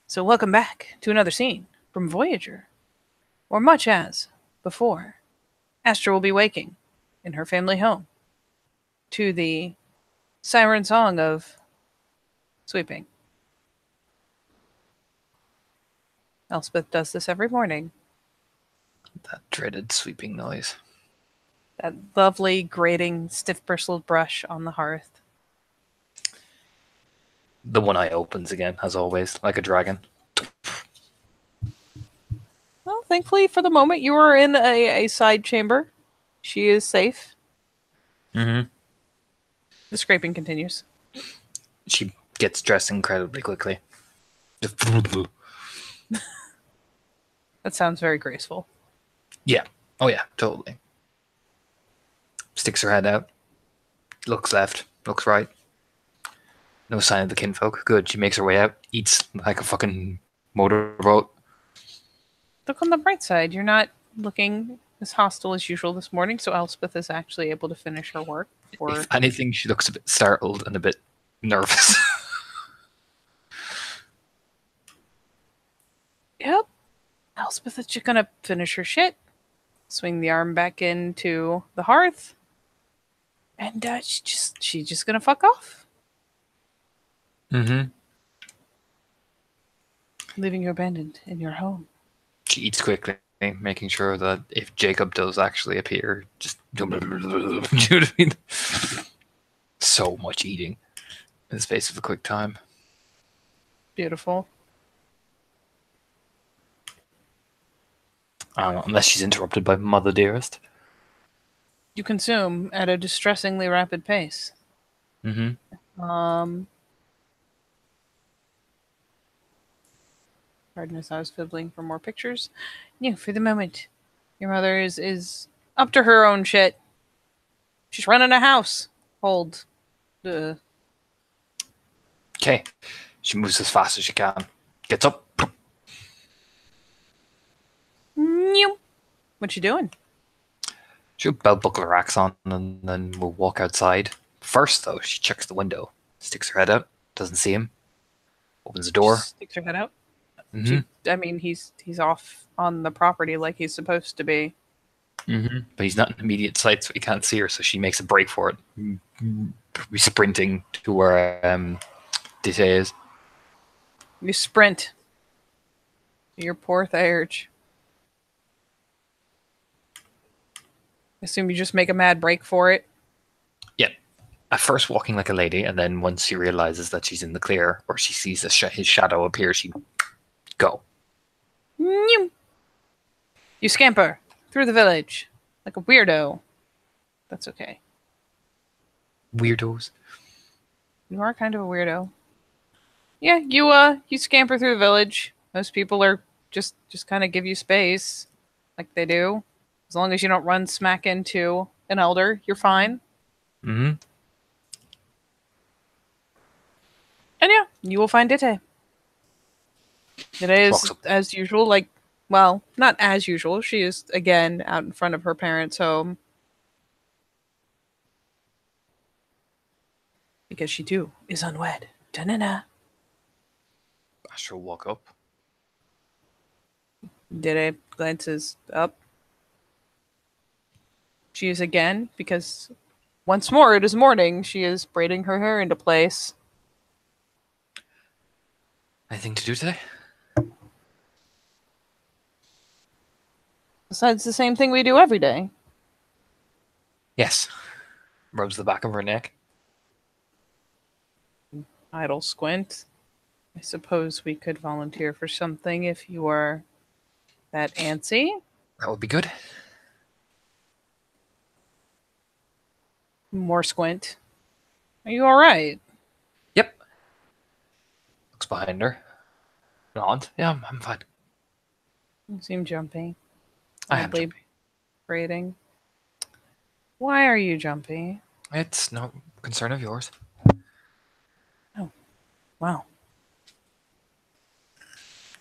So welcome back to another scene from Voyager, or much as before, Astra will be waking in her family home to the siren song of sweeping. Elspeth does this every morning. That dreaded sweeping noise. That lovely, grating, stiff bristled brush on the hearth. The one eye opens again, as always, like a dragon. Well, thankfully for the moment, you are in a side chamber. She is safe. Mm-hmm. The scraping continues. She gets dressed incredibly quickly. That sounds very graceful. Yeah. Oh, yeah, totally. Sticks her head out. Looks left. Looks right. No sign of the kinfolk. Good. She makes her way out. Eats like a fucking motorboat. Look on the bright side. You're not looking as hostile as usual this morning, so Elspeth is actually able to finish her work. If anything, she looks a bit startled and a bit nervous. Yep. Elspeth is just gonna finish her shit, swing the arm back into the hearth, and she's just gonna fuck off, Mm-hmm. leaving you abandoned in your home. She eats quickly, making sure that if Jacob does actually appear, just you know what I mean? So much eating in the space of a quick time. Beautiful. Unless she's interrupted by Mother Dearest. You consume at a distressingly rapid pace. Mm-hmm. Pardon as I was fiddling for more pictures. Yeah, for the moment, your mother is up to her own shit. She's running a house. Hold. Okay. She moves as fast as she can. Gets up. What you doing? She'll belt buckle her axe on and then we'll walk outside. First, though, she checks the window. Sticks her head out. Doesn't see him. Opens the door. Sticks her head out. Mm-hmm. He's off on the property like he's supposed to be. Mm-hmm. But he's not in immediate sight, so he can't see her. So she makes a break for it, sprinting to where Dite is. You sprint. Your poor Thairge. Assume you just make a mad break for it. Yeah. At first, walking like a lady, and then once she realizes that she's in the clear, or she sees his shadow appear, she go. You scamper through the village like a weirdo. That's okay. Weirdos. You are kind of a weirdo. Yeah, you scamper through the village. Most people are just kind of give you space, like they do. As long as you don't run smack into an elder, you're fine. Mm-hmm. And yeah, you will find Dite. Dite is, as usual, like, well, not as usual. She is, again, out in front of her parents' home. Because she, too, is unwed. Da-na-na. Astra will walk up. Dite glances up. She is again, because once more it is morning, she is braiding her hair into place. Anything to do today? Besides the same thing we do every day. Yes. Rubs the back of her neck. Idle squint. I suppose we could volunteer for something if you are that antsy. That would be good. More squint. Are you alright? Yep. Looks behind her. Nod. Yeah, I'm fine. You seem jumpy. I am jumpy. Braiding. Why are you jumpy? It's no concern of yours. Oh. Wow.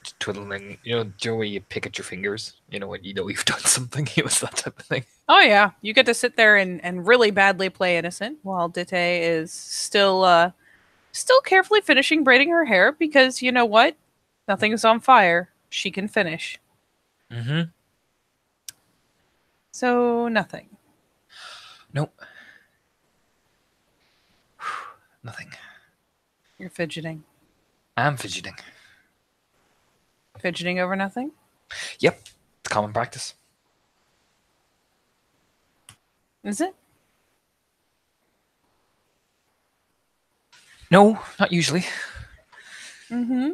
Just twiddling, you know where you pick at your fingers? You know when you know you've done something? It was that type of thing. Oh yeah. You get to sit there and really badly play innocent while Dite is still carefully finishing braiding her hair because you know what? Nothing is on fire. She can finish. Mm-hmm. So, nothing. Nope. Nothing. You're fidgeting. I'm fidgeting. Fidgeting over nothing? Yep. It's common practice. Is it? No, not usually. Mm-hmm.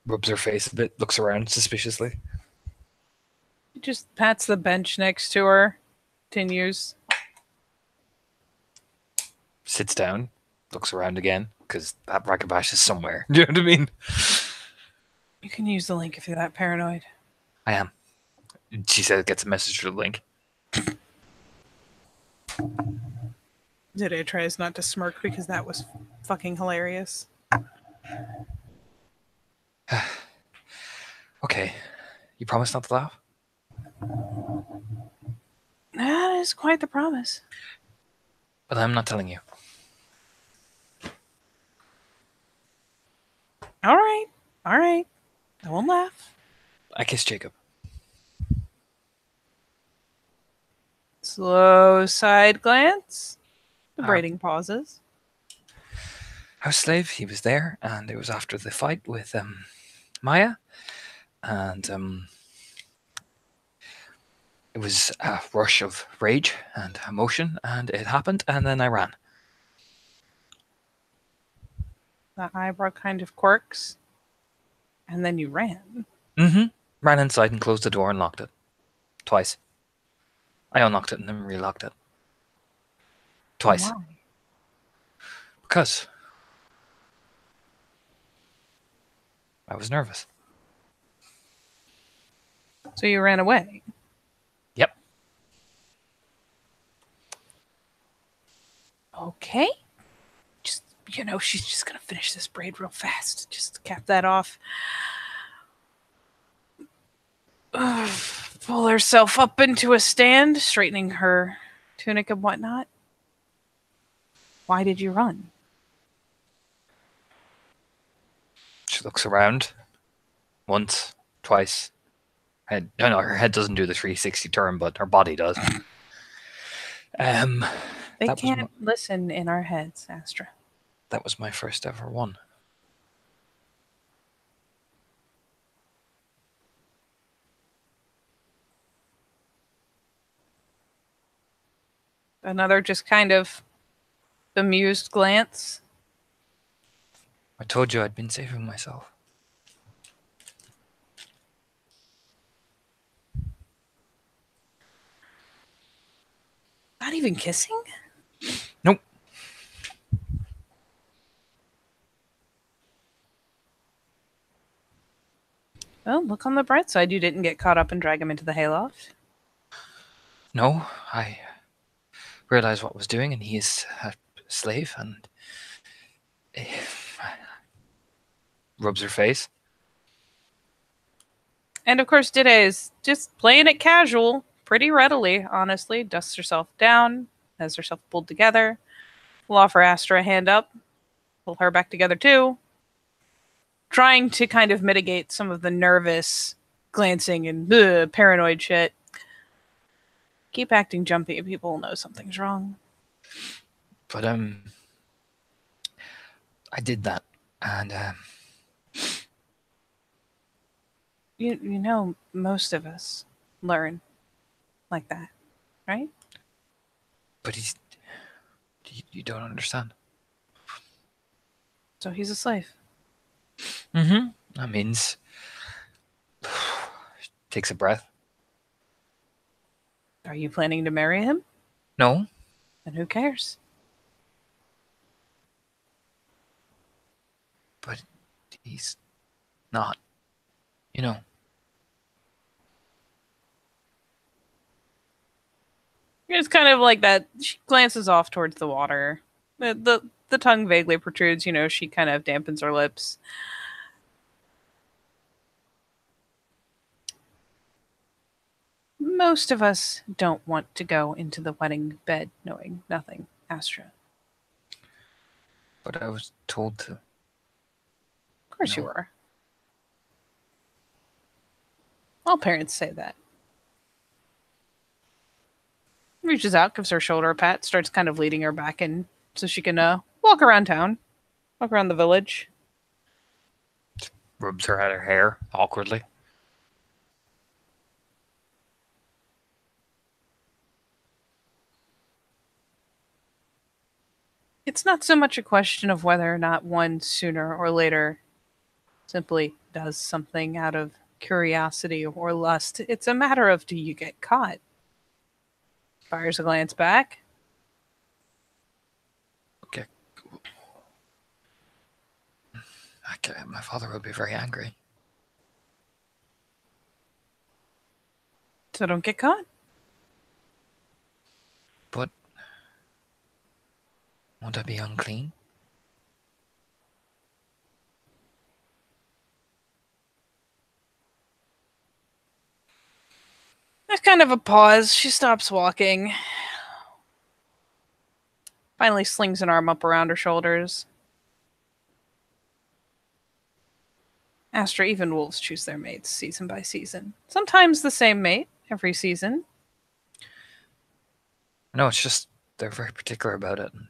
Rubs her face a bit, looks around suspiciously. Just pats the bench next to her. Continues. Sits down, looks around again, because that Ragabash is somewhere. Do you know what I mean? You can use the link if you're that paranoid. I am. She says gets a message through the link. Did tries not to smirk because that was fucking hilarious. Okay. You promise not to laugh? That is quite the promise. But I'm not telling you. All right. All right. I won't laugh. I kissed Jacob. Slow side glance. The braiding pauses. House slave, he was there, and it was after the fight with Maya, and it was a rush of rage and emotion, and it happened, and then I ran. The eyebrow kind of quirks. And then you ran. Mm-hmm. Ran inside and closed the door and locked it. Twice. I unlocked it and then relocked it. Twice. Why? Because I was nervous. So you ran away. Yep. Okay. Just, she's just going to finish this braid real fast. Just cap that off. Pull herself up into a stand, straightening her tunic and whatnot. Why did you run? She looks around. Once, twice. No, her head doesn't do the 360 turn, but her body does. They can't listen in our heads, Astra. That was my first ever one. Another just kind of bemused glance. I told you I'd been saving myself. Not even kissing? Nope. Well, look on the bright side. You didn't get caught up and drag him into the hayloft. No, I realized what I was doing, and he is a slave, and rubs her face. And of course, Dide is just playing it casual, pretty readily, honestly. Dusts herself down, has herself pulled together. Will offer Astra a hand up, pull her back together too. Trying to kind of mitigate some of the nervous glancing and paranoid shit. Keep acting jumpy, people will know something's wrong. But I did that, and You know, most of us learn like that, right? but you don't understand. So he's a slave. Mm-hmm. That means takes a breath. Are you planning to marry him? No. Then who cares? But he's not. You know. It's kind of like that. She glances off towards the water. The tongue vaguely protrudes. She kind of dampens her lips. Most of us don't want to go into the wedding bed knowing nothing, Astra. But I was told to. Of course you No. were. All parents say that. Reaches out, gives her shoulder a pat, starts kind of leading her back in so she can walk around town, walk around the village. Rubs her at her hair awkwardly. It's not so much a question of whether or not one sooner or later simply does something out of curiosity or lust. It's a matter of, do you get caught? Fires a glance back. Okay. My father would be very angry. So don't get caught. But won't I be unclean? There's kind of a pause. She stops walking. Finally slings an arm up around her shoulders. Astra, even wolves choose their mates season by season. Sometimes the same mate every season. No, it's just they're very particular about it. And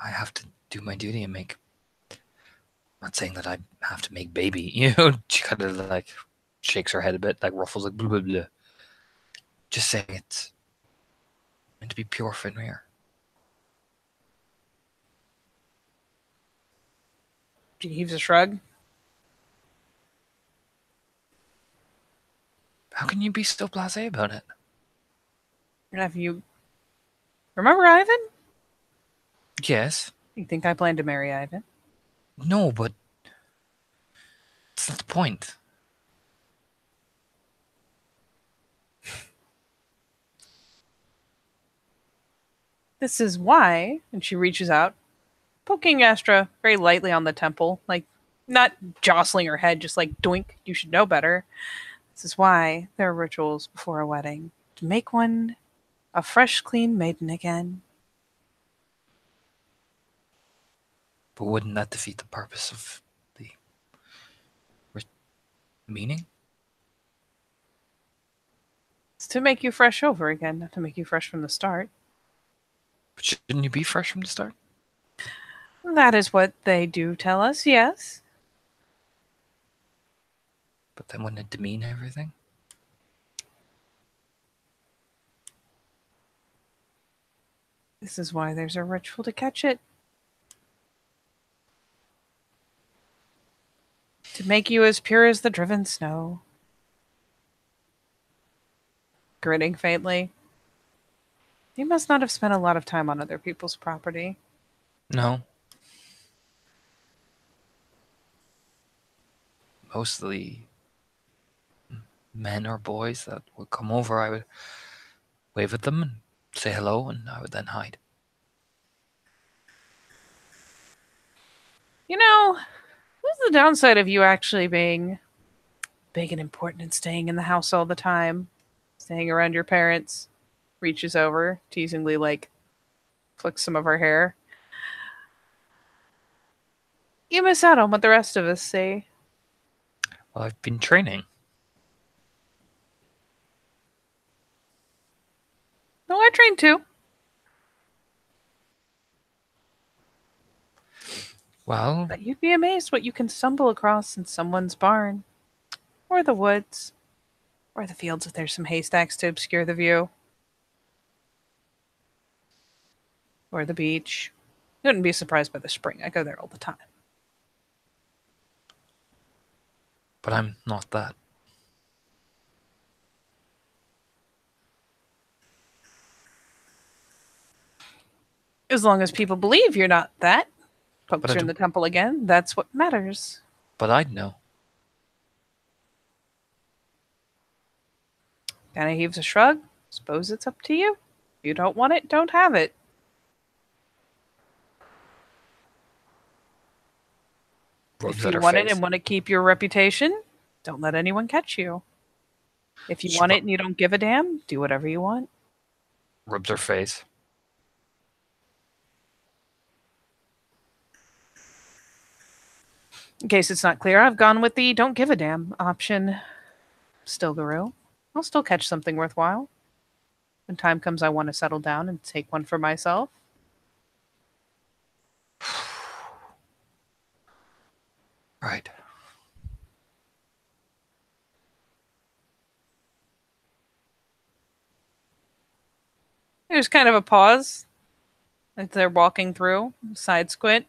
I have to do my duty and make. I'm not saying that I have to make baby. You know, she kind of like shakes her head a bit, like ruffles, like blah blah blah. Just saying it's meant to be pure Fenrir. She heaves a shrug. How can you be so blasé about it? Have you remember Ivan? Yes. You think I plan to marry Ivan? No, but it's not the point. This is why, and she reaches out, poking Astra very lightly on the temple, like not jostling her head, just like doink, you should know better. This is why there are rituals before a wedding. To make one a fresh, clean maiden again. But wouldn't that defeat the purpose of the meaning? It's to make you fresh over again, not to make you fresh from the start. But shouldn't you be fresh from the start? That is what they do tell us, yes. But then wouldn't it demean everything? This is why there's a ritual to catch it. To make you as pure as the driven snow. Grinning faintly. You must not have spent a lot of time on other people's property. No. Mostly men or boys that would come over, I would wave at them and say hello, and I would then hide. You know, what's the downside of you actually being big and important and staying in the house all the time? Staying around your parents. Reaches over, teasingly, like, flicks some of her hair. You miss out on what the rest of us see. Well, I've been training. No, I trained too. Well, But you'd be amazed what you can stumble across in someone's barn. Or the woods. Or the fields if there's some haystacks to obscure the view. Or the beach. You wouldn't be surprised by the spring. I go there all the time. but I'm not that. As long as people believe you're not that. But Pokes I her in do- the temple again. That's what matters. But I'd know. Kinda heaves a shrug. Suppose it's up to you. If you don't want it, don't have it. Rubs If at you her want it face. and want to keep your reputation, don't let anyone catch you. If you She want ru- it and you don't give a damn, do whatever you want. Rubs her face. In case it's not clear, I've gone with the don't give a damn option. Still, Guru. I'll still catch something worthwhile. When time comes, I want to settle down and take one for myself. Right. There's kind of a pause. Like they're walking through. Side squint.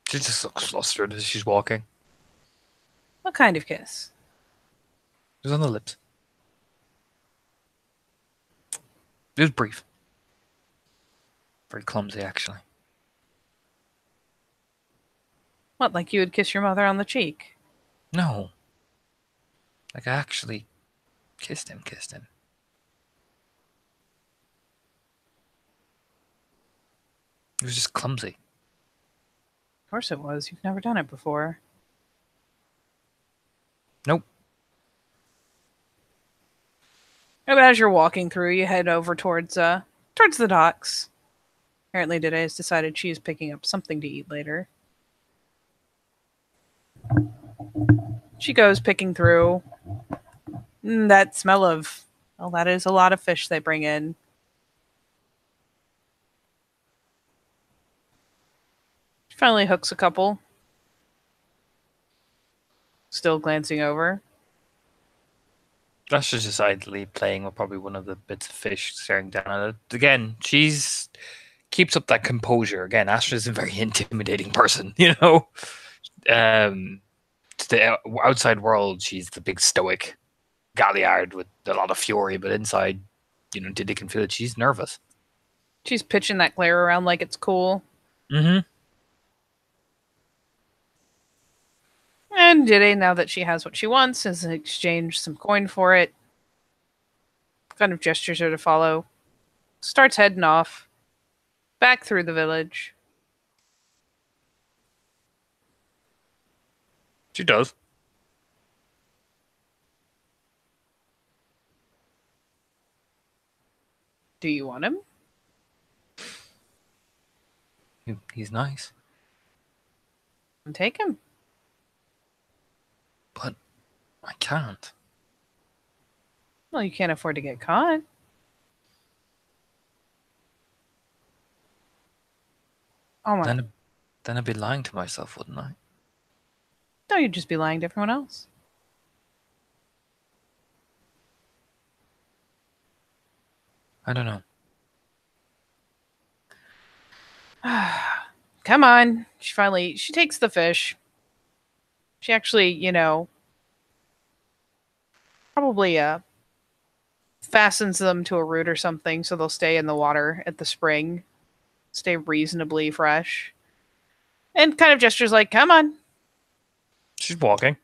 She just looks flustered as she's walking. What kind of kiss? It was on the lips. It was brief. Very clumsy, actually. What, like you would kiss your mother on the cheek? No. Like, I actually kissed him. It was just clumsy. Of course it was. You've never done it before. Nope. But as you're walking through, you head over towards the docks. Apparently today has decided she is picking up something to eat later. She goes picking through. That smell of, well, that is a lot of fish they bring in. She finally hooks a couple. Still glancing over. That's just idly playing with probably one of the bits of fish, staring down at it. Again, she's keeps up that composure. Again, Astra's a very intimidating person, you know. To the outside world, she's the big stoic galliard with a lot of fury, but inside, you know, Diddy can feel it. She's nervous. She's pitching that glare around like it's cool. Mm-hmm. And Diddy, now that she has what she wants, has exchanged some coin for it. Kind of gestures her to follow. Starts heading off. Back through the village. She does. Do you want him? He's nice. Take him. But I can't. Well, you can't afford to get caught. Oh my. Then I'd be lying to myself, wouldn't I? No, you'd just be lying to everyone else. I don't know. Come on. She takes the fish. She actually, probably fastens them to a root or something so they'll stay in the water at the spring. Stay reasonably fresh. And kind of gestures like, come on. She's walking.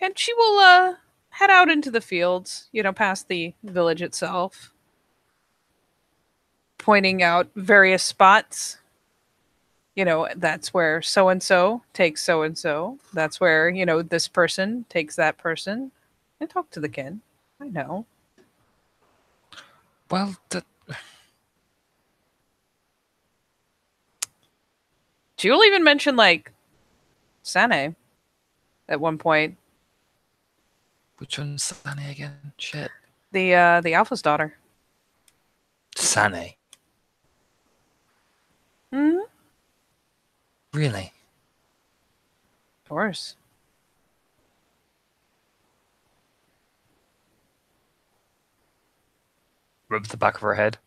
And she will head out into the fields, past the village itself. Pointing out various spots. That's where so-and-so takes so-and-so. That's where, this person takes that person. And talk to the kid. I know. Well, She'll even mention, Sane at one point. Which one's Sane again? Shit. The Alpha's daughter. Sane. Hmm? Really? Of course. Rubs the back of her head.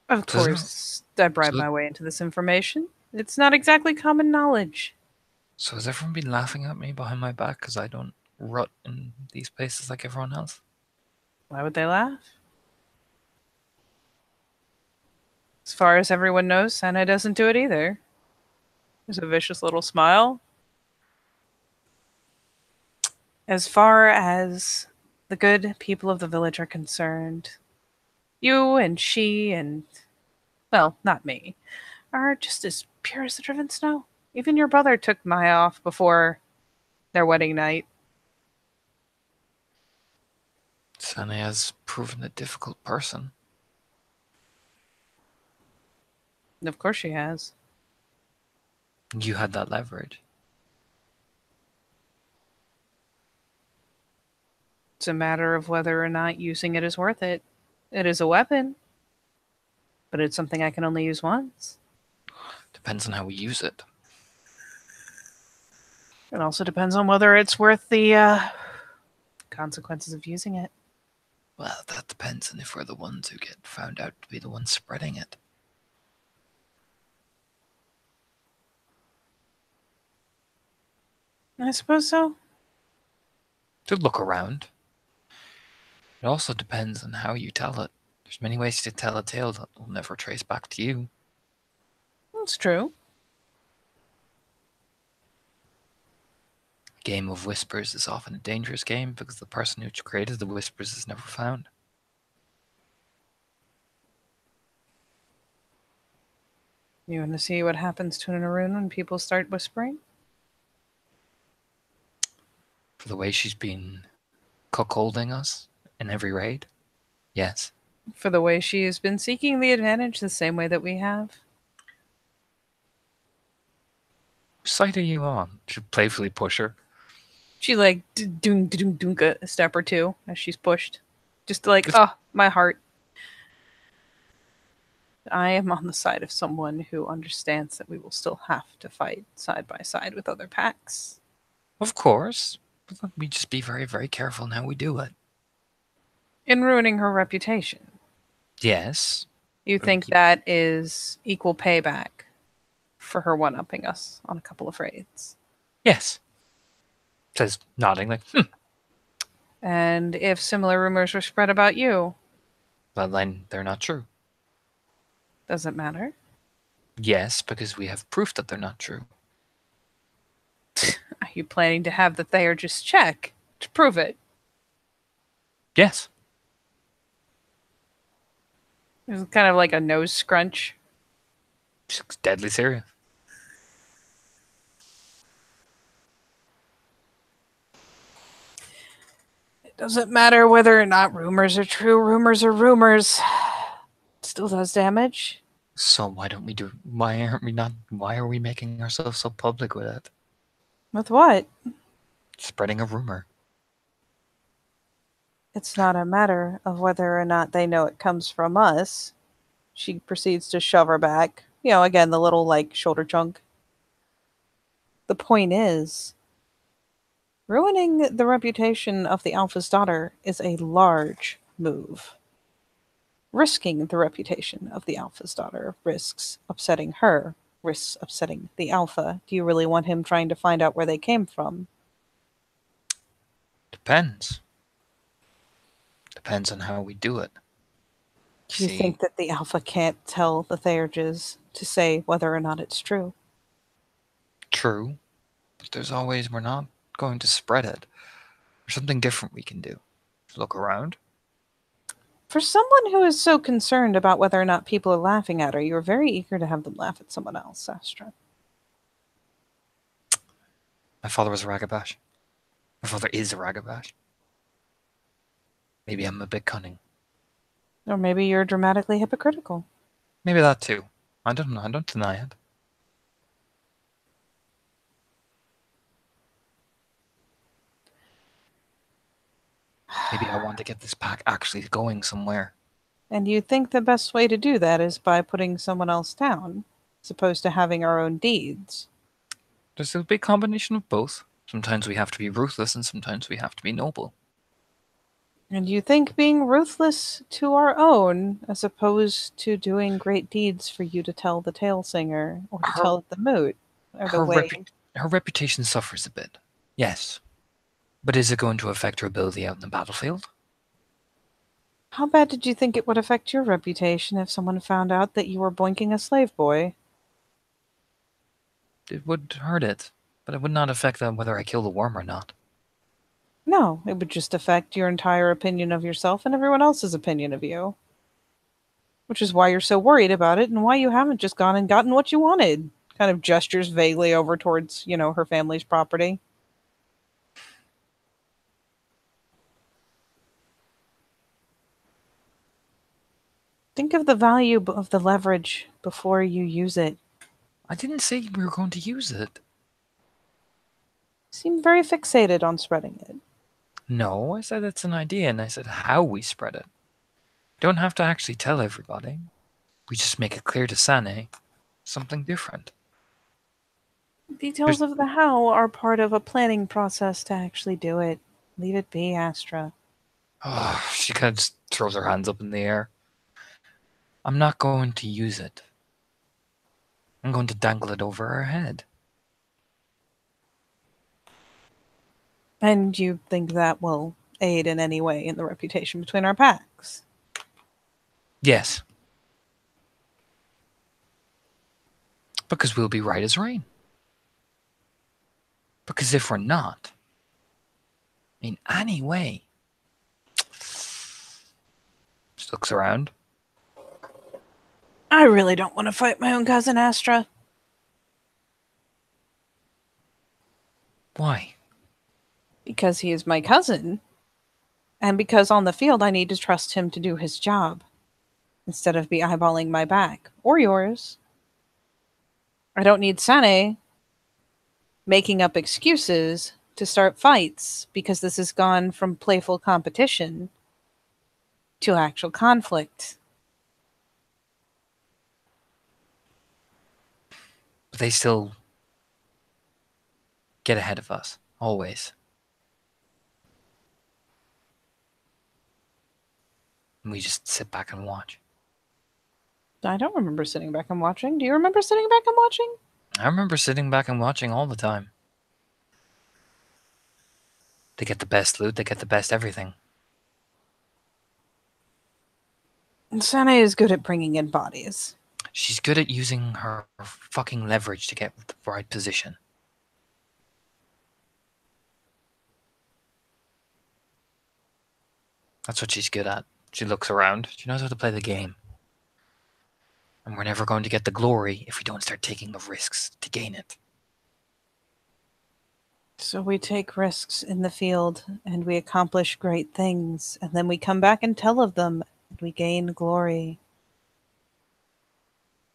Of course. I bribed my way into this information. It's not exactly common knowledge. So has everyone been laughing at me behind my back because I don't rut in these places like everyone else? Why would they laugh? As far as everyone knows, Santa doesn't do it either. There's a vicious little smile. As far as the good people of the village are concerned, you and she and, well, not me, are just as pure as the driven snow. Even your brother took Maya off before their wedding night. Sane has proven a difficult person. Of course she has. You had that leverage. It's a matter of whether or not using it is worth it. It is a weapon, but it's something I can only use once. Depends on how we use it. It also depends on whether it's worth the consequences of using it. Well, that depends on if we're the ones who get found out to be the ones spreading it. I suppose so. To look around. It also depends on how you tell it. There's many ways to tell a tale that will never trace back to you. That's true. A game of whispers is often a dangerous game because the person who created the whispers is never found. You want to see what happens to an Arun when people start whispering? For the way she's been cuckolding us in every raid? Yes. For the way she has been seeking the advantage the same way that we have? Which side are you on? Should playfully push her. She like doom doom doom a step or two as she's pushed. Just like, It's- oh, my heart. I am on the side of someone who understands that we will still have to fight side by side with other packs. Of course. But let me just be very, very careful in how we do it. In ruining her reputation. Yes. You think that is equal payback for her one-upping us on a couple of raids? Yes. Says nodding like, And if similar rumors were spread about you, But then they're not true. does it matter? Yes, because we have proof that they're not true. Are you planning to have the Thayer just check to prove it? Yes. It's kind of like a nose scrunch. She's deadly serious. It doesn't matter whether or not rumors are true. Rumors are rumors. It still does damage. So why don't we do? Why aren't we not? Why are we making ourselves so public with it? With what? Spreading a rumor. It's not a matter of whether or not they know it comes from us. She proceeds to shove her back. You know, again, the little, like, shoulder chunk. The point is, ruining the reputation of the Alpha's daughter is a large move. Risking the reputation of the Alpha's daughter risks upsetting her, risks upsetting the Alpha. Do you really want him trying to find out where they came from? Depends. Depends on how we do it. Do you think that the Alpha can't tell the Theurges to say whether or not it's true? True, but there's always we're not going to spread it. There's something different we can do. Look around. For someone who is so concerned about whether or not people are laughing at her, you're very eager to have them laugh at someone else, Astra. My father was a ragabash. My father is a ragabash. Maybe I'm a bit cunning. Or maybe you're dramatically hypocritical. Maybe that too. I don't know. I don't deny it. Maybe I want to get this pack actually going somewhere. And you think the best way to do that is by putting someone else down, as opposed to having our own deeds. There's a big combination of both. Sometimes we have to be ruthless and sometimes we have to be noble. And you think being ruthless to our own, as opposed to doing great deeds for you to tell the tale singer or to tell it the moot, are the way... Her reputation suffers a bit. Yes. But is it going to affect her ability out in the battlefield? How bad did you think it would affect your reputation if someone found out that you were boinking a slave boy? It would hurt it, but it would not affect whether I kill the worm or not. No, it would just affect your entire opinion of yourself and everyone else's opinion of you. Which is why you're so worried about it and why you haven't just gone and gotten what you wanted. Kind of gestures vaguely over towards, her family's property. Think of the value of the leverage before you use it. I didn't say we were going to use it. You seem very fixated on spreading it. No, I said it's an idea, and I said how we spread it. We don't have to actually tell everybody. We just make it clear to Sane something different. Details of the how are part of a planning process to actually do it. Leave it be, Astra. Oh, she kind of just throws her hands up in the air. I'm not going to use it. I'm going to dangle it over her head. And you think that will aid in any way in the reputation between our packs? Yes. Because we'll be right as rain. Because if we're not, in any way, just looks around. I really don't want to fight my own cousin, Astra. Why? Because he is my cousin. And because on the field I need to trust him to do his job. Instead of be eyeballing my back. Or yours. I don't need Sane making up excuses to start fights, because this has gone from playful competition to actual conflict. But they still get ahead of us, always. And we just sit back and watch. I don't remember sitting back and watching. Do you remember sitting back and watching? I remember sitting back and watching all the time. They get the best loot, they get the best everything. Sane is good at bringing in bodies. She's good at using her fucking leverage to get the right position. That's what she's good at. She looks around. She knows how to play the game. And we're never going to get the glory if we don't start taking the risks to gain it. So we take risks in the field, and we accomplish great things, and then we come back and tell of them, and we gain glory.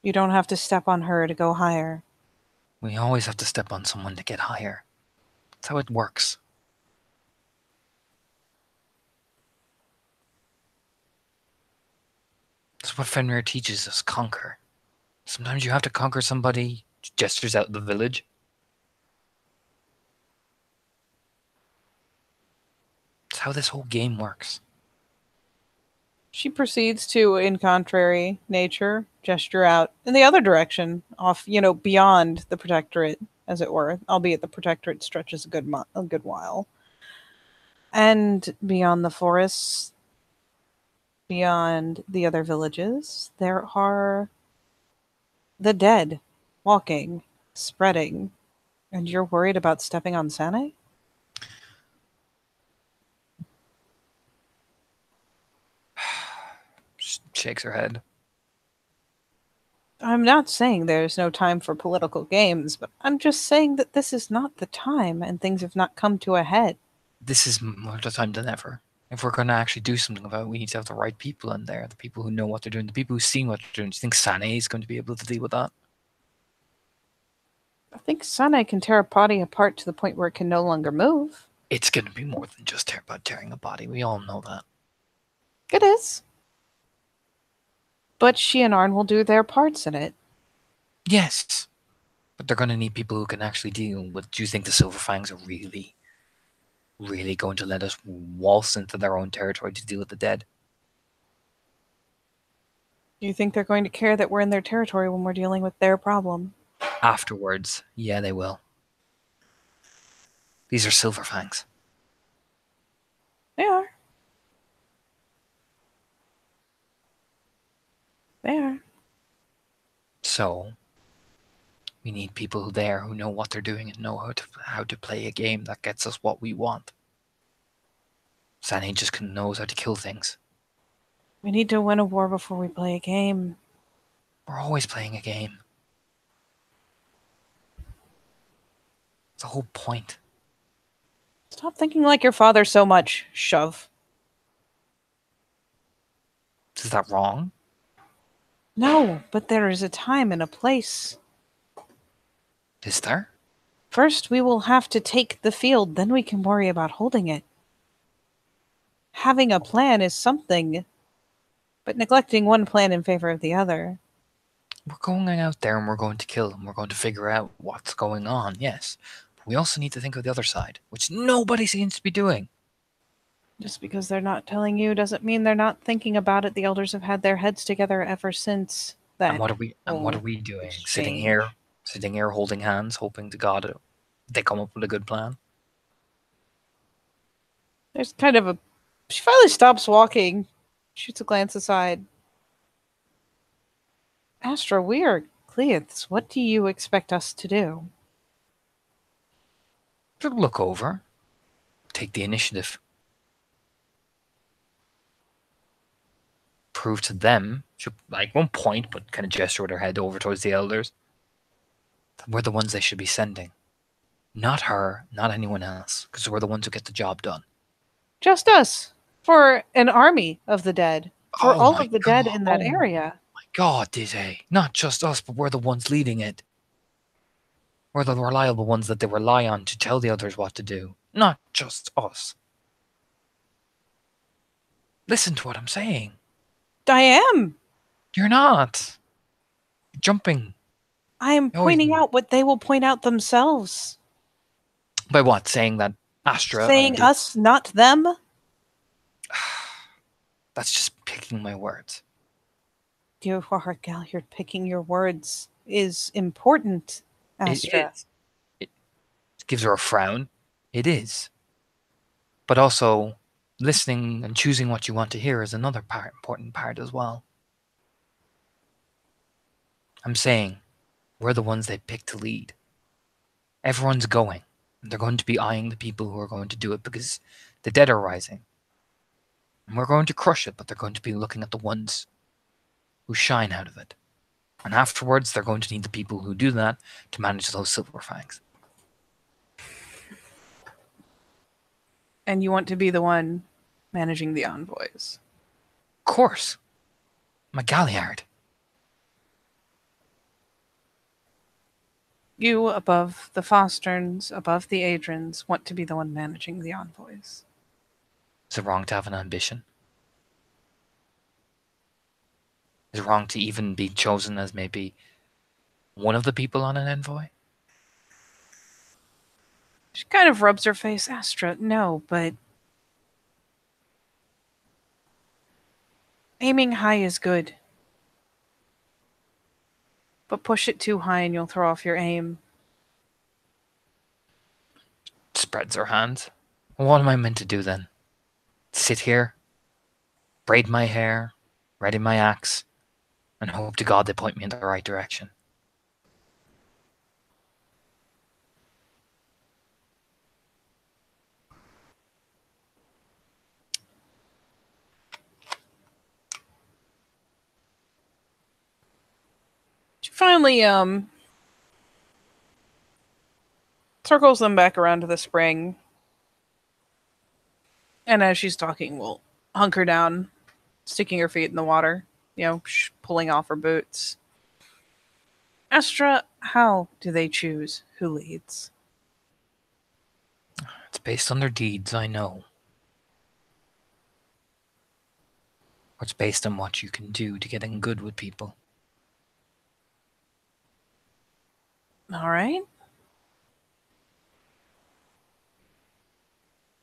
You don't have to step on her to go higher. We always have to step on someone to get higher. That's how it works. That's what Fenrir teaches us, conquer. Sometimes you have to conquer somebody. She gestures out the village. That's how this whole game works. She proceeds to, in contrary nature, gesture out in the other direction, off, beyond the protectorate, as it were, albeit the protectorate stretches a good while. And beyond the forests, beyond the other villages, there are the dead walking, spreading. And you're worried about stepping on Sane? She shakes her head. I'm not saying there's no time for political games, but I'm just saying that this is not the time, and things have not come to a head. This is more the time than ever. If we're going to actually do something about it, we need to have the right people in there. The people who know what they're doing. The people who've seen what they're doing. Do you think Sane is going to be able to deal with that? I think Sane can tear a body apart to the point where it can no longer move. It's going to be more than just tearing a body. We all know that. It is. But she and Arn will do their parts in it. Yes. But they're going to need people who can actually deal with... Do you think the Silver Fangs are really going to let us waltz into their own territory to deal with the dead? Do you think they're going to care that we're in their territory when we're dealing with their problem? Afterwards, yeah, they will. These are Silver Fangs. They are. They are. So, we need people there who know what they're doing and know how to play a game that gets us what we want. Sane just knows how to kill things. We need to win a war before we play a game. We're always playing a game. It's the whole point. Stop thinking like your father so much, shove. Is that wrong? No, but there is a time and a place. Is there? First, we will have to take the field, then we can worry about holding it. Having a plan is something, but neglecting one plan in favor of the other. We're going out there and we're going to kill them. We're going to figure out what's going on, yes. But we also need to think of the other side, which nobody seems to be doing. Just because they're not telling you doesn't mean they're not thinking about it. The elders have had their heads together ever since that And what are we doing? exchange. Sitting here holding hands, hoping to God they come up with a good plan. There's kind of a... She finally stops walking, shoots a glance aside. Astra, we are Cleiths. What do you expect us to do? To look over, take the initiative. Prove to them, like one point, but kind of gesture with her head over towards the elders, that we're the ones they should be sending. Not her, not anyone else, because we're the ones who get the job done. Just us. For an army of the dead. For Oh all my of the dead god! in that Oh area. my god! Did they? Not just us, but we're the ones leading it. We're the reliable ones that they rely on to tell the others what to do. Not just us. Listen to what I'm saying. I am. You're not. You're jumping. I am You always pointing do. out what they will point out themselves. By what? Saying that Astra Saying us, not them. That's just picking my words. You are, Galliard. Picking your words is important, It Astra. is. It gives her a frown. It is. But also, listening and choosing what you want to hear is another important part as well. I'm saying, we're the ones they pick to lead. Everyone's going. They're going to be eyeing the people who are going to do it because the dead are rising. And we're going to crush it, but they're going to be looking at the ones who shine out of it. And afterwards, they're going to need the people who do that to manage those silver fangs. And you want to be the one managing the envoys. Of course. I'm a Galliard. You, above the Fosterns, above the Adrians, want to be the one managing the envoys. Is it wrong to have an ambition? Is it wrong to even be chosen as maybe one of the people on an envoy? She kind of rubs her face. Astra, no, but aiming high is good. But push it too high and you'll throw off your aim. Spreads her hands. What am I meant to do then? Sit here, braid my hair, ready my axe, and hope to God they point me in the right direction. She finally, circles them back around to the spring. And as she's talking, will hunker down, sticking her feet in the water, pulling off her boots. Astra, how do they choose who leads? It's based on their deeds, I know. Or it's based on what you can do to get in good with people. All right.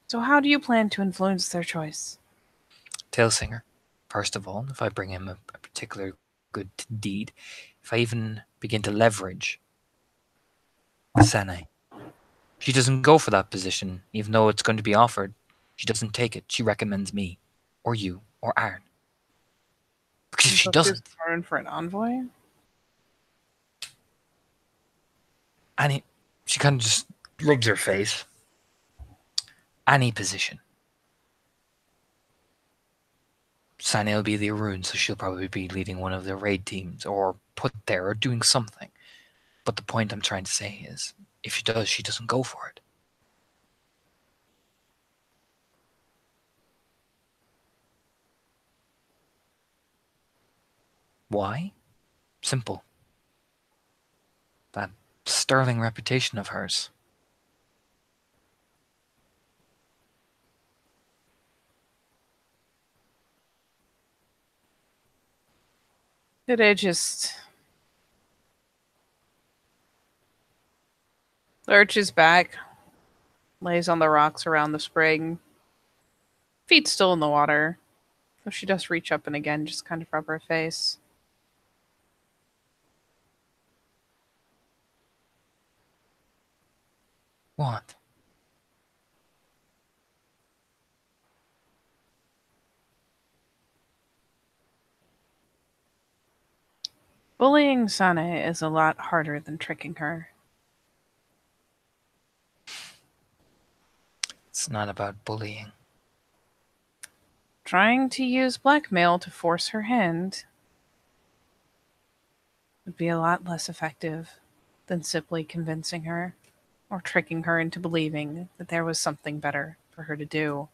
So how do you plan to influence their choice? Tailsinger, first of all, if I bring him a particular good deed, if I even begin to leverage Sene. She doesn't go for that position, even though it's going to be offered. She doesn't take it. She recommends me, or you, or Aaron. Because if she doesn't, Run for an envoy? she kind of just rubs her face. Any position. Sane will be the Arun, so she'll probably be leading one of the raid teams, or put there, or doing something. But the point I'm trying to say is, if she does, she doesn't go for it. Why? Simple. That sterling reputation of hers. It just lurches back, lays on the rocks around the spring, feet still in the water. So she does reach up and again just kind of rub her face. What? Bullying Sane is a lot harder than tricking her. It's not about bullying. Trying to use blackmail to force her hand would be a lot less effective than simply convincing her or tricking her into believing that there was something better for her to do.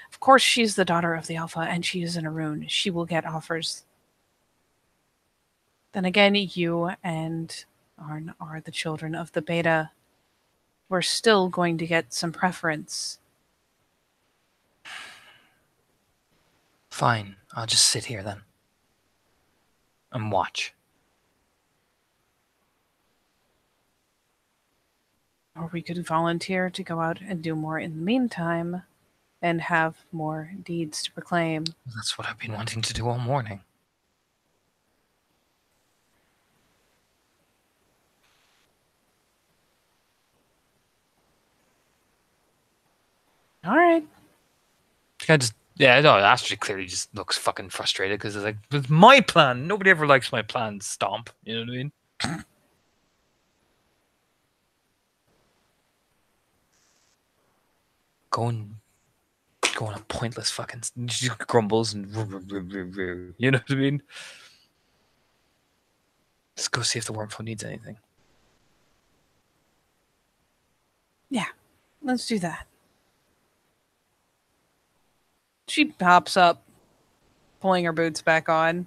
Of course, she's the daughter of the Alpha and she is an Arun. She will get offers. Then again, you and Arn are the children of the Beta. We're still going to get some preference. Fine, I'll just sit here then. And watch. Or we could volunteer to go out and do more in the meantime and have more deeds to proclaim. That's what I've been wanting to do all morning. All right. No, Astrid clearly just looks fucking frustrated because it's like, it's my plan. Nobody ever likes my plan. Stomp. You know what I mean? Going a pointless fucking. She grumbles and. You know what I mean? Let's go see if the wormhole needs anything. Yeah, let's do that. She hops up, pulling her boots back on.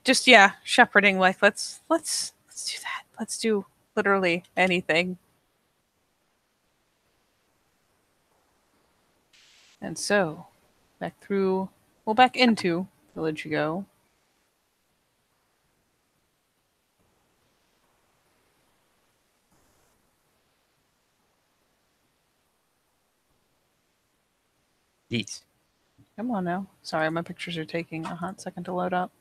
Just shepherding like let's do that. Let's do literally anything. And so, back into village you go. Yes. Come on now. Sorry, my pictures are taking a hot second to load up.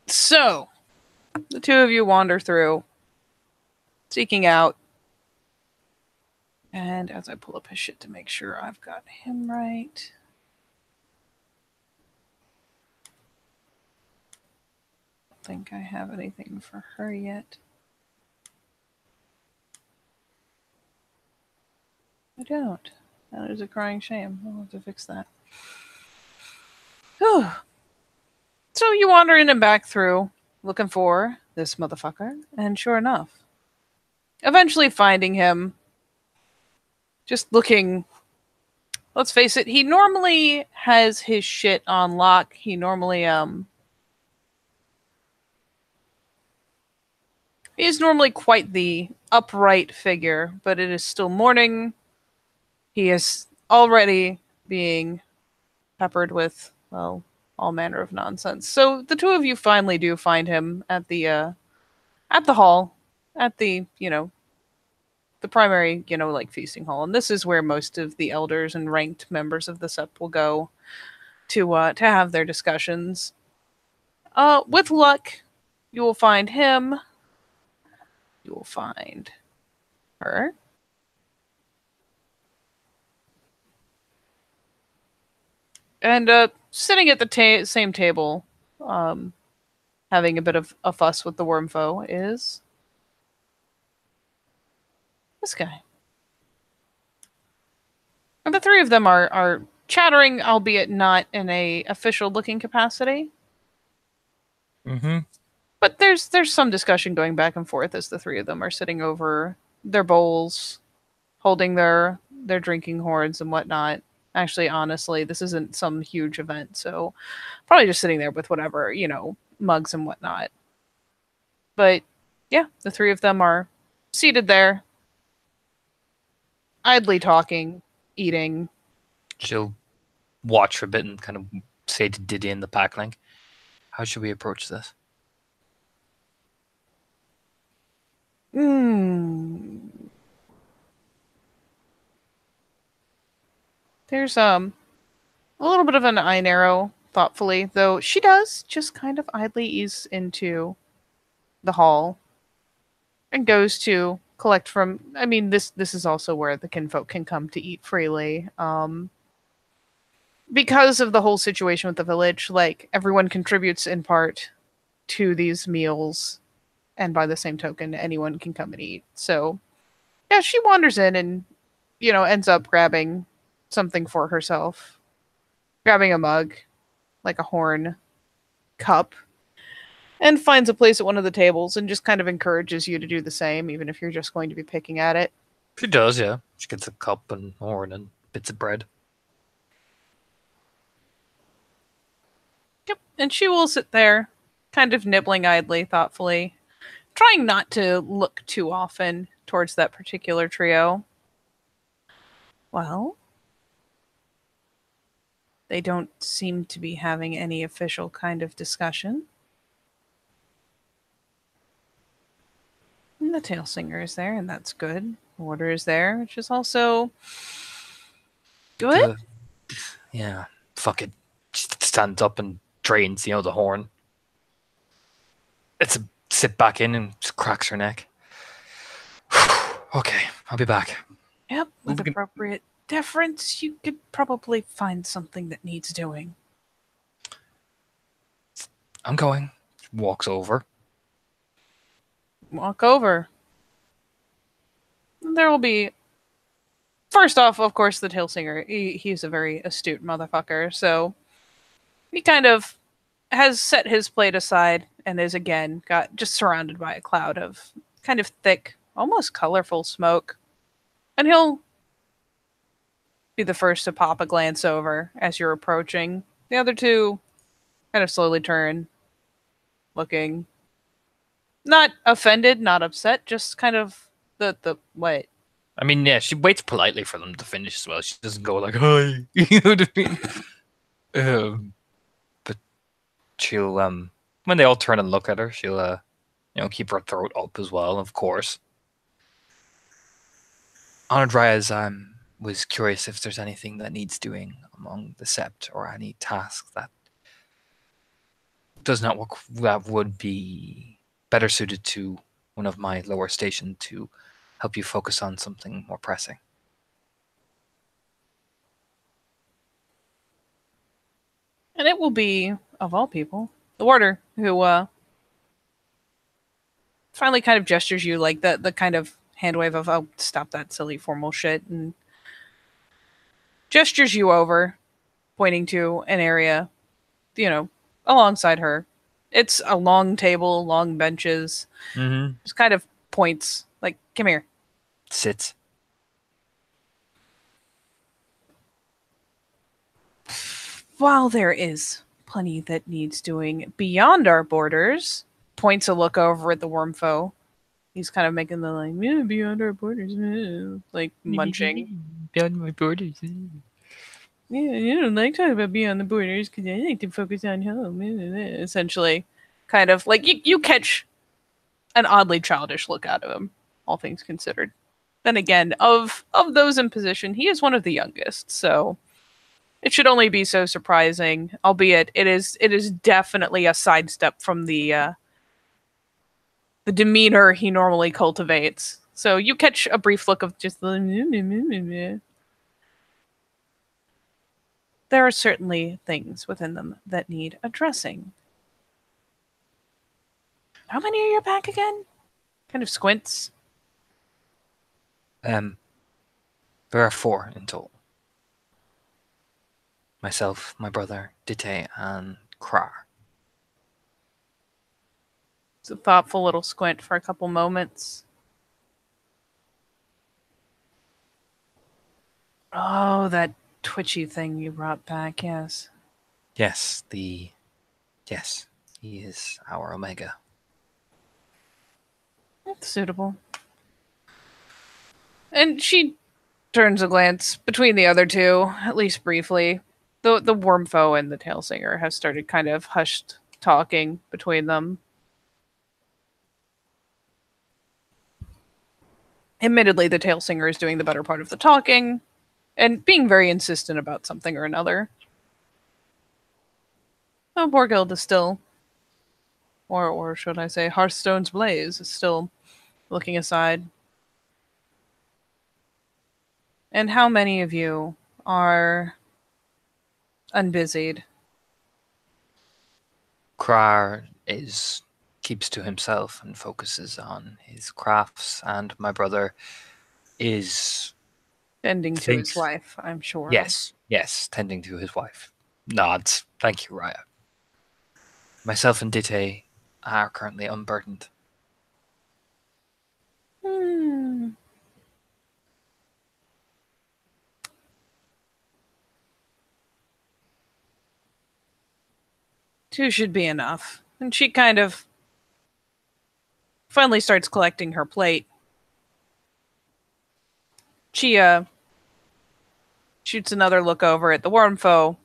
So, the two of you wander through, seeking out. And as I pull up his shit to make sure I've got him right. I don't think I have anything for her yet. I don't. That is a crying shame. I'll have to fix that. Whew. So you wander in and back through, looking for this motherfucker, and sure enough, eventually finding him, just looking. Let's face it, he normally has his shit on lock. He normally he is normally quite the upright figure, but it is still morning. He is already being peppered with, well, all manner of nonsense. So the two of you finally do find him at the hall, at the, the primary, like feasting hall. And this is where most of the elders and ranked members of the sept will go to have their discussions. With luck, you will find him. You will find her. And sitting at the same table, having a bit of a fuss with the worm foe is this guy. And the three of them are chattering, albeit not in a official looking capacity. Mm-hmm. But there's some discussion going back and forth as the three of them are sitting over their bowls, holding their drinking horns and whatnot. Actually, honestly, this isn't some huge event, so probably just sitting there with whatever, mugs and whatnot. But yeah, the three of them are seated there, idly talking, eating. She'll watch for a bit and kind of say to Diddy and the packling, how should we approach this? Hmm. There's a little bit of an eye narrow, thoughtfully, though she does just kind of idly ease into the hall and goes to collect from. I mean, this is also where the kinfolk can come to eat freely. Because of the whole situation with the village, like everyone contributes in part to these meals, and by the same token, anyone can come and eat. So yeah, she wanders in and ends up grabbing something for herself, grabbing a mug, like a horn cup, and finds a place at one of the tables and just kind of encourages you to do the same, even if you're just going to be picking at it. She does, yeah. She gets a cup and horn and bits of bread. Yep. And she will sit there, kind of nibbling idly, thoughtfully, trying not to look too often towards that particular trio. Well, they don't seem to be having any official kind of discussion. And the tail singer is there, and that's good. Order is there, which is also good. The, yeah, fuck it. She stands up and drains, the horn. It's a sit back in and just cracks her neck. Okay, I'll be back. Yep, with appropriate deference, you could probably find something that needs doing. I'm going. Walks over. Walk over. There will be. First off, of course, the tail singer. He's a very astute motherfucker, so he kind of has set his plate aside and is again got just surrounded by a cloud of kind of thick, almost colorful smoke. And he'll be the first to pop a glance over as you're approaching. The other two kind of slowly turn, looking not offended, not upset, just kind of the what? I mean, yeah, she waits politely for them to finish as well. She doesn't go like, hi. You know what I mean? But she'll, when they all turn and look at her, she'll, keep her throat up as well, of course. Honored Ryas, was curious if there's anything that needs doing among the Sept or any task that does not work that would be better suited to one of my lower station to help you focus on something more pressing. And it will be, of all people, the warder who finally kind of gestures you like the kind of hand wave of, oh, stop that silly formal shit, and gestures you over, pointing to an area, alongside her. It's a long table, long benches. Mm-hmm. Just kind of points, like, come here. Sits. While there is plenty that needs doing beyond our borders, points a look over at the wormfoe. He's kind of making the like, yeah, beyond our borders, like munching. Beyond my borders. Yeah, you don't like talking about beyond the borders because I like to focus on home. Essentially, kind of like you catch an oddly childish look out of him, all things considered. Then again, of those in position, he is one of the youngest, so it should only be so surprising. Albeit, it is definitely a sidestep from the demeanor he normally cultivates. So you catch a brief look of just the. There are certainly things within them that need addressing. How many are you back again? Kind of squints. There are 4 in total. Myself, my brother, Dite, and Krar. It's a thoughtful little squint for a couple moments. Oh, that twitchy thing you brought back, yes. Yes, yes, he is our Omega. That's suitable. And she turns a glance between the other two, at least briefly. The Wormfoe and the Tailsinger have started kind of hushed talking between them. Admittedly, the Tailsinger is doing the better part of the talking and being very insistent about something or another. Oh, Borghild is still, or should I say, Hearthstone's Blaze is still looking aside. And how many of you are unbusied? Krar keeps to himself and focuses on his crafts, and my brother is Tending to his wife, I'm sure. yes, tending to his wife. Nods. Thank you, Raya. Myself and Dite are currently unburdened. Hmm. Two should be enough. And she kind of finally starts collecting her plate. She shoots another look over at the Wormfoe.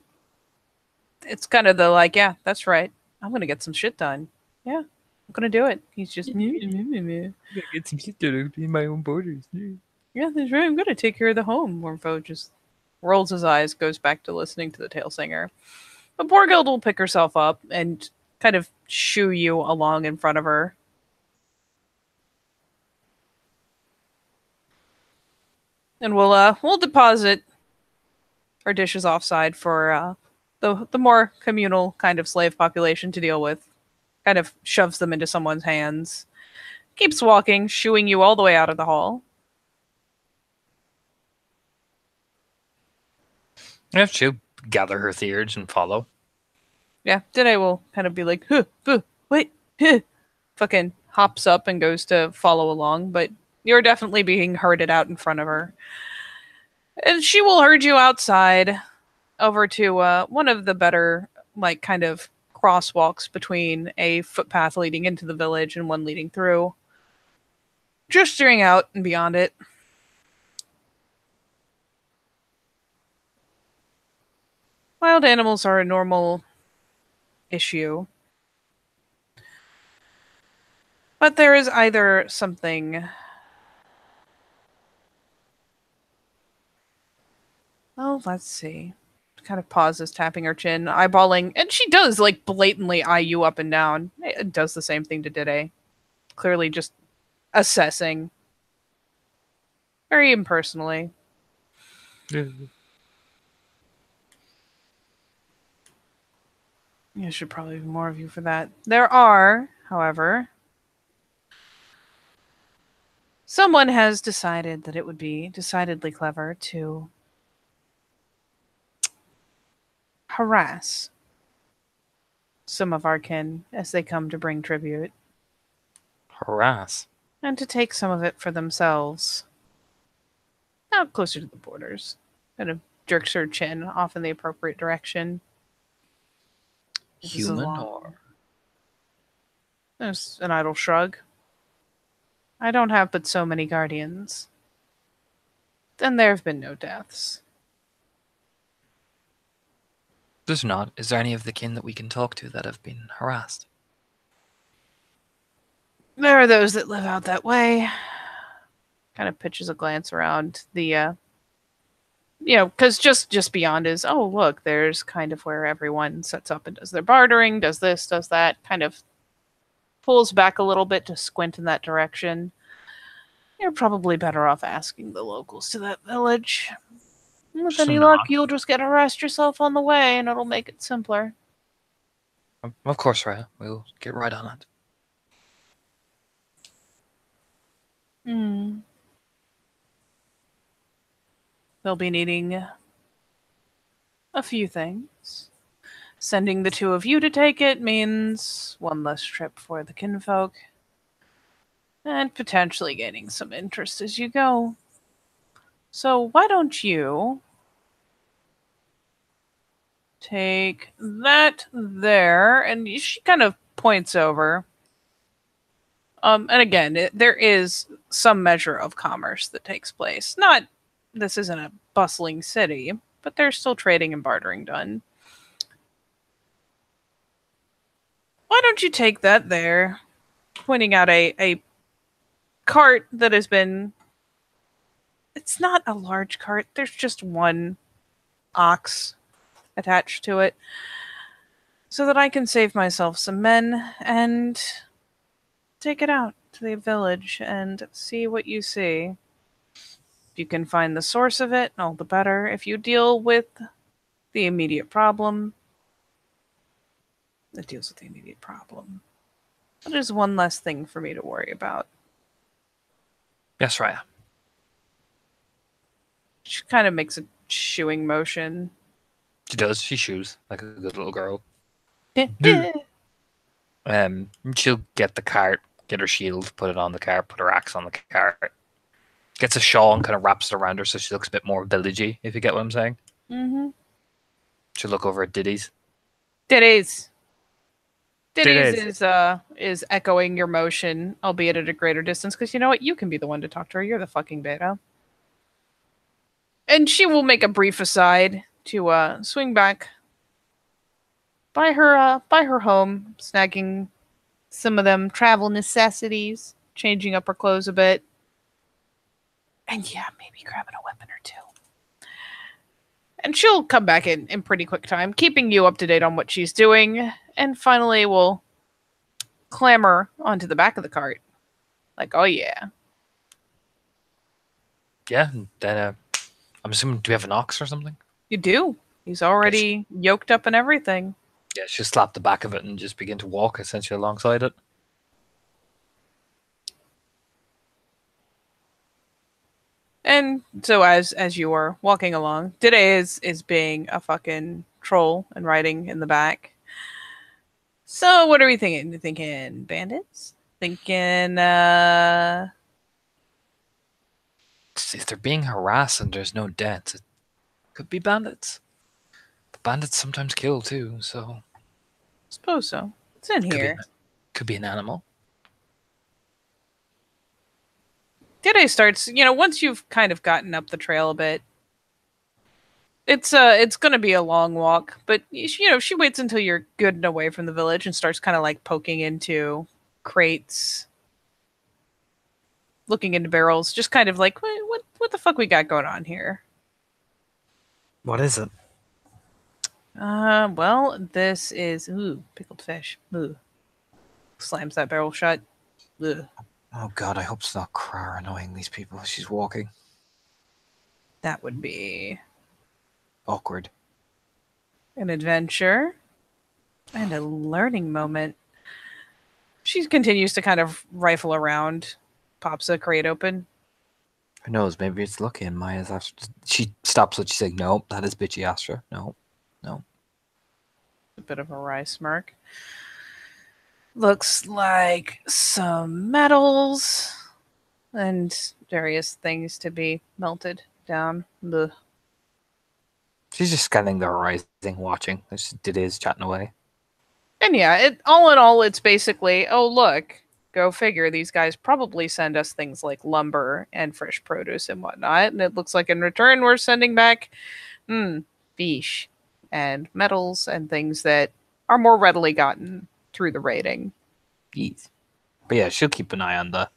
It's kind of the like, yeah, that's right. I'm gonna get some shit done. Yeah, I'm gonna do it. He's just I'm gonna get some shit done in my own borders. yeah, that's right. I'm gonna take care of the home. Wormfoe just rolls his eyes, goes back to listening to the Tailsinger. But Borghild will pick herself up and kind of shoo you along in front of her. And we'll deposit our dishes offside for the more communal kind of slave population to deal with. Kind of shoves them into someone's hands. Keeps walking, shooing you all the way out of the hall. Yeah, she'll gather her theurge and follow. Yeah, Dene will kind of be like, wait, fucking hops up and goes to follow along, but you're definitely being herded out in front of her. And she will herd you outside over to one of the better, like, kind of crosswalks between a footpath leading into the village and one leading through. Gesturing out and beyond it. Wild animals are a normal issue. But there is either something. Oh, let's see. Kind of pauses, tapping her chin, eyeballing, and she does like blatantly eye you up and down. It does the same thing to Dide. Clearly just assessing. Very impersonally. There should probably be more of you for that. There are, however, someone has decided that it would be decidedly clever to harass some of our kin as they come to bring tribute. Harass? And to take some of it for themselves. Out closer to the borders. Kind of jerks her chin off in the appropriate direction. Human or? There's an idle shrug. I don't have but so many guardians. Then there have been no deaths. There's not. Is there any of the kin that we can talk to that have been harassed? There are those that live out that way. Kind of pitches a glance around the, because just beyond is, oh, look, there's kind of where everyone sets up and does their bartering, does this, does that, kind of pulls back a little bit to squint in that direction. You're probably better off asking the locals to that village. With any luck, you'll just get harassed yourself on the way, and it'll make it simpler. Of course, Raya. We'll get right on it. They'll be needing a few things. Sending the two of you to take it means one less trip for the kinfolk, and potentially gaining some interest as you go. So why don't you take that there, and she kind of points over. And again, there is some measure of commerce that takes place. This isn't a bustling city, but there's still trading and bartering done. Why don't you take that there? Pointing out a cart that has been. It's not a large cart, there's just one ox attached to it. So that I can save myself some men and take it out to the village and see what you see. If you can find the source of it, all the better. If you deal with the immediate problem, it deals with the immediate problem. That is one less thing for me to worry about. Yes, Raya. She kind of makes a shooing motion. She does. She shoos like a good little girl. She'll get the cart, get her shield, put it on the cart, put her axe on the cart. Gets a shawl and kind of wraps it around her so she looks a bit more villagey, if you get what I'm saying. Mm-hmm. She'll look over at Diddy's. Diddy's is echoing your motion, albeit at a greater distance, because you know what? You can be the one to talk to her. You're the fucking beta. And she will make a brief aside to swing back by her home, snagging some of them travel necessities, changing up her clothes a bit. And yeah, maybe grabbing a weapon or two. And she'll come back in pretty quick time, keeping you up to date on what she's doing. And finally, we'll clamber onto the back of the cart. Like, oh yeah. Yeah, then I'm assuming, do we have an ox or something? You do. He's already yoked up and everything. Yeah, she'll slap the back of it and just begin to walk essentially alongside it. And so as you are walking along, today is being a fucking troll and riding in the back. So what are we thinking? You thinking bandits? Thinking If they're being harassed and there's no deaths, it could be bandits. But bandits sometimes kill too, so suppose so. It's in here. Could be an animal. Today starts, once you've kind of gotten up the trail a bit, it's going to be a long walk, but she waits until you're good and away from the village and starts kind of like poking into crates, looking into barrels, just kind of like, what the fuck we got going on here? What is it? Well, this is pickled fish. Ooh. Slams that barrel shut. Ugh. Oh god, I hope it's not Krar annoying these people as she's walking. That would be awkward. An adventure and a learning moment. She continues to kind of rifle around, pops a crate open. Who knows, maybe it's lucky and Maya's after. She stops what she's saying, no, that is bitchy Astra. No. A bit of a wry smirk. Looks like some metals and various things to be melted down. Ugh. She's just scanning the horizon, watching. It is chatting away. And yeah, all in all, it's basically, oh look, go figure, these guys probably send us things like lumber and fresh produce and whatnot, and it looks like in return we're sending back fish and metals and things that are more readily gotten through the raiding. Jeez. But yeah, she'll keep an eye on the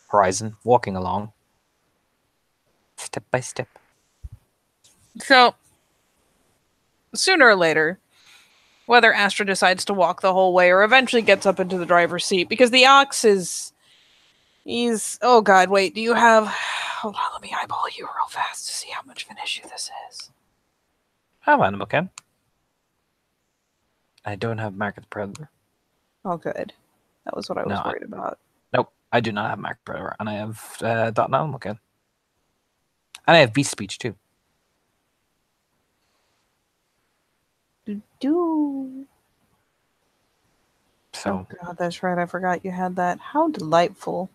horizon, walking along. Step by step. So, sooner or later, whether Astra decides to walk the whole way or eventually gets up into the driver's seat, because the ox oh god, wait, do you have, hold on, let me eyeball you real fast to see how much of an issue this is. I have animal chem. I don't have Mark the Predator. Oh, good. That was what I was worried about. Nope, I do not have Mark the Predator, and I have Dot Animal Chem. And I have Beast Speech too. So Oh god, that's right. I forgot you had that. How delightful.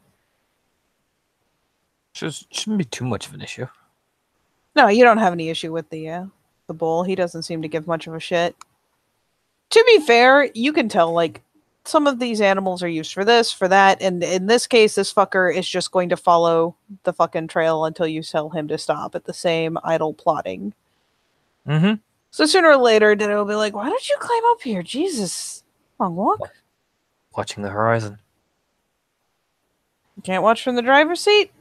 shouldn't be too much of an issue. No, you don't have any issue with the bull. He doesn't seem to give much of a shit. To be fair, you can tell like some of these animals are used for this, for that, and in this case, this fucker is just going to follow the fucking trail until you tell him to stop at the same idle plotting. Mm-hmm. So sooner or later, Ditto will be like, "Why don't you climb up here? Jesus, long walk. Watching the horizon. You can't watch from the driver's seat."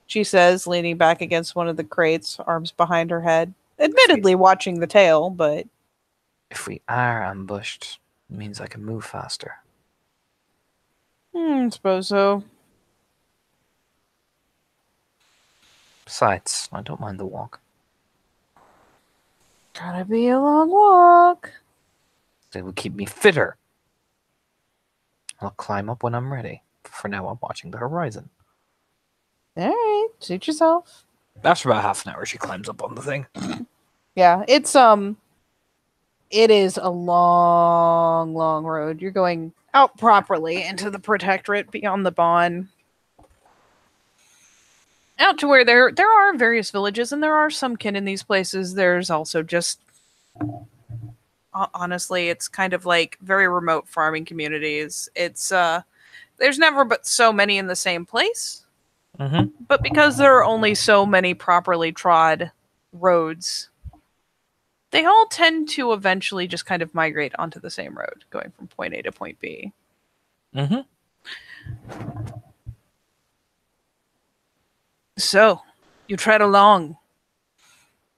She says, leaning back against one of the crates, arms behind her head. Admittedly, watching the tail, but If we are ambushed, it means I can move faster. suppose so. Besides, I don't mind the walk. Gotta be a long walk. They will keep me fitter. I'll climb up when I'm ready. For now, I'm watching the horizon. All right, suit yourself. After about half an hour, she climbs up on the thing. Yeah, it is a long, long road. You're going out properly into the Protectorate beyond the Bond. Out to where there are various villages, and there are some kin in these places. There's also just honestly, it's kind of like very remote farming communities. It's there's never but so many in the same place. Mm-hmm. But because there are only so many properly trod roads, they all tend to eventually just kind of migrate onto the same road, going from point A to point B. Mm-hmm. So, you tread along.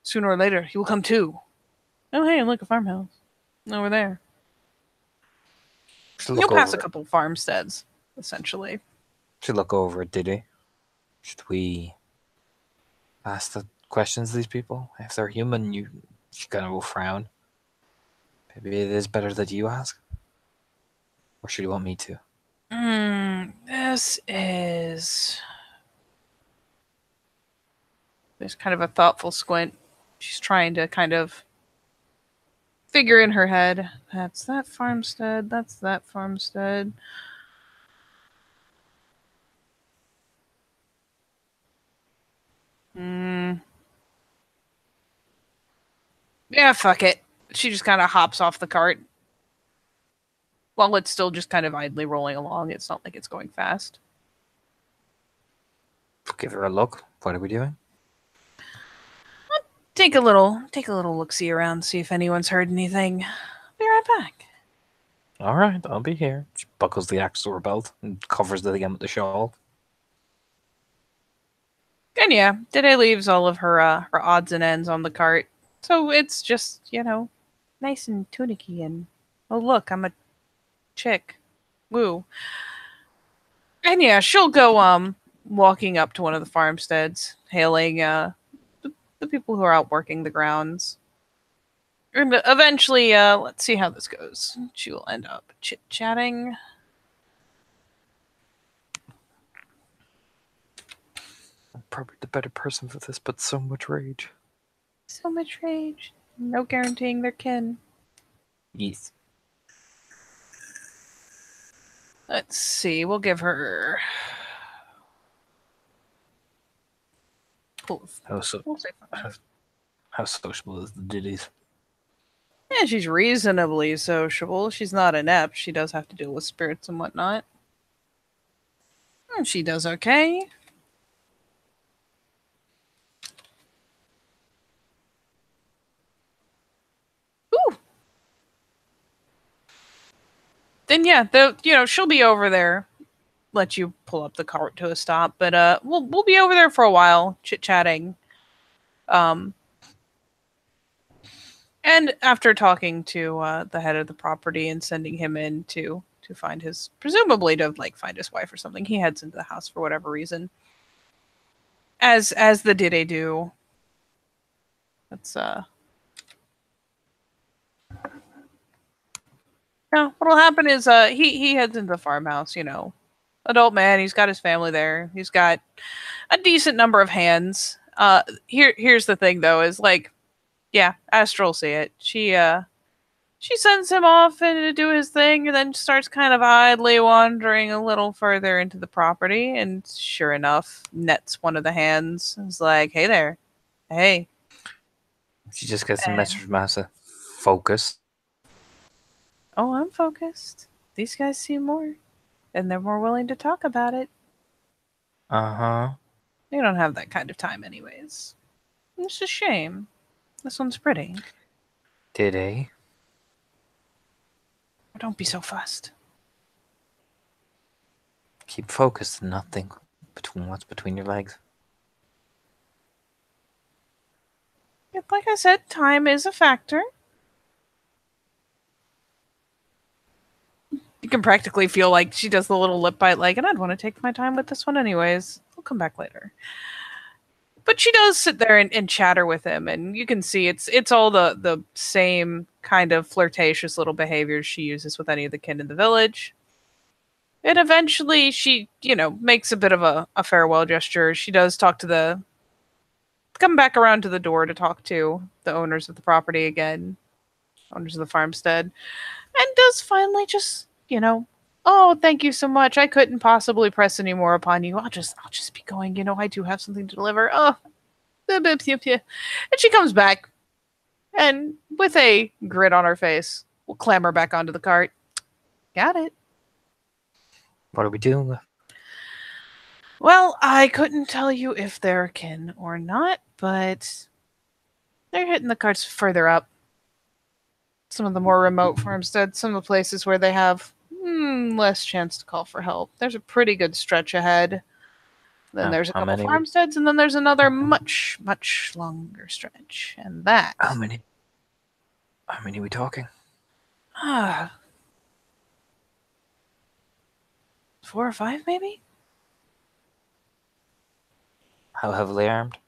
Sooner or later, he will come too. Oh, hey, look, a farmhouse. Over there. You'll pass a couple farmsteads, essentially. Should look over it, did he? Should we ask the questions to these people? If they're human, you kind of will frown. Maybe it is better that you ask? Or should you want me to? This is... There's kind of a thoughtful squint. She's trying to kind of figure in her head. That's that farmstead. That's that farmstead. Yeah, fuck it. She just kind of hops off the cart. While it's still just kind of idly rolling along, it's not like it's going fast. Give her a look. What are we doing? Take a little look-see around, see if anyone's heard anything. Be right back. All right, I'll be here. She buckles the axe to her belt and covers it again with the shawl. And yeah, Dede leaves all of her odds and ends on the cart. So it's just, nice and tunicky and, oh look, I'm a chick. Woo. And yeah, she'll go walking up to one of the farmsteads, hailing the people who are out working the grounds. And eventually, let's see how this goes. She will end up chit-chatting. I'm probably the better person for this, but so much rage. So much rage. No guaranteeing their kin. Yes. Let's see. We'll give her... How sociable is the ditties? Yeah, she's reasonably sociable. She's not inept. She does have to deal with spirits and whatnot. She does okay. Ooh. Then yeah, she'll be over there. Let you pull up the cart to a stop, but we'll be over there for a while, chit-chatting. And after talking to the head of the property and sending him in to find his, presumably to find his wife or something, he heads into the house for whatever reason. As the Dide do. That's no, what'll happen is he heads into the farmhouse, adult man, he's got his family there. He's got a decent number of hands. Here's the thing though, is yeah, Astral will see it. She She sends him off to do his thing and then starts kind of idly wandering a little further into the property. And sure enough, nets one of the hands. It's like, hey there. Hey. She just gets a And- message from Massa. Focus. Oh, I'm focused. These guys seem more. And they're more willing to talk about it. Uh-huh. They don't have that kind of time, anyways. It's a shame. This one's pretty. Did he? Don't be so fussed. Keep focused and not think between what's between your legs. Yeah, like I said, time is a factor. You can practically feel like she does the little lip bite, like, and I'd want to take my time with this one anyways. I'll come back later. But she does sit there and chatter with him, and you can see it's all the same kind of flirtatious little behaviors she uses with any of the kin in the village. And eventually she, makes a bit of a farewell gesture. She does come back around to the door to talk to the owners of the property again, owners of the farmstead, and does finally just, oh, thank you so much. I couldn't possibly press any more upon you. I'll just be going. I do have something to deliver. Oh, and she comes back, and with a grin on her face, will clamber back onto the cart. Got it. What are we doing? Well, I couldn't tell you if they're kin or not, but they're hitting the carts further up. Some of the more remote farmsteads, some of the places where they have less chance to call for help. There's a pretty good stretch ahead. Then there's a how couple many? farmsteads, and then there's another much, much longer stretch. And that... How many? How many are we talking? 4 or 5, maybe? How heavily armed?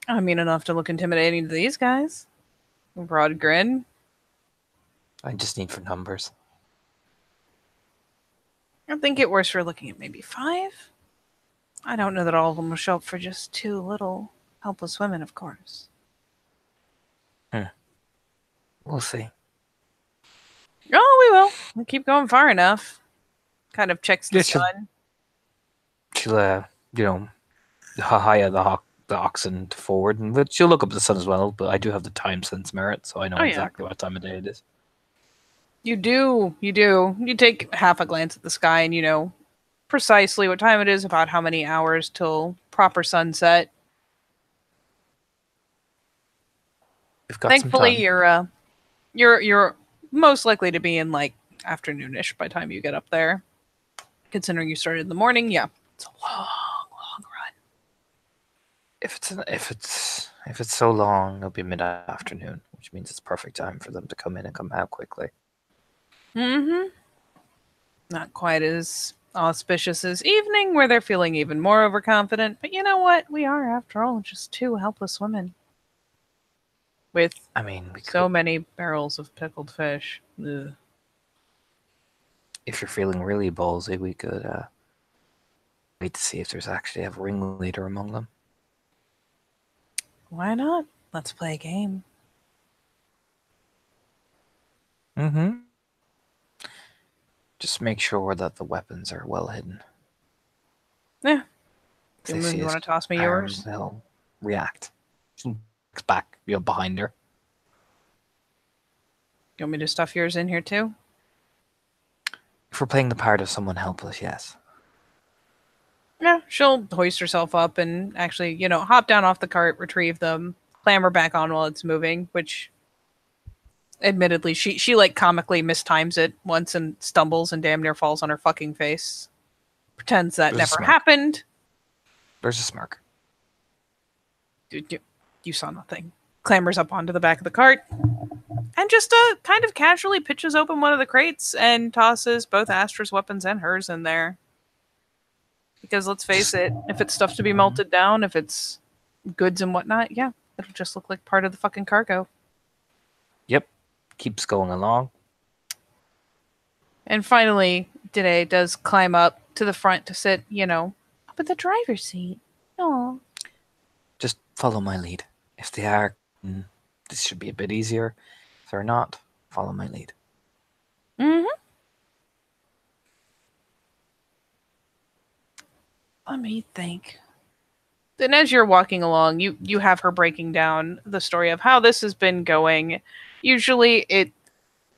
I mean, enough to look intimidating to these guys. A broad grin. I just need for numbers. I think it worse for looking at maybe 5. I don't know that all of them will show up for just 2 little helpless women, of course. We'll see. Oh, we will. We'll keep going far enough. Kind of checks the sun. She'll, hire the oxen forward, and she'll look up at the sun as well, but I do have the time sense merit, so I know exactly what time of day it is. You do. You take half a glance at the sky and you know precisely what time it is, about how many hours till proper sunset. We've got Thankfully, some time. you're most likely to be in like afternoonish by the time you get up there. Considering you started in the morning, yeah, it's a long run. If it's so long, it'll be mid-afternoon, which means it's perfect time for them to come in and come out quickly. Mm-hmm. Not quite as auspicious as evening, where they're feeling even more overconfident. But you know what? We are, after all, just 2 helpless women with so many barrels of pickled fish. Ugh. If you're feeling really ballsy, we could wait to see if there's actually a ringleader among them. Why not? Let's play a game. Mm-hmm. Just make sure that the weapons are well hidden. Yeah. If You want to toss me yours? They'll react. She looks back, behind her. You want me to stuff yours in here too? If we're playing the part of someone helpless, yes. Yeah, she'll hoist herself up and actually, hop down off the cart, retrieve them, clamber back on while it's moving, which admittedly she like comically mistimes it once and stumbles and damn near falls on her fucking face. Pretends that never happened. There's a smirk. You saw nothing. Clambers up onto the back of the cart and just kind of casually pitches open one of the crates and tosses both Astra's weapons and hers in there. Because let's face it, if it's stuff to be melted down, if it's goods and whatnot, yeah, it'll just look like part of the fucking cargo. Yep. Keeps going along. And finally, Dide does climb up to the front to sit, up in the driver's seat. Aww. Just follow my lead. If they are, this should be a bit easier. If they're not, follow my lead. Mm-hmm. Let me think. And as you're walking along, you have her breaking down the story of how this has been going. Usually it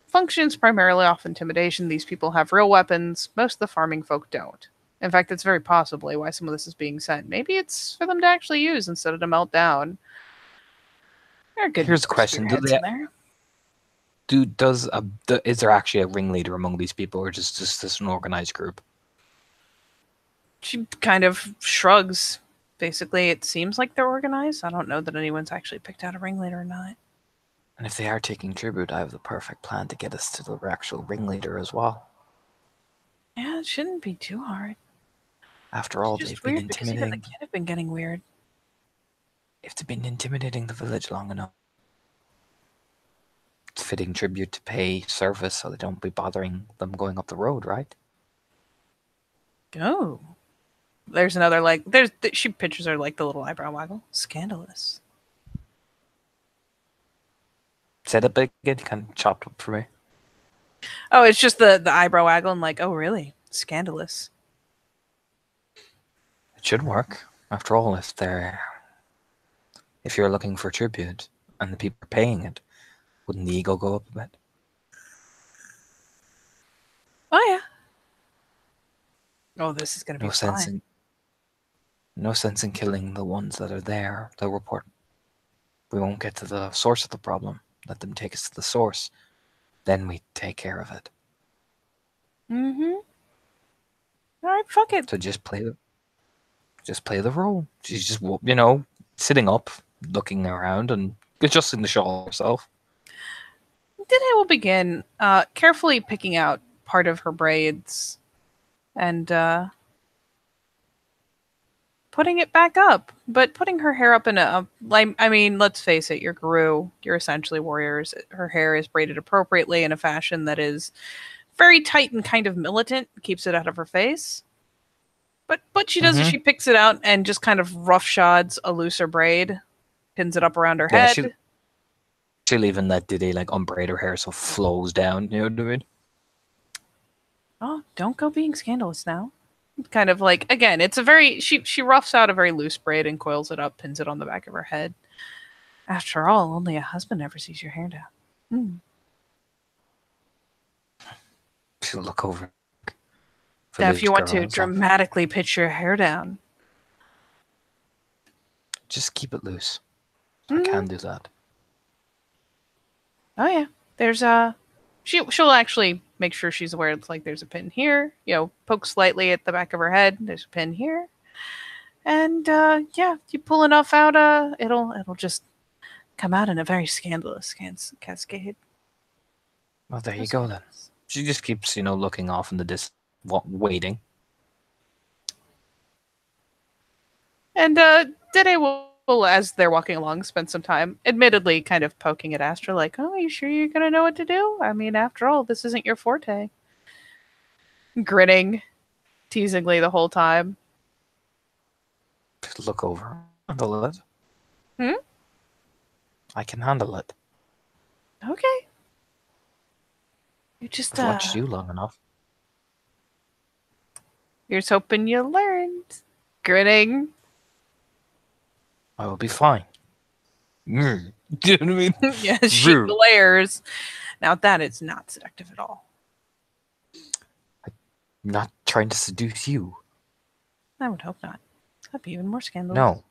functions primarily off intimidation. These people have real weapons. Most of the farming folk don't. In fact, it's very possibly why some of this is being sent. Maybe it's for them to actually use instead of to melt down. There are good Here's a question: spearheads in there. Is there actually a ringleader among these people, or just this an organized group? She kind of shrugs. Basically, it seems like they're organized. I don't know that anyone's actually picked out a ringleader or not. And if they are taking tribute, I have the perfect plan to get us to the actual ringleader as well. Yeah, it shouldn't be too hard. After all, It's they've just been weird because even the intimidating. kid have been getting weird. If they've been intimidating the village long enough, it's fitting tribute to pay service so they don't be bothering them going up the road, right? Oh. There's another, she pictures her like the little eyebrow waggle. Scandalous. Said it big again, kind of chopped up for me. Oh, it's just the eyebrow waggle and like, oh, really? Scandalous. It should work. After all, if you're looking for tribute and the people are paying it, wouldn't the ego go up a bit? Oh, yeah. Oh, this is going to be fine. No sense in killing the ones that are there. They'll report. We won't get to the source of the problem. Let them take us to the source. Then we take care of it. Mm-hmm. All right, fuck it. So just play the role. She's just, sitting up, looking around, and adjusting the shawl herself. Then I will begin carefully picking out part of her braids and putting it back up, but putting her hair up in let's face it, you're Guru, you're essentially warriors. Her hair is braided appropriately in a fashion that is very tight and kind of militant, keeps it out of her face. But what she does is she picks it out and just kind of roughshods a looser braid, pins it up around her head. She'll even let Diddy unbraid her hair so it flows down, you know what I mean? Oh, don't go being scandalous now. Kind of again, it's she roughs out a very loose braid and coils it up, pins it on the back of her head. After all, only a husband ever sees your hair down. She'll look over. Now, if you want to dramatically pitch your hair down, just keep it loose. I can do that. Oh yeah, there's she'll actually make sure she's aware. It's there's a pin here. Poke slightly at the back of her head. There's a pin here, and you pull enough out, it'll just come out in a very scandalous cascade. Well, there you go then. She just keeps looking off in the distance, waiting. And Dede will, as they're walking along, spend some time, admittedly, kind of poking at Astra, like, "Oh, are you sure you're gonna know what to do? I mean, after all, this isn't your forte." Grinning teasingly the whole time. Just look over. Handle it. I can handle it. Okay. You just I've watched you long enough. Here's hoping you learned. Grinning. I will be fine. Do you know what I mean? Yeah, she glares. Now that is not seductive at all. I'm not trying to seduce you. I would hope not. That'd be even more scandalous.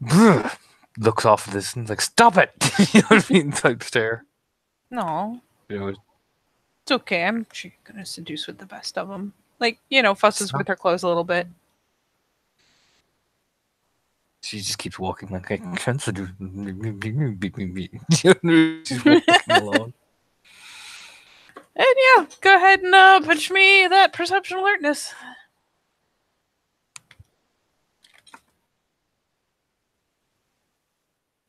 No. Looks off at this and stop it! You know what I mean? Type stare. No. It's okay. I'm sure you're gonna seduce with the best of them. Fusses with her clothes a little bit. She just keeps walking I can't seduce. She's walking along. And go ahead and pitch me that perception alertness.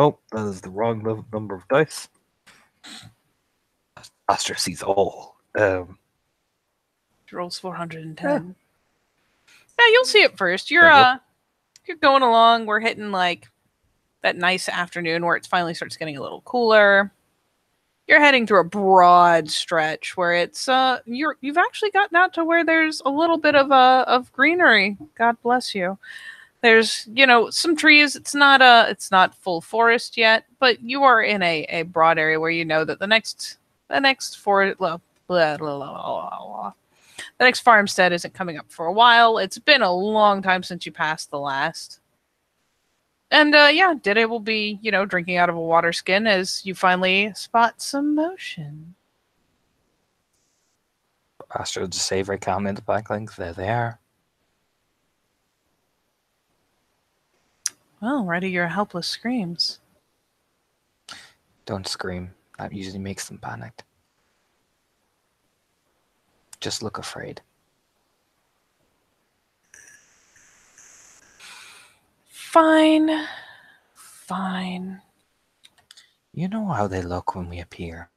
Oh, that is the wrong number of dice. Astra sees all. Rolls 410. Yeah, you'll see it first. You're going along. We're hitting that nice afternoon where it finally starts getting a little cooler. You're heading through a broad stretch where it's you've actually gotten out to where there's a little bit of greenery. God bless you. There's, some trees. It's not full forest yet, but you are in a broad area where you know that the next forest, blah, blah, blah, blah, blah. The next farmstead isn't coming up for a while. It's been a long time since you passed the last. And yeah, Dide will be, drinking out of a water skin as you finally spot some motion. Astro just say very calmly in the backlink, there they are. Well, ready your helpless screams. Don't scream. That usually makes them panicked. Just look afraid. Fine. Fine. You know how they look when we appear.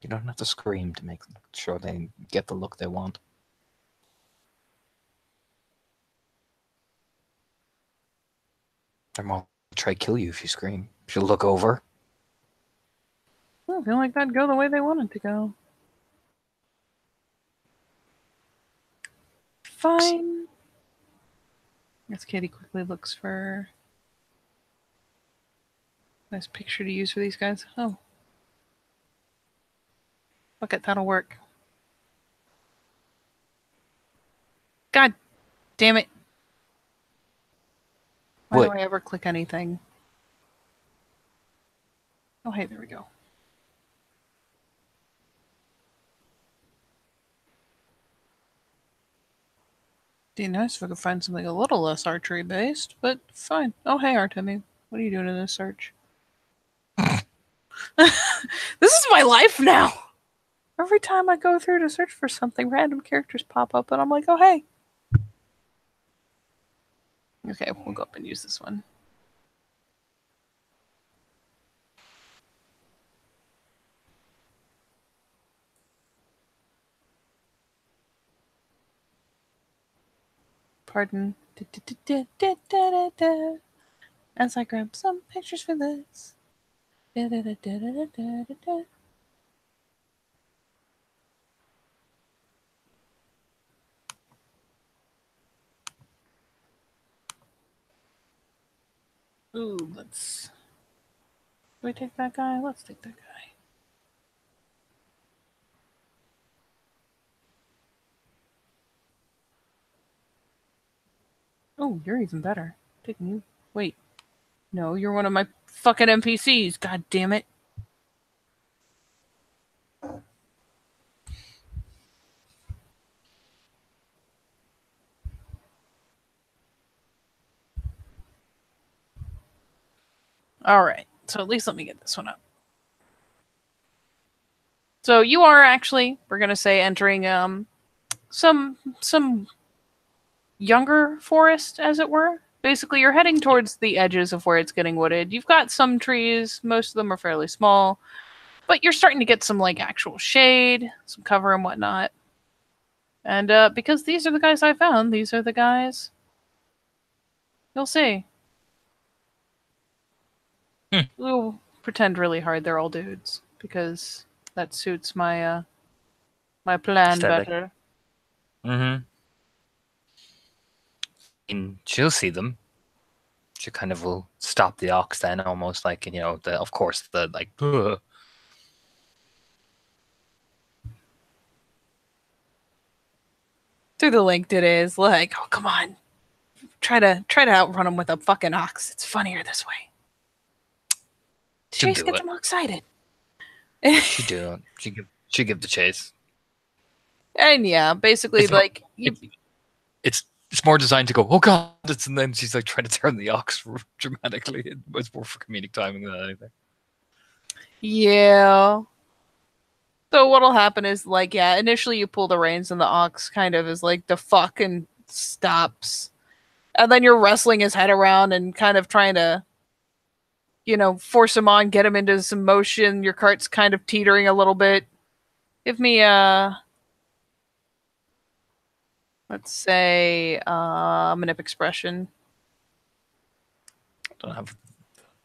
You don't have to scream to make sure they get the look they want. They're more try to kill you if you scream. If you look over. I feel like that'd go the way they wanted to go. Fine. As Katie quickly looks for a nice picture to use for these guys. Oh. Fuck it, that'll work. God damn it. Why do I ever click anything? Oh, hey, there we go. Be nice if I could find something a little less archery based, but fine. Oh, hey, Artemi. What are you doing in this search? This is my life now! Every time I go through to search for something, random characters pop up, and I'm like, oh, hey. Okay, we'll go up and use this one. Pardon. As I grab some pictures for this. Ooh, let's... Do we take that guy? Let's take that guy. Oh, you're even better. Taking you. Wait. No, you're one of my fucking NPCs. God damn it. Alright. So at least let me get this one up. So you are actually, we're gonna say, entering some younger forest, as it were. Basically, you're heading towards the edges of where it's getting wooded. You've got some trees, most of them are fairly small, but you're starting to get some actual shade, some cover and whatnot. And because these are the guys I found, these are the guys you'll see. We'll pretend really hard they're all dudes, because that suits my my plan Aesthetic. better. Mm-hmm. And she'll see them. She kind of will stop the ox then, almost like, of course, the ugh. Through the link it is like, oh come on. Try to outrun them with a fucking ox. It's funnier this way. Chase gets them all excited. She do. She give the chase. And yeah, basically It's more designed to go, oh god, and then she's trying to turn the ox dramatically. It's more for comedic timing than anything. Yeah. So what'll happen is initially you pull the reins and the ox kind of is the fuck and stops. And then you're wrestling his head around and kind of trying to force him on, get him into some motion. Your cart's kind of teetering a little bit. Give me let's say manip expression. Don't have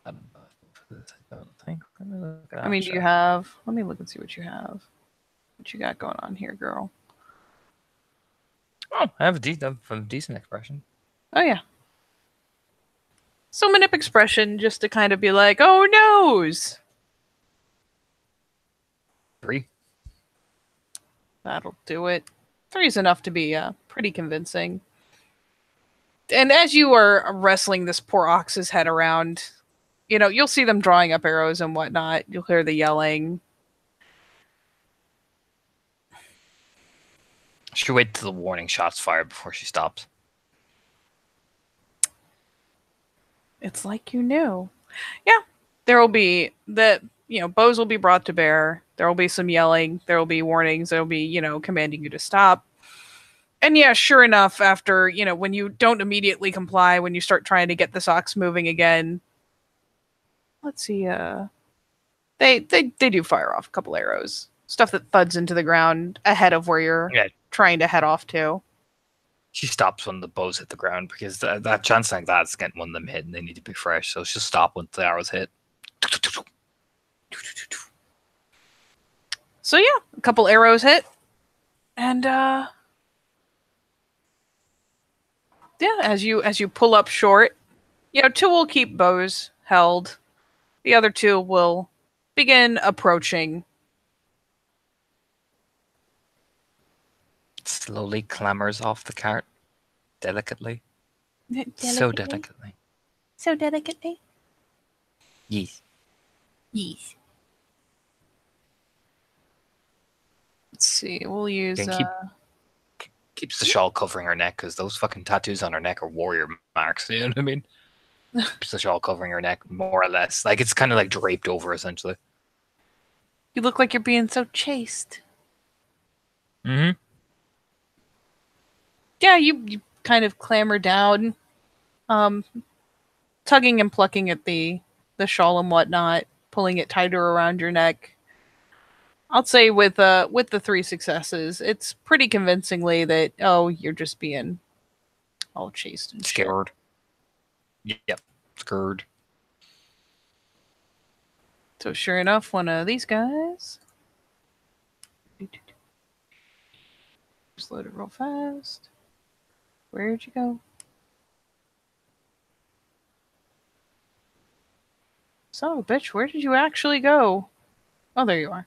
I don't think. Let me look at I mean, do you have... Let me look and see what you have. What you got going on here, girl? Oh, I have a decent expression. Oh, yeah. So manip expression just to kind of be like, oh, noes! 3. That'll do it. 3 is enough to be pretty convincing. And as you are wrestling this poor ox's head around, you know, you'll see them drawing up arrows and whatnot. You'll hear the yelling. She wait till the warning shots fired before she stops. It's like you knew. Yeah, there will be bows will be brought to bear. There will be some yelling. There will be warnings. There will be, commanding you to stop. And yeah, sure enough, after, when you don't immediately comply, when you start trying to get the ox moving again, let's see, they do fire off a couple arrows. Stuff that thuds into the ground ahead of where you're trying to head off to. She stops when the bows hit the ground because that chance like that's getting one of them hit and they need to be fresh. So she'll stop once the arrows hit. So yeah, a couple arrows hit. And yeah, as you pull up short, 2 will keep bows held. The other 2 will begin approaching. Slowly clambers off the cart. Delicately. So delicately. Yes. Let's see. We'll use. Keeps the shawl covering her neck because those fucking tattoos on her neck are warrior marks. You know what I mean? Keeps the shawl covering her neck more or less. Like it's kind of like draped over essentially. You look like you're being so chaste. Mm-hmm. Yeah, you kind of clamber down, tugging and plucking at the shawl and whatnot, pulling it tighter around your neck. I'll say with the 3 successes, it's pretty convincingly that you're just being all chaste and scared. Yep, scared. So sure enough, one of these guys just load it real fast. Where'd you go? Son of a bitch, where did you actually go? Oh, there you are.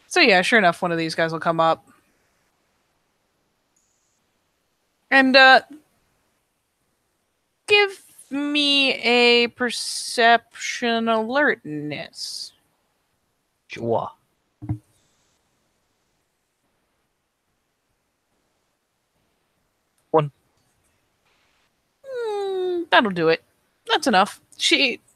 So yeah, sure enough, one of these guys will come up. And give me a perception alertness. Sure. One. That'll do it. That's enough.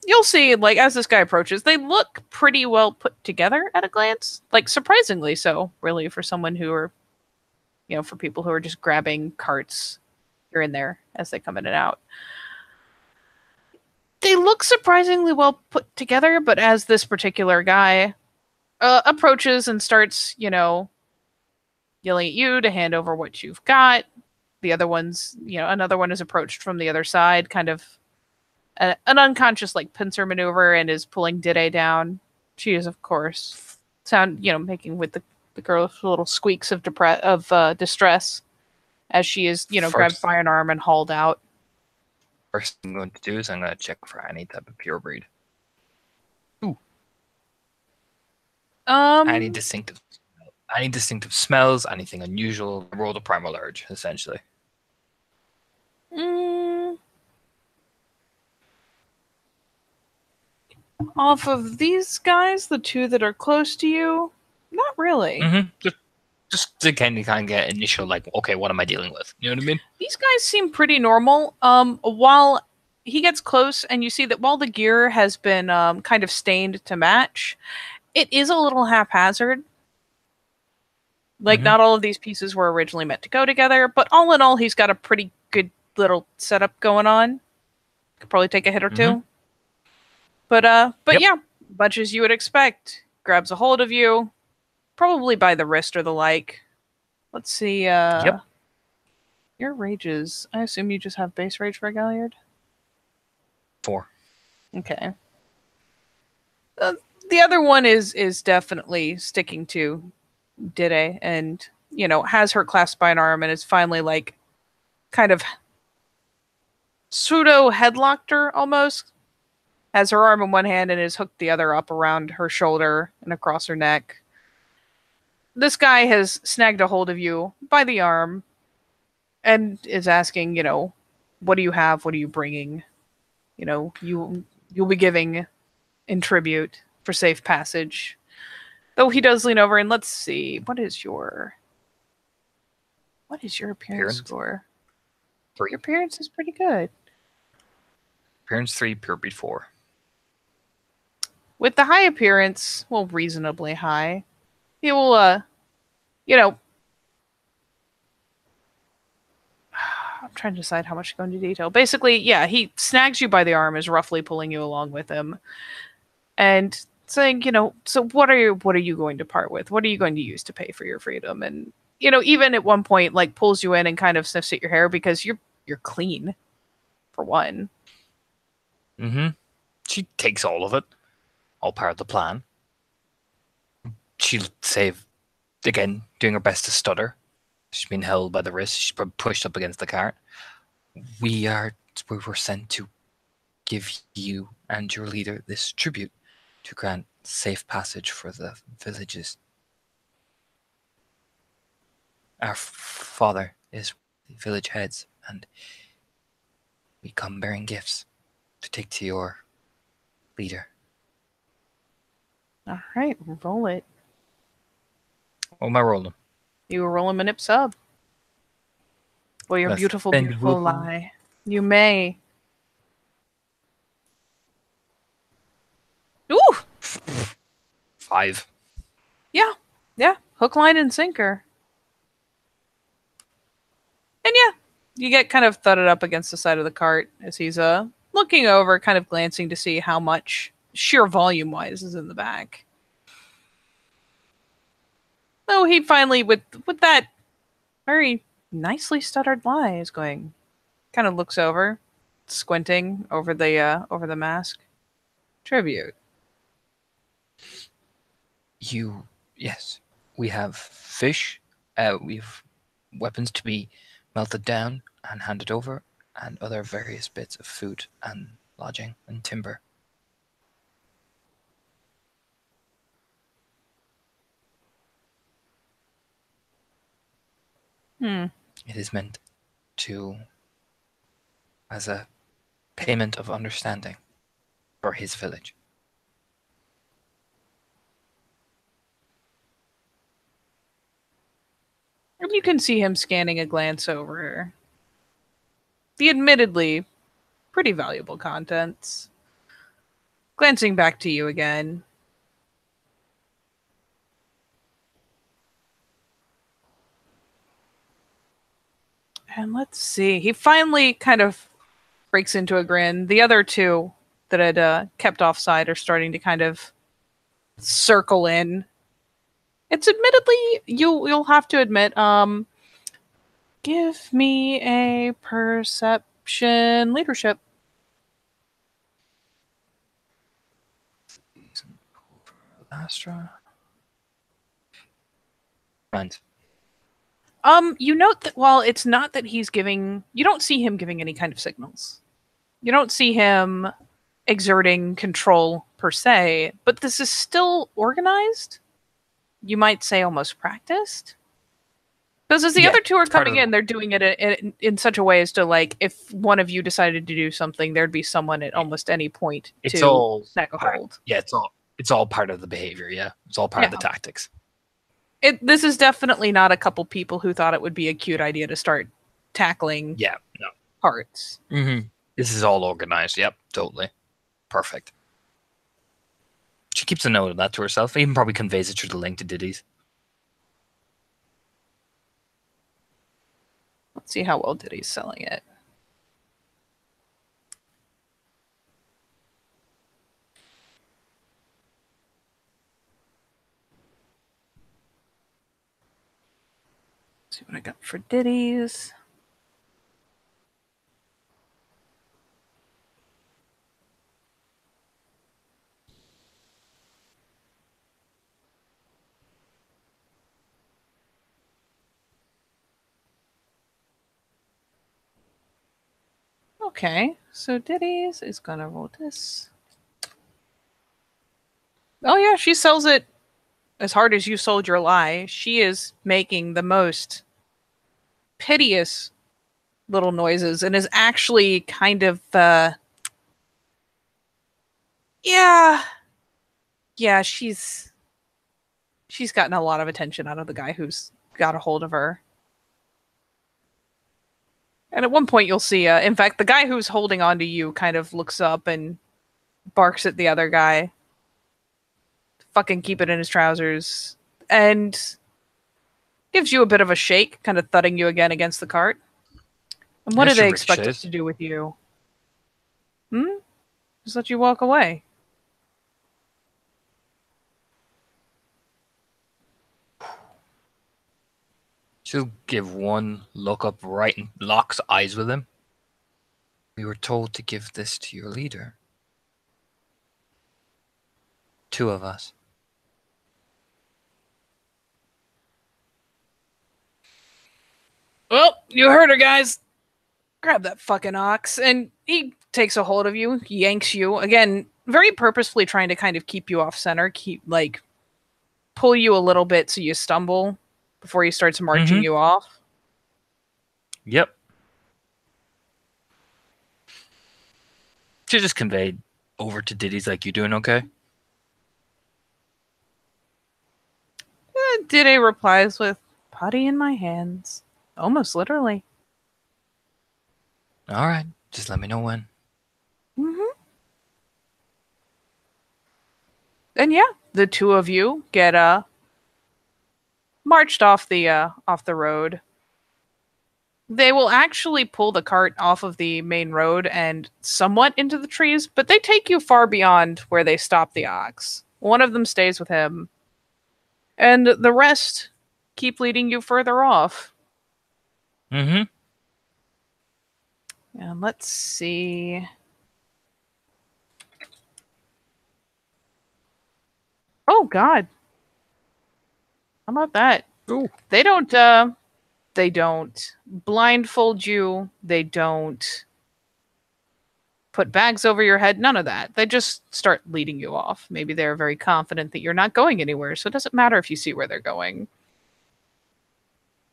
You'll see, like, as this guy approaches, they look pretty well put together at a glance. Like, surprisingly so, really, for someone who are, for people who are just grabbing carts here and there as they come in and out. They look surprisingly well put together, but as this particular guy approaches and starts, yelling at you to hand over what you've got, the other one's, another one is approached from the other side, kind of an unconscious, like, pincer maneuver, and is pulling Dide down. She is, of course, making with the girl's little squeaks of distress as she is, grabbed by an arm and hauled out. First thing I'm going to do is I'm going to check for any type of pure breed. Ooh. Any distinctive smells, anything unusual. Roll the primal urge, essentially. Off of these guys, the 2 that are close to you, not really. Mm-hmm. Just to kind of get initial, like, okay, what am I dealing with? You know what I mean? These guys seem pretty normal. While he gets close and you see that while the gear has been kind of stained to match, it is a little haphazard. Like, not all of these pieces were originally meant to go together, but all in all, he's got a pretty good little setup going on. Could probably take a hit or 2. But yeah, much as you would expect, grabs a hold of you, probably by the wrist or the like. Let's see. Your rages. I assume you just have base rage for Galliard? 4. Okay. The other one is definitely sticking to Dide, and has her clasped by an arm, and is finally like kind of pseudo headlocked her almost. Has her arm in one hand and is hooked the other up around her shoulder and across her neck. This guy has snagged a hold of you by the arm and is asking, what do you have? What are you bringing? You'll be giving in tribute for safe passage. Though he does lean over and let's see, what is your appearance score? 3. Your appearance is pretty good. Appearance 3, pure beat 4. With the high appearance, well, reasonably high, he will, you know, I'm trying to decide how much to go into detail. Basically, yeah, he snags you by the arm, is roughly pulling you along with him, and saying, so what are you going to part with? What are you going to use to pay for your freedom? And even at one point, like pulls you in and kind of sniffs at your hair because you're clean, for one. Mm-hmm. She takes all of it. All part of the plan. She'll save, again, doing her best to stutter. She's been held by the wrist. She's pushed up against the cart. We were sent to give you and your leader this tribute to grant safe passage for the villages. Our father is the village heads, and we come bearing gifts to take to your leader. All right, roll it. What am I rolling? You will roll a minute sub. Well, your Let's beautiful, spend beautiful woo-hoo. lie. You may. Ooh! 5. Yeah. Hook, line, and sinker. And yeah, you get kind of thudded up against the side of the cart as he's looking over, kind of glancing to see how much, sheer volume-wise, is in the back. So he finally, with that very nicely stuttered lie, is going, kind of looks over, squinting over the mask. Tribute. Yes, we have fish. We've weapons to be melted down and handed over, and other various bits of food and lodging and timber. It is meant as a payment of understanding for his village. You can see him scanning a glance over the admittedly pretty valuable contents. Glancing back to you again. And let's see. He finally kind of breaks into a grin. The other two that had kept offside are starting to kind of circle in. It's admittedly, you'll have to admit, give me a perception leadership. Astra. And You note that while it's not that he's giving, you don't see him giving any kind of signals. You don't see him exerting control per se, but this is still organized. You might say almost practiced. Because as the other two are coming in, they're doing it in such a way as to, like, if one of you decided to do something, there'd be someone at almost any point to snag a hold. Yeah, it's all part of the behavior. Yeah, it's all part of the tactics. This is definitely not a couple people who thought it would be a cute idea to start tackling parts. Mm-hmm. This is all organized. Yep, totally. Perfect. She keeps a note of that to herself. Even probably conveys it through the link to Diddy's. Let's see how well Diddy's selling it. See what I got for Diddy's. Okay, so Diddy's is gonna roll this. Oh yeah, she sells it as hard as you sold your lie. She is making the most piteous little noises and is actually kind of yeah, she's gotten a lot of attention out of the guy who's got a hold of her. And at one point you'll see in fact the guy who's holding on to you kind of looks up and barks at the other guy. Fucking keep it in his trousers. And gives you a bit of a shake, kind of thudding you again against the cart. And what do they expect us to do with you? Just let you walk away. She'll give one look up right and locks eyes with him. We were told to give this to your leader. 2 of us. Well, you heard her, guys. Grab that fucking ox. And he takes a hold of you, yanks you. Again, very purposefully trying to kind of keep you off center. Pull you a little bit so you stumble before he starts marching you off. Yep. She just conveyed over to Diddy's like, you doing okay? Diddy replies with, putty in my hands. Almost literally. All right. Just let me know when. And yeah, the 2 of you get marched off the road. They will actually pull the cart off of the main road and somewhat into the trees, but they take you far beyond where they stop the ox. One of them stays with him, and the rest keep leading you further off. And let's see. Oh God. How about that? Ooh. They don't blindfold you. They don't put bags over your head. None of that. They just start leading you off. Maybe they're very confident that you're not going anywhere, so it doesn't matter if you see where they're going.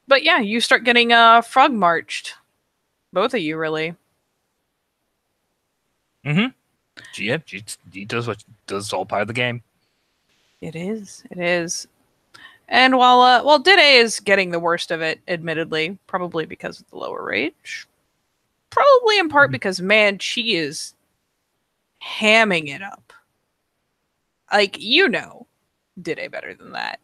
But yeah, you start getting frog marched. Both of you, really. Yeah, he does all part of the game. It is. And while Dide is getting the worst of it, admittedly, probably because of the lower rage, probably in part because, man, she is hamming it up. Like, you know Dide better than that.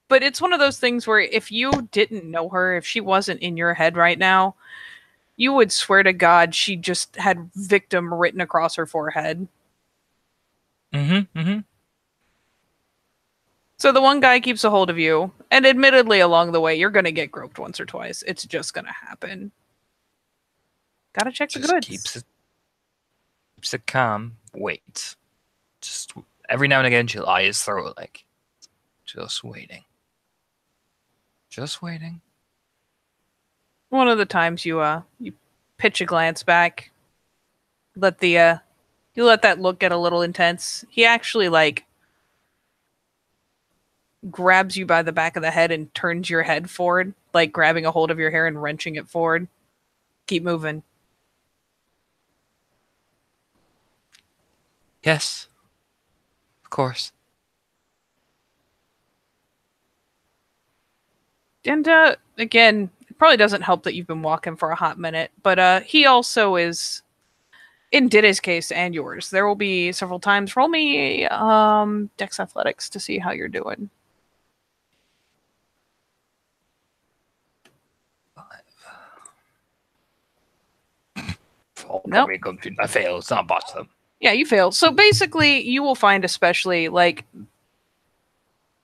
But it's one of those things where if you didn't know her, if she wasn't in your head right now, you would swear to God she just had victim written across her forehead. So the one guy keeps a hold of you, and admittedly along the way, you're going to get groped once or twice. It's just going to happen. Gotta check the goods. Keeps it calm. Waits. Just every now and again, she'll eye his throat like, just waiting. Just waiting. One of the times you pitch a glance back, you let that look get a little intense. He actually grabs you by the back of the head and turns your head forward, like grabbing a hold of your hair and wrenching it forward. Keep moving. Yes. Of course. And again, it probably doesn't help that you've been walking for a hot minute, but he also is, in Dida's case and yours, there will be several times. Roll me Dex Athletics to see how you're doing. 5. Nope. I fail. It's not botched though. Yeah, you fail. So basically, you will find especially, like,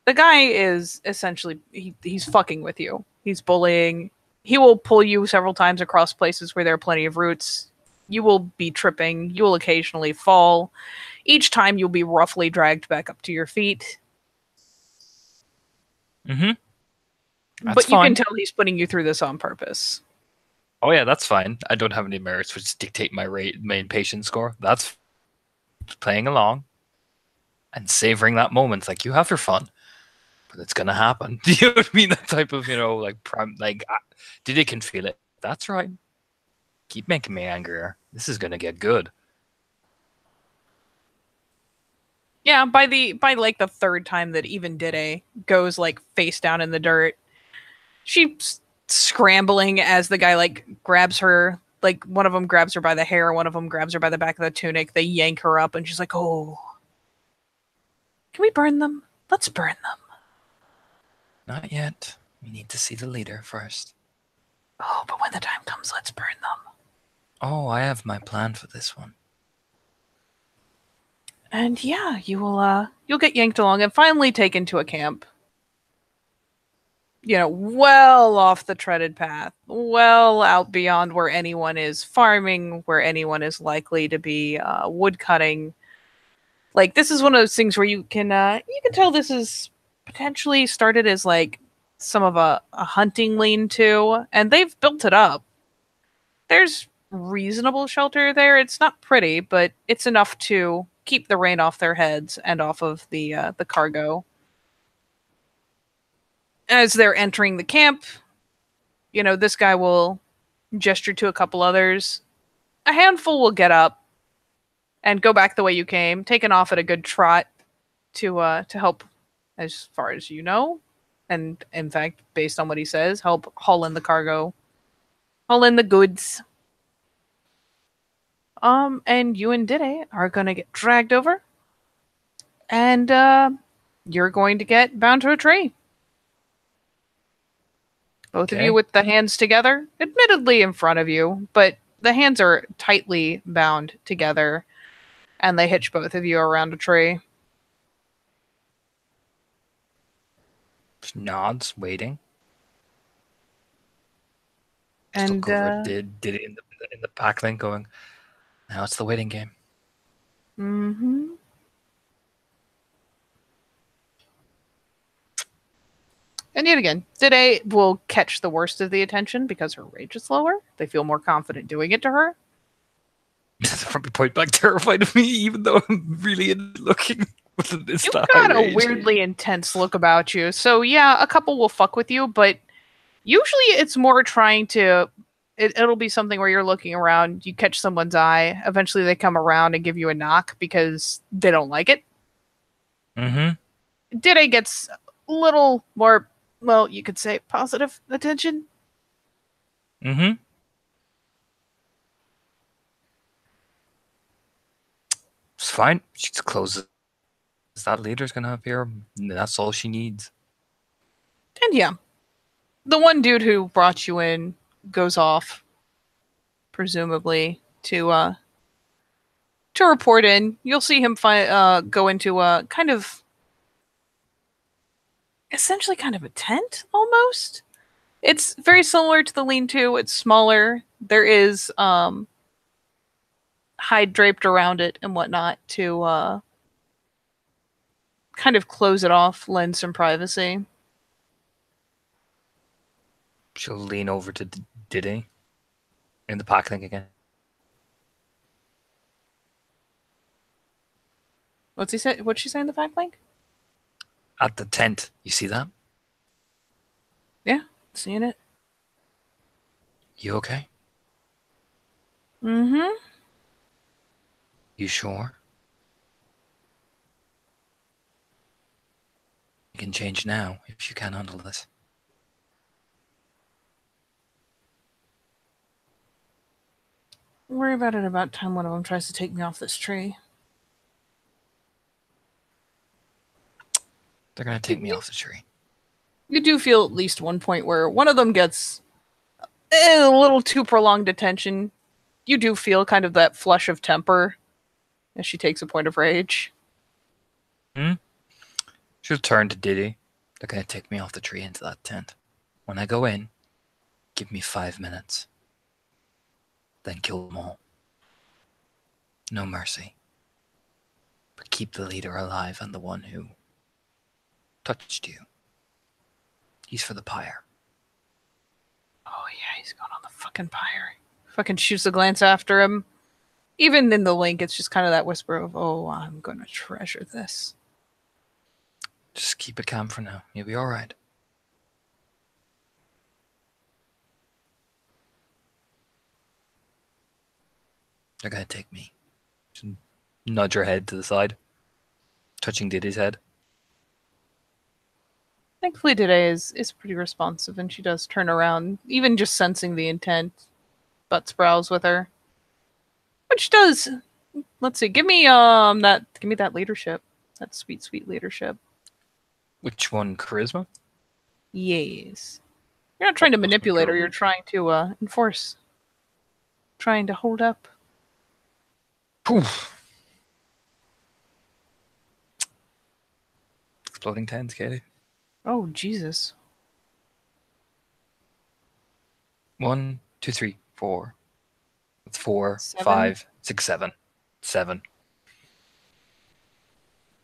the guy is essentially, he's fucking with you. He's bullying. He will pull you several times across places where there are plenty of roots. You will be tripping. You will occasionally fall. Each time you'll be roughly dragged back up to your feet. That's but you fine. can tell he's putting you through this on purpose. Oh yeah, that's fine. I don't have any merits which dictate my main patience score. That's playing along and savoring that moment. Like, you have your fun, but it's gonna happen. Do you know what I mean? That type of, Diddy can feel it. That's right. Keep making me angrier. This is gonna get good. Yeah, by like the third time that even Dide goes like face down in the dirt, she's scrambling as the guy like grabs her. Like, one of them grabs her by the hair, one of them grabs her by the back of the tunic. They yank her up, and she's like, "Oh, can we burn them? Let's burn them." Not yet. We need to see the leader first. Oh, but when the time comes, let's burn them. Oh, I have my plan for this one. And yeah, you'll get yanked along and finally taken to a camp. Well off the treaded path, well out beyond where anyone is farming, where anyone is likely to be wood cutting. Like, this is one of those things where you can tell this is potentially started as like some of a hunting lean-to, and they've built it up. There's reasonable shelter there. It's not pretty, but it's enough to keep the rain off their heads and off of the cargo. As they're entering the camp, this guy will gesture to a couple others. A handful will get up and go back the way you came, taking off at a good trot to help, as far as you know, and in fact, based on what he says, help haul in the cargo, haul in the goods. And you and Dide are gonna get dragged over, and you're going to get bound to a tree. Both of you with the hands together, admittedly in front of you, but the hands are tightly bound together, and they hitch both of you around a tree. Just nods, waiting. And look over did it in the back lane, going, now it's the waiting game. Mm-hmm. And yet again, Dide will catch the worst of the attention because her rage is lower. They feel more confident doing it to her. From a point blank terrified of me, even though I'm really looking. You've got a weirdly intense look about you. So yeah, a couple will fuck with you, but usually it's more trying to... It'll be something where you're looking around, you catch someone's eye, eventually they come around and give you a knock because they don't like it. Mm-hmm. Dide gets a little more, well, you could say positive attention. Mm-hmm. It's fine. She just closes. That leader's gonna appear. That's all she needs. And yeah, the one dude who brought you in goes off, presumably to report in. You'll see him go into a essentially kind of a tent almost. It's very similar to the lean-to. It's smaller. There is hide draped around it and whatnot to kind of close it off, lend some privacy. She'll lean over to Dide in the pack link again. What's he say? What's she say in the pack link? At the tent, you see that? Yeah, seeing it. You okay? Mm-hmm. You sure? You can change now if you can't handle this. Worry about it about time one of them tries to take me off this tree. They're gonna take me off the tree. You do feel at least one point where one of them gets a little too prolonged attention. You do feel kind of that flush of temper as she takes a point of rage. She'll turn to Dide. They're gonna take me off the tree into that tent. When I go in, give me 5 minutes. Then kill them all. No mercy. But keep the leader alive and the one who touched you. He's for the pyre. Oh yeah, he's going on the fucking pyre. Fucking shoots a glance after him. Even in the link, it's just kind of that whisper of, oh, I'm gonna treasure this. Just keep it calm for now. You'll be alright. They're gonna take me. Just nudge her head to the side, touching Diddy's head. Thankfully, today is pretty responsive, and she does turn around, even just sensing the intent. Butts brows with her, which does. Let's see. Give me that leadership. That sweet leadership. Which one? Charisma? Yes. You're not trying to manipulate her. girl. You're trying to enforce. Trying to hold up. Poof. Exploding tens, Katie. Oh Jesus. 1, 2, 3, 4. That's 4, Seven. 5, 6, 7. 7.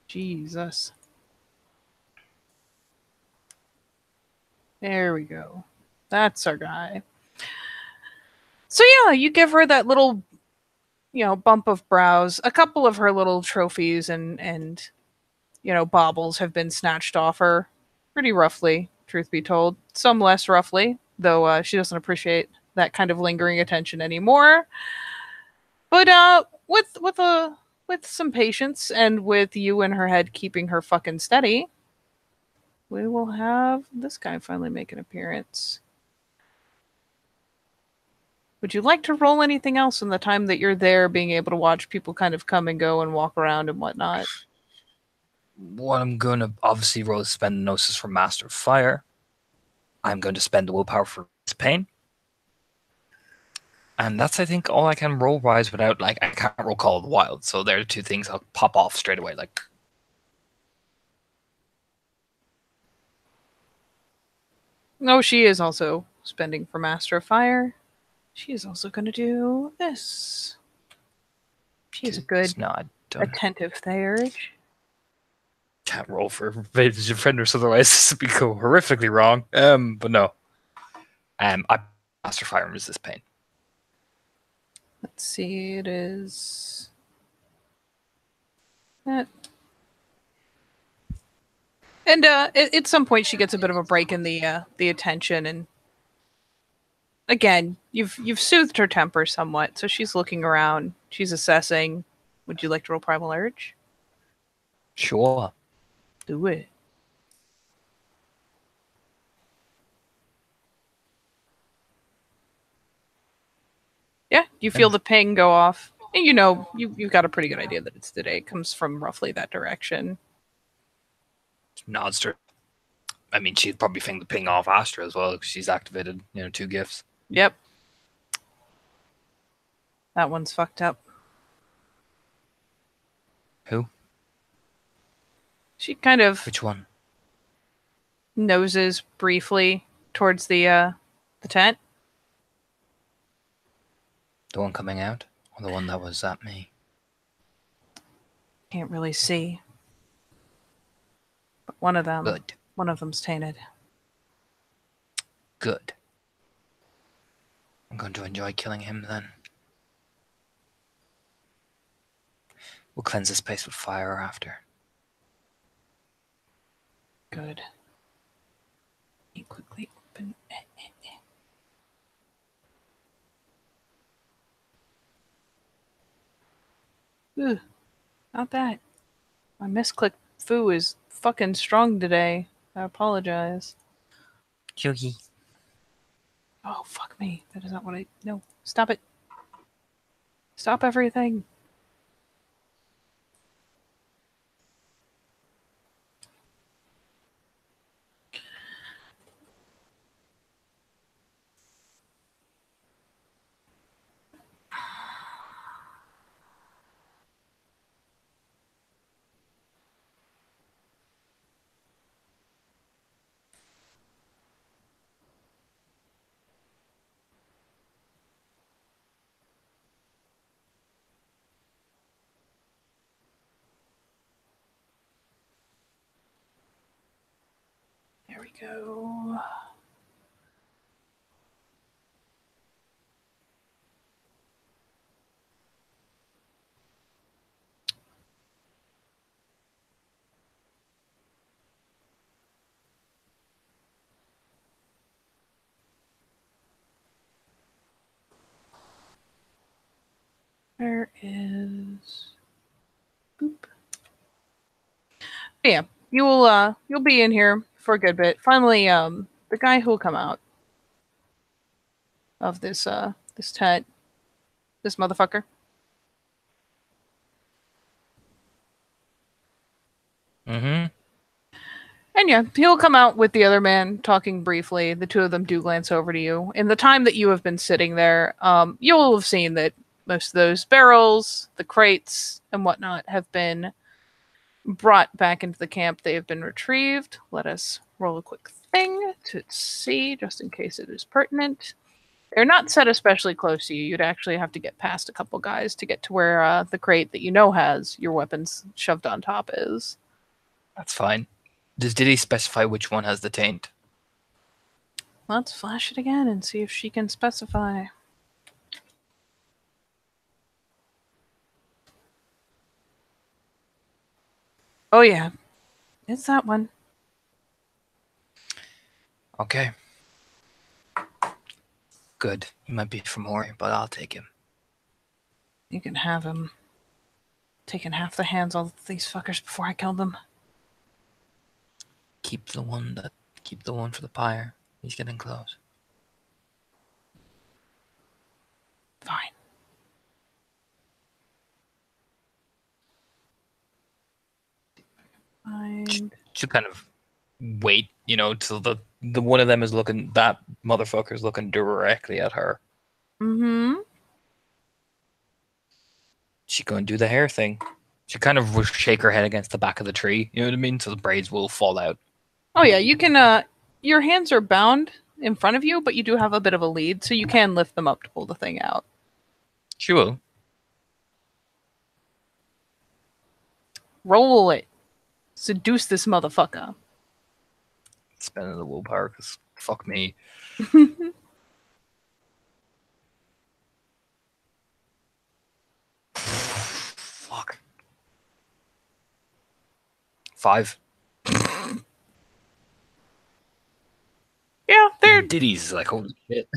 Jesus. There we go. That's our guy. So yeah, you give her that little, bump of brows. A couple of her little trophies and baubles have been snatched off her, pretty roughly, truth be told. Some less roughly, though she doesn't appreciate that kind of lingering attention anymore. But with some patience and with you in her head keeping her fucking steady, we will have this guy finally make an appearance. Would you like to roll anything else in the time that you're there, being able to watch people kind of come and go and walk around and whatnot? What I'm going to obviously roll is spend Gnosis for Master of Fire. I'm going to spend the Willpower for Pain. And that's, I think, all I can roll-wise without, I can't roll Call of the Wild. So there are two things I'll pop off straight away. No, she is also spending for Master of Fire. She is also going to do this. She is a good, attentive Theurge. Can't roll for Vantage Defenders, otherwise this would be go horrifically wrong. But no. I Master Fire and Resist Pain. Let's see, it is that. And at some point she gets a bit of a break in the attention, and again, you've soothed her temper somewhat, so she's looking around, she's assessing. Would you like to roll Primal Urge? Sure. Do it. Yeah, you feel the ping go off. And you've got a pretty good idea that it's today. It comes from roughly that direction. Nods to her. I mean, she'd probably think the ping off Astra as well, because she's activated, 2 gifts. Yep. That one's fucked up. Who? She kind of Which one? noses briefly towards the tent. The one coming out? Or the one that was at me? Can't really see. But one of them. Good. One of them's tainted. Good. I'm going to enjoy killing him then. We'll cleanse this place with fire after. Good. You quickly open. Ugh, not that. My misclick foo is fucking strong today. I apologize. Yogi. Oh, fuck me. That is not what I... No, stop it. Stop everything. There we go. Where is... Boop. Yeah, you'll be in here for a good bit. Finally, the guy who'll come out of this tent, this motherfucker. Mm-hmm. And yeah, he'll come out with the other man talking briefly. The two of them do glance over to you. In the time that you have been sitting there, you'll have seen that most of those barrels, the crates, and whatnot have been brought back into the camp. They have been retrieved. Let us roll a quick thing to see, just in case it is pertinent. They're not set especially close to you. You'd actually have to get past a couple guys to get to where the crate that you know has your weapons shoved on top is. That's fine. Did he specify which one has the taint? Let's flash it again and see if she can specify. Oh yeah, it's that one. Okay. Good. He might be from Ori, but I'll take him. You can have him. Taking half the hands off these fuckers before I kill them. Keep the one for the pyre. He's getting close. Fine. Should kind of wait, till the one of them is looking. That motherfucker's looking directly at her. Mm-hmm. She go and do the hair thing. She kind of will shake her head against the back of the tree. You know what I mean? So the braids will fall out. Oh yeah, you can. Your hands are bound in front of you, but you do have a bit of a lead, so you can lift them up to pull the thing out. She will. Roll it. Seduce this motherfucker. Spending the willpower, because fuck me. Fuck. 5. Yeah, they're Diddy's like, holy shit.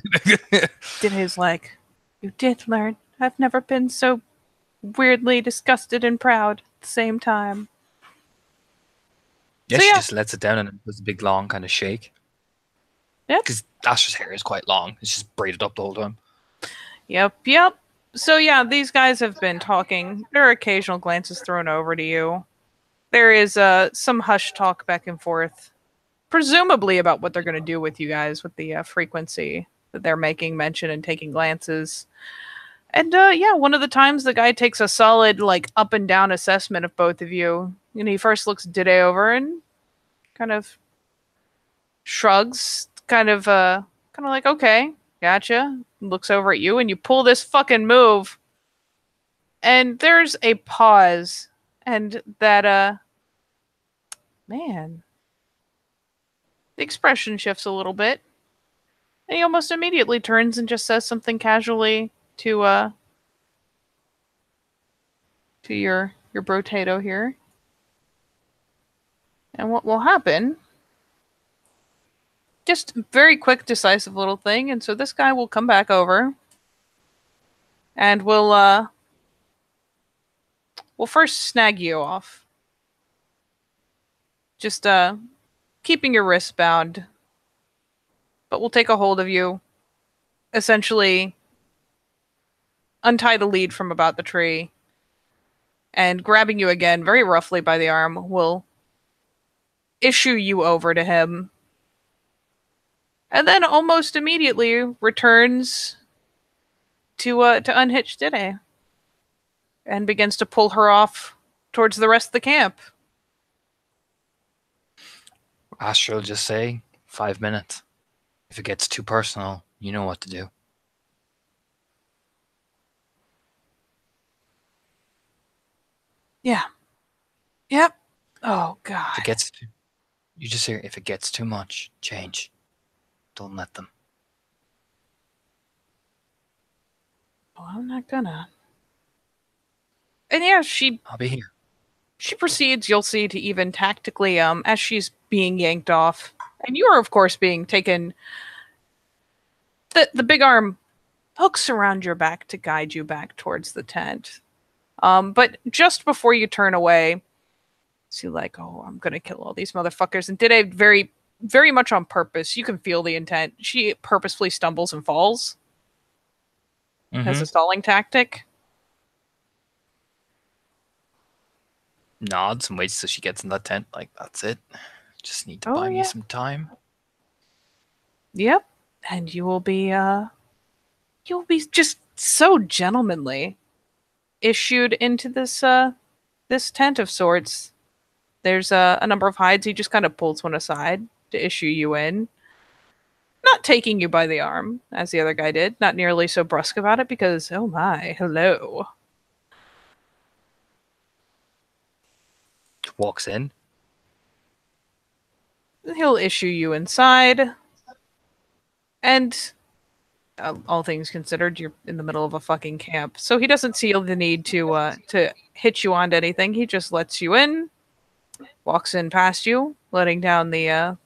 did his like, you did learn. I've never been so weirdly disgusted and proud at the same time. Yeah, So, she yeah. just lets it down and it does a big long kind of shake. Yep. Because Astra's hair is quite long. It's just braided up the whole time. Yep. So yeah, these guys have been talking. There are occasional glances thrown over to you. There is some hush talk back and forth, presumably about what they're going to do with you guys with the frequency that they're making mention and taking glances. And yeah, one of the times the guy takes a solid like up and down assessment of both of you. And he first looks Dide over and kind of shrugs, kind of like, okay, gotcha. Looks over at you and you pull this fucking move. And there's a pause. And that man, the expression shifts a little bit. And he almost immediately turns and just says something casually to your brotato here. And what will happen, just very quick, decisive little thing, and so this guy will come back over and we'll first snag you off. Just keeping your wrists bound. But we'll take a hold of you, essentially untie the lead from about the tree, and grabbing you again very roughly by the arm, will issue you over to him. And then almost immediately returns to unhitch Dide and begins to pull her off towards the rest of the camp. Astra will just say 5 minutes. If it gets too personal, you know what to do. Yeah. Yep. Oh God. You just hear, if it gets too much, change. Don't let them. Oh, I'm not gonna. And yeah, I'll be here. She proceeds, you'll see, to even tactically, as she's being yanked off, and you are, of course, being taken. The big arm hooks around your back to guide you back towards the tent. But just before you turn away, see, like, oh, I'm gonna kill all these motherfuckers, and did a very, very much on purpose. You can feel the intent. She purposefully stumbles and falls as a stalling tactic. Nods and waits till she gets in that tent. Like, that's it. Just need to Oh, buy me yeah. some time. Yep. And you'll be just so gentlemanly issued into this tent of sorts. There's a number of hides. He just kind of pulls one aside to issue you in. Not taking you by the arm, as the other guy did. Not nearly so brusque about it because, oh my, hello. Walks in. He'll issue you inside. And all things considered, you're in the middle of a fucking camp. So he doesn't feel the need to hitch you onto anything. He just lets you in, walks in past you, letting down the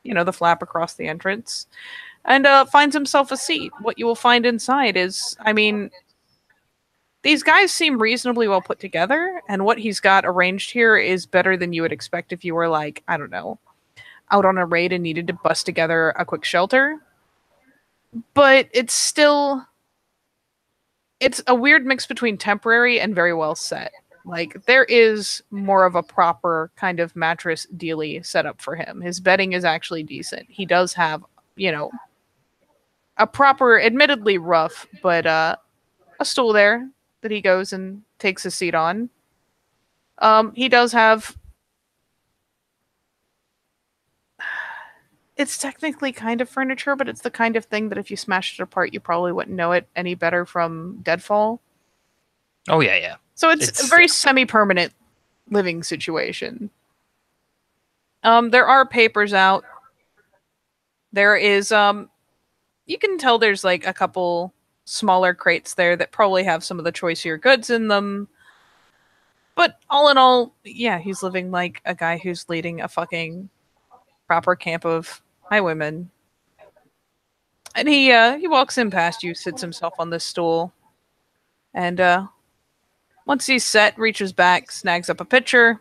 the flap across the entrance, and finds himself a seat. What you will find inside is, I mean, these guys seem reasonably well put together, and what he's got arranged here is better than you would expect if you were, like, I don't know, out on a raid and needed to bust together a quick shelter. But it's a weird mix between temporary and very well set. Like, there is more of a proper kind of mattress dealy setup for him. His bedding is actually decent. He does have, a proper, admittedly rough, but a stool there that he goes and takes a seat on. He does have... It's technically kind of furniture, but it's the kind of thing that if you smashed it apart, you probably wouldn't know it any better from Deadfall. Oh, yeah. So it's a very semi-permanent living situation. There are papers out. There is, you can tell there's like a couple smaller crates there that probably have some of the choicier goods in them. But all in all, yeah, he's living like a guy who's leading a fucking proper camp of highwaymen. And he walks in past you, sits himself on this stool, and once he's set, reaches back, snags up a pitcher,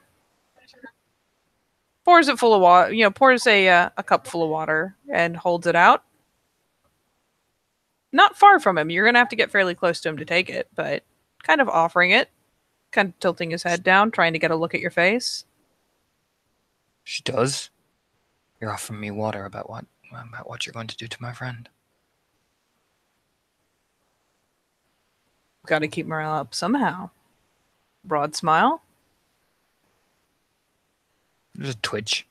pours it full of water, pours a cup full of water, and holds it out. Not far from him. You're going to have to get fairly close to him to take it, but kind of offering it, kind of tilting his head down, trying to get a look at your face. She does. You're offering me water about what you're going to do to my friend. Got to keep morale up somehow. Broad smile. There's a twitch.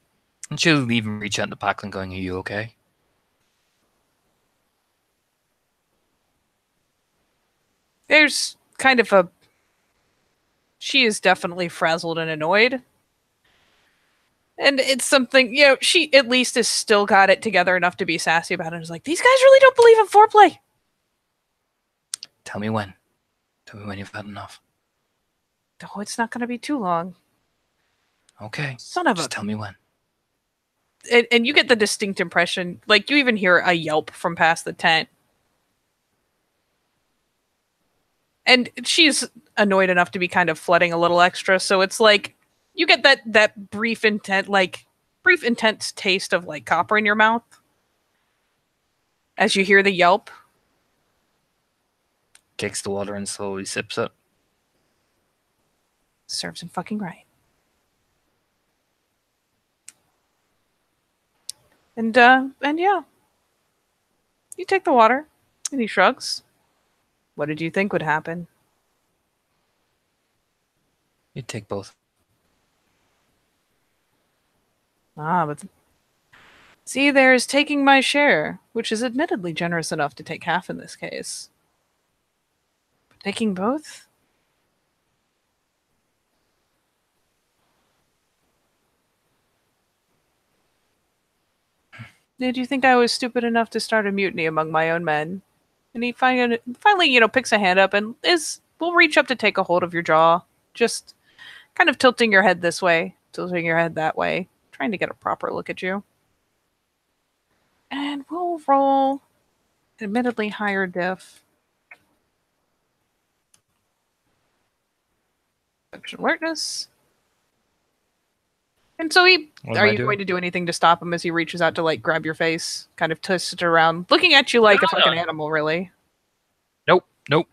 And she'll even reach out in the Packland going, are you okay? There's kind of a... She is definitely frazzled and annoyed. And it's something, she at least has still got it together enough to be sassy about it. It's like, these guys really don't believe in foreplay. Tell me when. Tell me when you've had enough. Oh, it's not going to be too long. Okay. Son of Just tell me when. And you get the distinct impression, like you even hear a yelp from past the tent. And she's annoyed enough to be kind of flooding a little extra, so it's like you get that brief intense taste of like copper in your mouth as you hear the yelp. Takes the water and slowly sips it. Serves him fucking right. And yeah. You take the water, and he shrugs. What did you think would happen? You take both. But see, there's taking my share, which is admittedly generous enough to take half in this case. But taking both? Did you think I was stupid enough to start a mutiny among my own men? And he finally, picks a hand up and will reach up to take a hold of your jaw, just kind of tilting your head this way, tilting your head that way, trying to get a proper look at you. And we'll roll admittedly higher diff Perception alertness. And so What are am I you doing? going to do anything to stop him as he reaches out to like grab your face, kind of twist it around, looking at you like a fucking animal, really? Nope. Nope.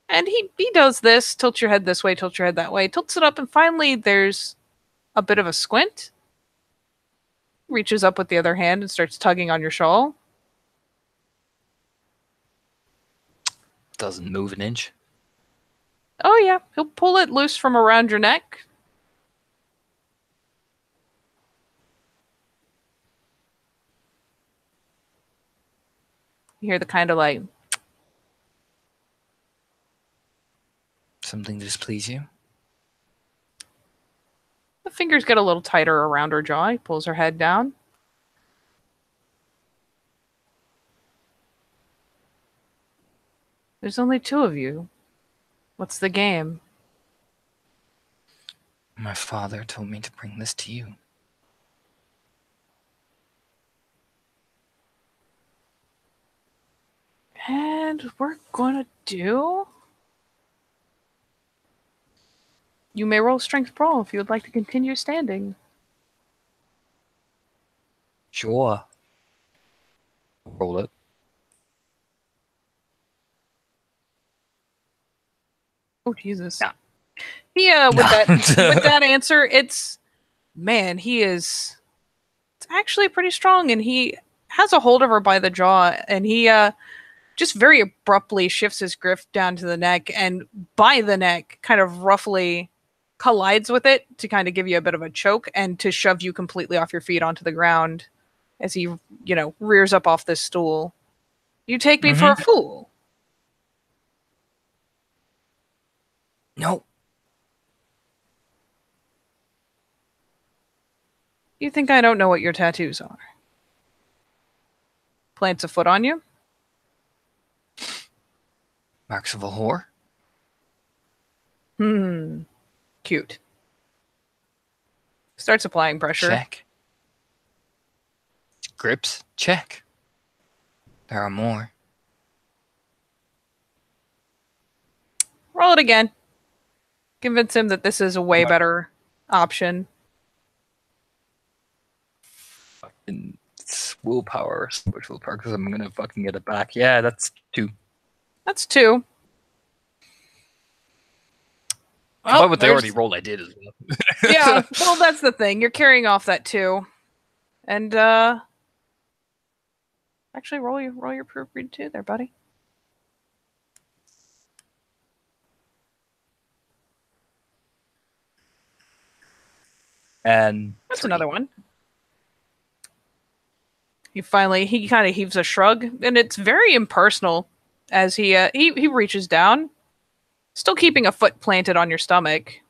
And he does this, tilt your head this way, tilt your head that way, tilts it up, and finally there's a bit of a squint. Reaches up with the other hand and starts tugging on your shawl. Doesn't move an inch. Oh yeah, he'll pull it loose from around your neck. You hear the kind of like, Something displease you? the fingers get a little tighter around her jaw. He pulls her head down. There's only two of you. What's the game? My father told me to bring this to you. And we're gonna do... You may roll Strength Brawl if you would like to continue standing. Sure. Roll it. Oh Jesus! No. He with that answer, it's man. He is. It's actually pretty strong, and he has a hold of her by the jaw, and he just very abruptly shifts his grip down to the neck, and by the neck, kind of roughly collides with it to kind of give you a bit of a choke and to shove you completely off your feet onto the ground as he, rears up off this stool. You take me for a fool. No. You think I don't know what your tattoos are? Plants a foot on you? Marks of a whore? Cute. Starts applying pressure. Check. Grips? Check. There are more. Roll it again. Convince him that this is a way better option. Fucking willpower, which will because I'm gonna fucking get it back. Yeah, that's 2. That's 2. Well, with the already roll I did as well. Yeah, well, that's the thing. You're carrying off that 2. And, actually, roll your proofread 2 there, buddy. And that's 3. Another one. He kind of heaves a shrug, and it's very impersonal as he reaches down, still keeping a foot planted on your stomach,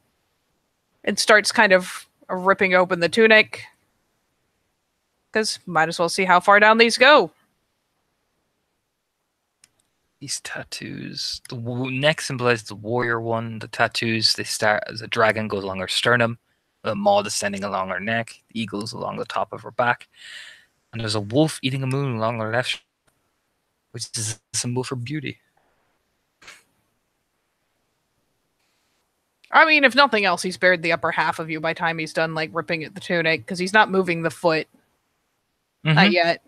and starts kind of ripping open the tunic, because might as well see how far down these go. These tattoos, the neck symbolizes the warrior one. The tattoos, they start as a dragon goes along her sternum, a maw descending along her neck, the eagles along the top of her back, and there's a wolf eating a moon along her left, which is a symbol for beauty. I mean, if nothing else, he's bared the upper half of you by the time he's done like ripping at the tunic, because he's not moving the foot. Not yet.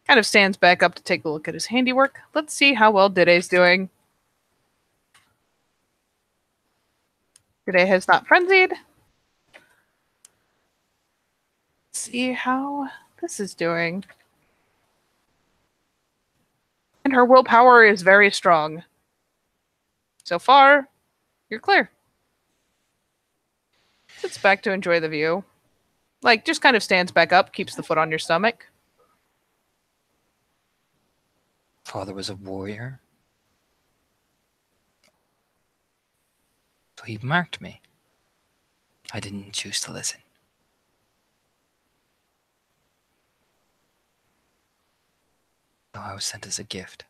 Kind of stands back up to take a look at his handiwork. Let's see how well Dide's doing. Dide has not frenzied. Let's see how this is doing. And her willpower is very strong. So far, you're clear. Sits back to enjoy the view. Like, just kind of stands back up, keeps the foot on your stomach. Father was a warrior. So he marked me. I didn't choose to listen. So I was sent as a gift.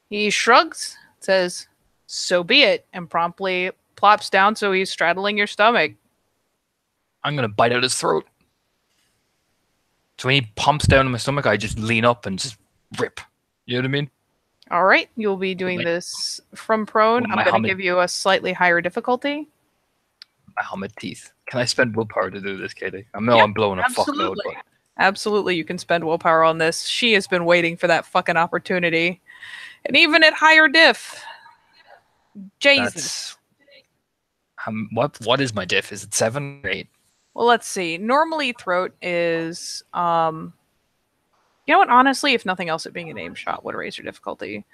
He shrugs, says, "So be it," and promptly plops down so he's straddling your stomach. I'm gonna bite out his throat. So when he pumps down in my stomach, I just lean up and just rip. You know what I mean? All right, you'll be doing this from prone. with I'm my going to helmet. give you a slightly higher difficulty. My helmet teeth. Can I spend willpower to do this, Katie? I know Yeah, I'm blowing a fuck load, absolutely. but Absolutely, you can spend willpower on this. She has been waiting for that fucking opportunity. And even at higher diff. Jesus. that's what is my diff? Is it 7 or 8? Well, let's see. Normally, throat is. You know what? Honestly, if nothing else, it being an aim shot would raise your difficulty.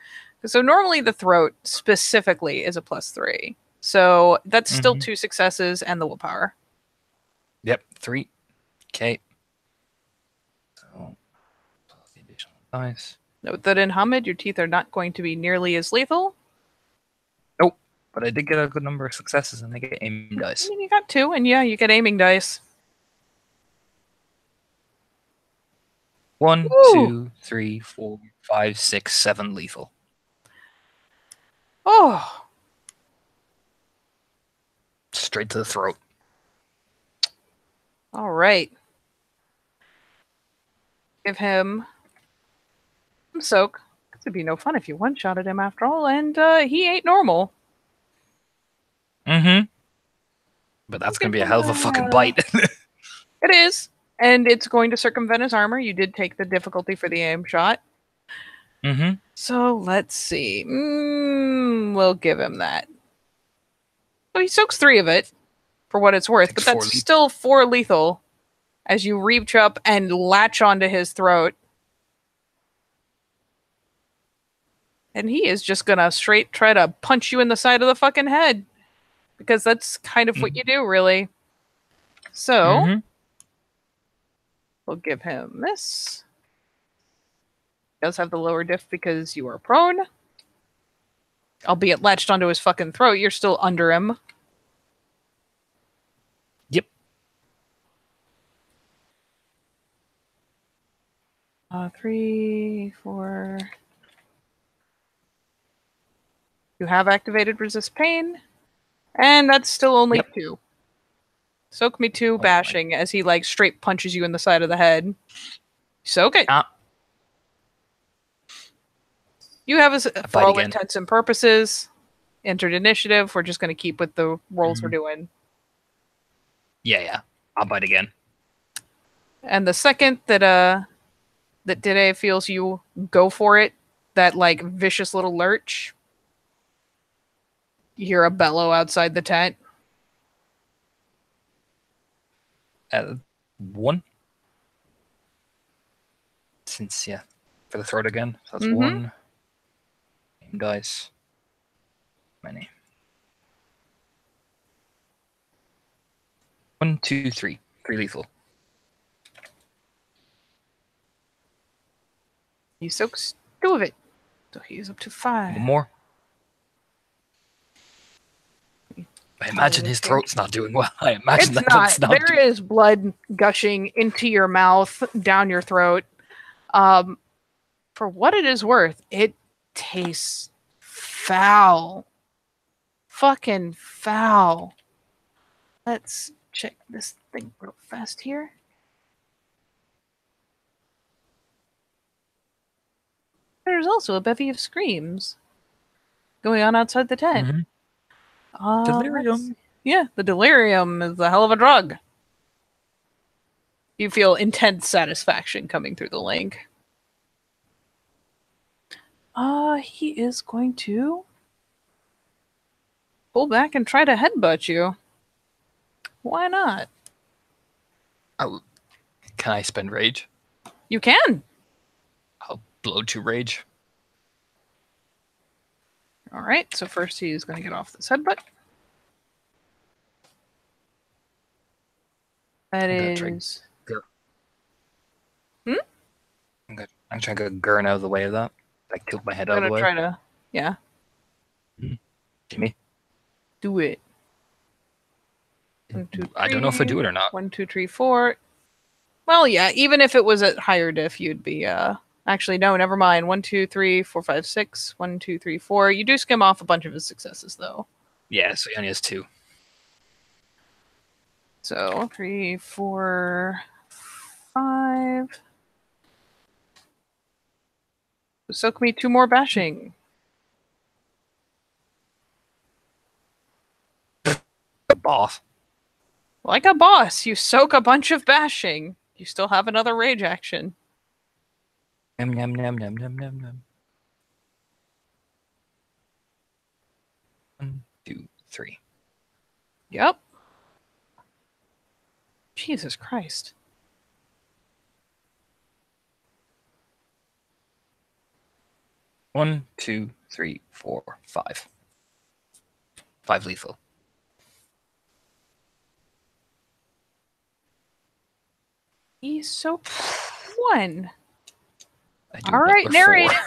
So normally, the throat specifically is a +3. So that's still 2 successes and the willpower. Yep, 3. Okay. So plus the additional dice. Note that in Hamid, your teeth are not going to be nearly as lethal. Nope. But I did get a good number of successes, and I get aim dice. I mean, you got 2, and yeah, you get aiming dice. 1, Ooh. 2, 3, 4, 5, 6, 7 lethal. Oh, Straight to the throat. all right. Give him some soak. This would be no fun if you one-shotted him after all, and he ain't normal. Mm-hmm. But that's going to be a hell of a fucking bite. It is. And it's going to circumvent his armor. You did take the difficulty for the aim shot. Mm-hmm. So let's see. We'll give him that. So he soaks 3 of it, for what it's worth, but that's still 4 lethal as you reach up and latch onto his throat. And he is just gonna straight try to punch you in the side of the fucking head. Because that's kind of what you do, really. So, we'll give him this. He does have the lower diff because you are prone. Albeit latched onto his fucking throat, you're still under him. Yep. 3, 4. You have activated resist pain. And that's still only 2. Soak me 2 bashing as he like straight punches you in the side of the head. Soak it. You have, for all intents and purposes, entered initiative. We're just going to keep with the rolls we're doing. Yeah. I'll bite again. And the second that Dide feels you go for it, that like vicious little lurch, you hear a bellow outside the tent. 1. Since, for the throat again. So that's 1. Aim dice. Many. 1, 2, 3. 3 lethal. He soaks 2 of it. So he's up to 5. 1 more. I imagine his throat's not doing well. I imagine it's not. There is blood gushing into your mouth, down your throat. For what it is worth, it tastes foul. Fucking foul. Let's check this thing real fast here. There's also a bevy of screams going on outside the tent. Delirium. Yeah, the delirium is a hell of a drug. You feel intense satisfaction coming through the link. He is going to pull back and try to headbutt you. Why not? Can I spend rage? You can. I'll blow to rage. All right, so first he's going to get off this headbutt. That is... I'm trying to get Gurn out of the way of that. Like, tilt my head out of the way. I'm going to try to... Yeah. Jimmy? Do it. 1, 2, 3. I don't know if I do it or not. 1, 2, 3, 4. Well, yeah, even if it was at higher diff, you'd be... Actually, no, never mind. 1, 2, 3, 4, 5, 6. 1, 2, 3, 4. You do skim off a bunch of his successes, though. Yeah, so he only has 2. So 3, 4, 5. Soak me 2 more bashing. The boss. Like a boss, you soak a bunch of bashing. You still have another rage action. Nom nom nom nom nom nom nom. 1, 2, 3. Yep. Jesus Christ. One, 2, 3, 4, 5. 5 lethal. He soaked 1. I do All right, number narrate 4.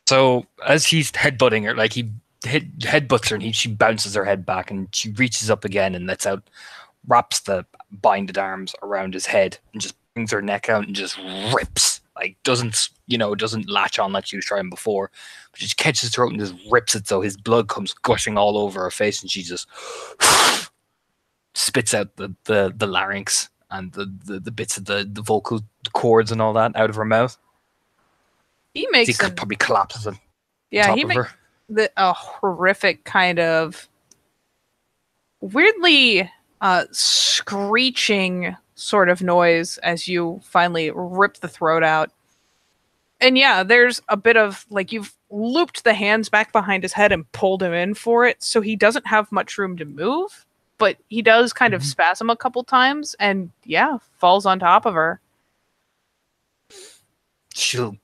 So as he's headbutting her, like he headbutts her, and she bounces her head back, and she reaches up again and lets out, wraps the binded arms around his head, and just brings her neck out and just rips. Like doesn't latch on like she was trying before, but just catches his throat and just rips it so his blood comes gushing all over her face, and she just spits out the larynx and the bits of the vocal cords and all that out of her mouth. He makes He probably collapses on yeah, top he of makes her. a horrific kind of weirdly screeching sort of noise as you finally rip the throat out. And yeah, there's a bit of like you've looped the hands back behind his head and pulled him in for it, so he doesn't have much room to move, but he does kind of spasm a couple times and yeah, falls on top of her. She'll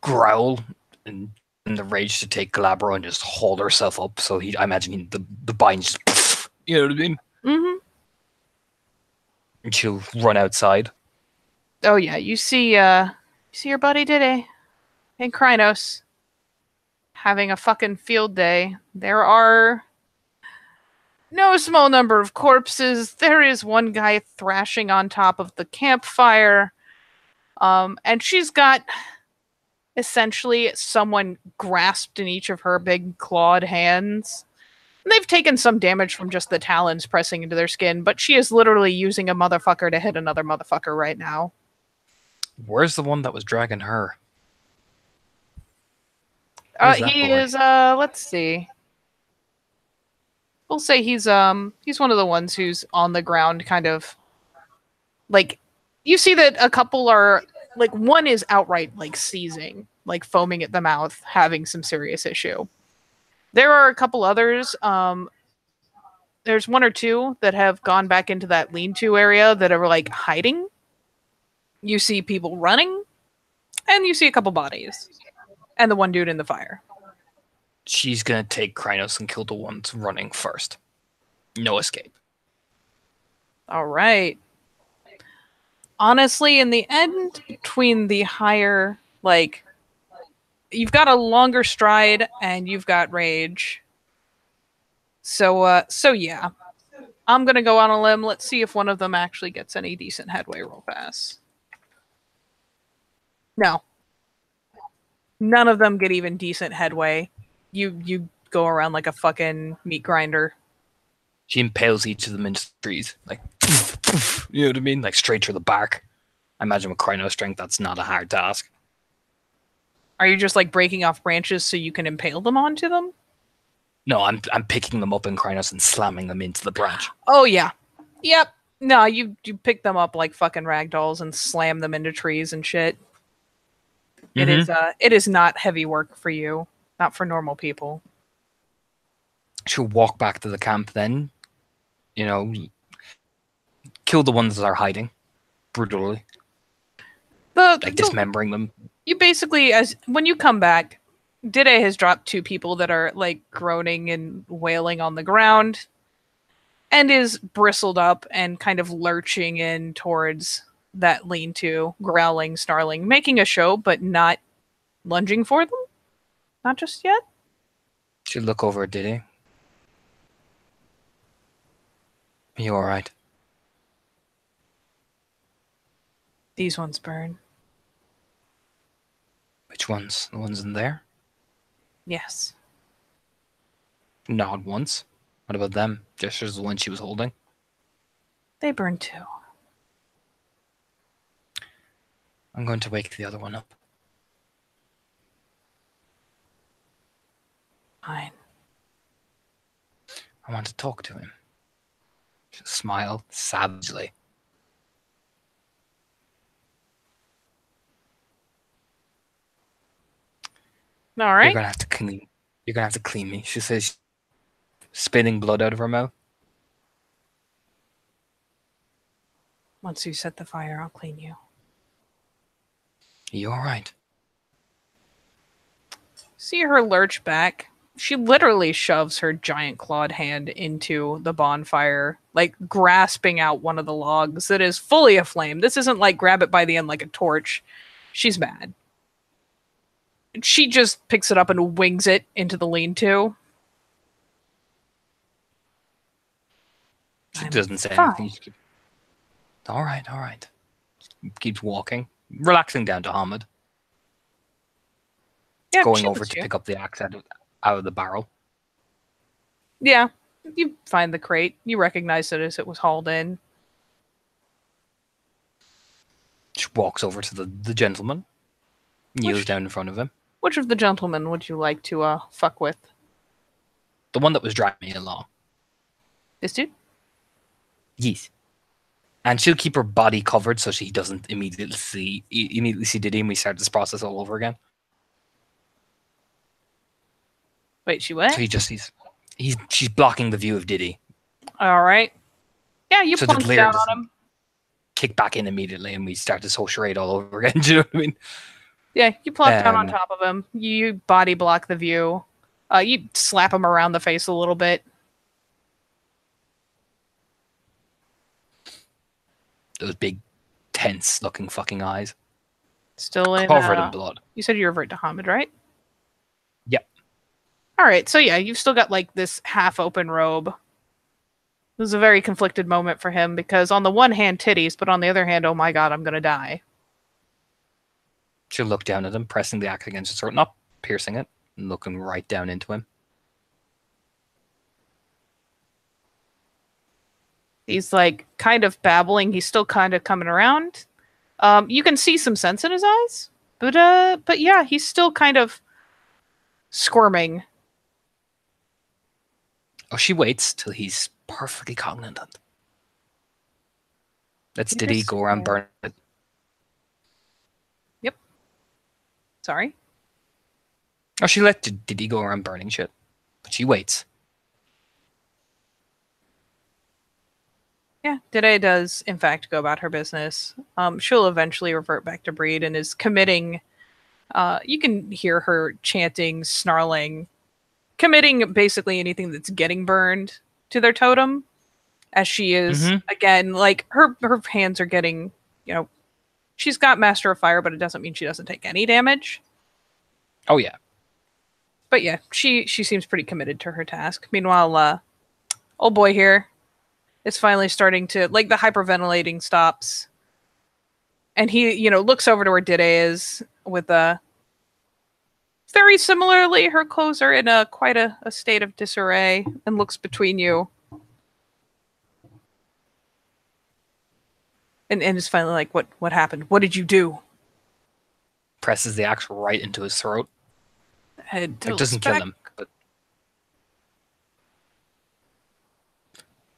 growl and in the rage to take Galabra and just hold herself up. So I imagine the binds just, you know what I mean? Mm-hmm. And she'll run outside. Oh yeah, you see your buddy Diddy and Krynos having a fucking field day. There are no small number of corpses. There is one guy thrashing on top of the campfire. And she's got essentially someone grasped in each of her big clawed hands. And they've taken some damage from just the talons pressing into their skin, but she is literally using a motherfucker to hit another motherfucker right now. Where's the one that was dragging her? He is let's see. We'll say he's one of the ones who's on the ground kind of like you see that a couple are like one is outright like seizing, like foaming at the mouth, having some serious issue. There are a couple others. There's 1 or 2 that have gone back into that lean-to area that are like hiding. You see people running, and you see a couple bodies, and the one dude in the fire. She's gonna take Krynos and kill the ones running first. No escape. All right. Honestly, in the end, between the higher, like, you've got a longer stride and you've got rage. So yeah. I'm gonna go on a limb. Let's see if one of them actually gets any decent headway real fast. No. None of them get even decent headway. You go around like a fucking meat grinder. She impales each of them into trees, like you know what I mean, like straight through the bark. I imagine with Krynos strength, that's not a hard task. Are you just like breaking off branches so you can impale them onto them? No, I'm picking them up in Krynos and slamming them into the branch. Oh yeah, yep. No, you pick them up like fucking ragdolls and slam them into trees and shit. It is not heavy work for you, not for normal people. She'll walk back to the camp then, you know, kill the ones that are hiding brutally, like dismembering them. You basically, when you come back, Dide has dropped 2 people that are like groaning and wailing on the ground, and is bristled up and kind of lurching in towards that lean-to, growling, snarling, making a show, but not lunging for them. Not just yet. She'll look over at Diddy. Are you alright? These ones burn. Which ones? The ones in there? Yes. Nod once. What about them? Gestures the one she was holding. They burn too. I'm going to wake the other one up. Fine. I want to talk to him. She'll smile savagely. All You're right. gonna have to clean. You're gonna have to clean me. She says, spitting blood out of her mouth. Once you set the fire, I'll clean you. Are you all right? See her lurch back. She literally shoves her giant clawed hand into the bonfire, like grasping out one of the logs that is fully aflame. This isn't like grab it by the end like a torch. She's mad. She just picks it up and wings it into the lean-to. She I'm doesn't say fine. anything. All right, all right. Keeps walking, relaxing down to Hamid. Yeah, Going she over lets to you. pick up the axe out of the barrel. Yeah, you find the crate. You recognize it as it was hauled in. She walks over to the gentleman, kneels down in front of him. Which of the gentlemen would you like to fuck with? The one that was dragging me along. This dude? Yes. And she'll keep her body covered so she doesn't immediately see Diddy and we start this process all over again. Wait, she what? So he just she's blocking the view of Diddy. All right. Yeah, you So the plunge glare down doesn't on him. kick back in immediately and we start this whole charade all over again. Do you know what I mean? Yeah, you plop down on Um, top of him. You body block the view. You slap him around the face a little bit. Those big, tense looking fucking eyes. Still in. Covered in blood. You said you revert to Hamid, right? Yep. All right. So yeah, you've still got like this half-open robe. This is a very conflicted moment for him because on the one hand, titties, but on the other hand, oh my god, I'm gonna die. She'll look down at him, pressing the axe against his throat, not piercing it, and looking right down into him. He's like kind of babbling. He's still kind of coming around. You can see some sense in his eyes, but yeah, he's still kind of squirming. Oh, she waits till he's perfectly cognizant. Lets Diddy go around burn it. Yep. Sorry? Oh, she let Diddy go around burning shit. But she waits. Yeah, Dide does, in fact, go about her business. She'll eventually revert back to Breed and is committing. You can hear her chanting, snarling, committing basically anything that's getting burned to their totem. As she is, again, like her hands are getting, she's got Master of Fire, but it doesn't mean she doesn't take any damage. Oh, yeah. But yeah, she seems pretty committed to her task. Meanwhile, old boy here is finally starting to, like, the hyperventilating stops. And he, looks over to where Dide is with very similarly, her clothes are in quite a state of disarray and looks between you. And is finally like, what happened? What did you do? Presses the axe right into his throat. It doesn't kill him, but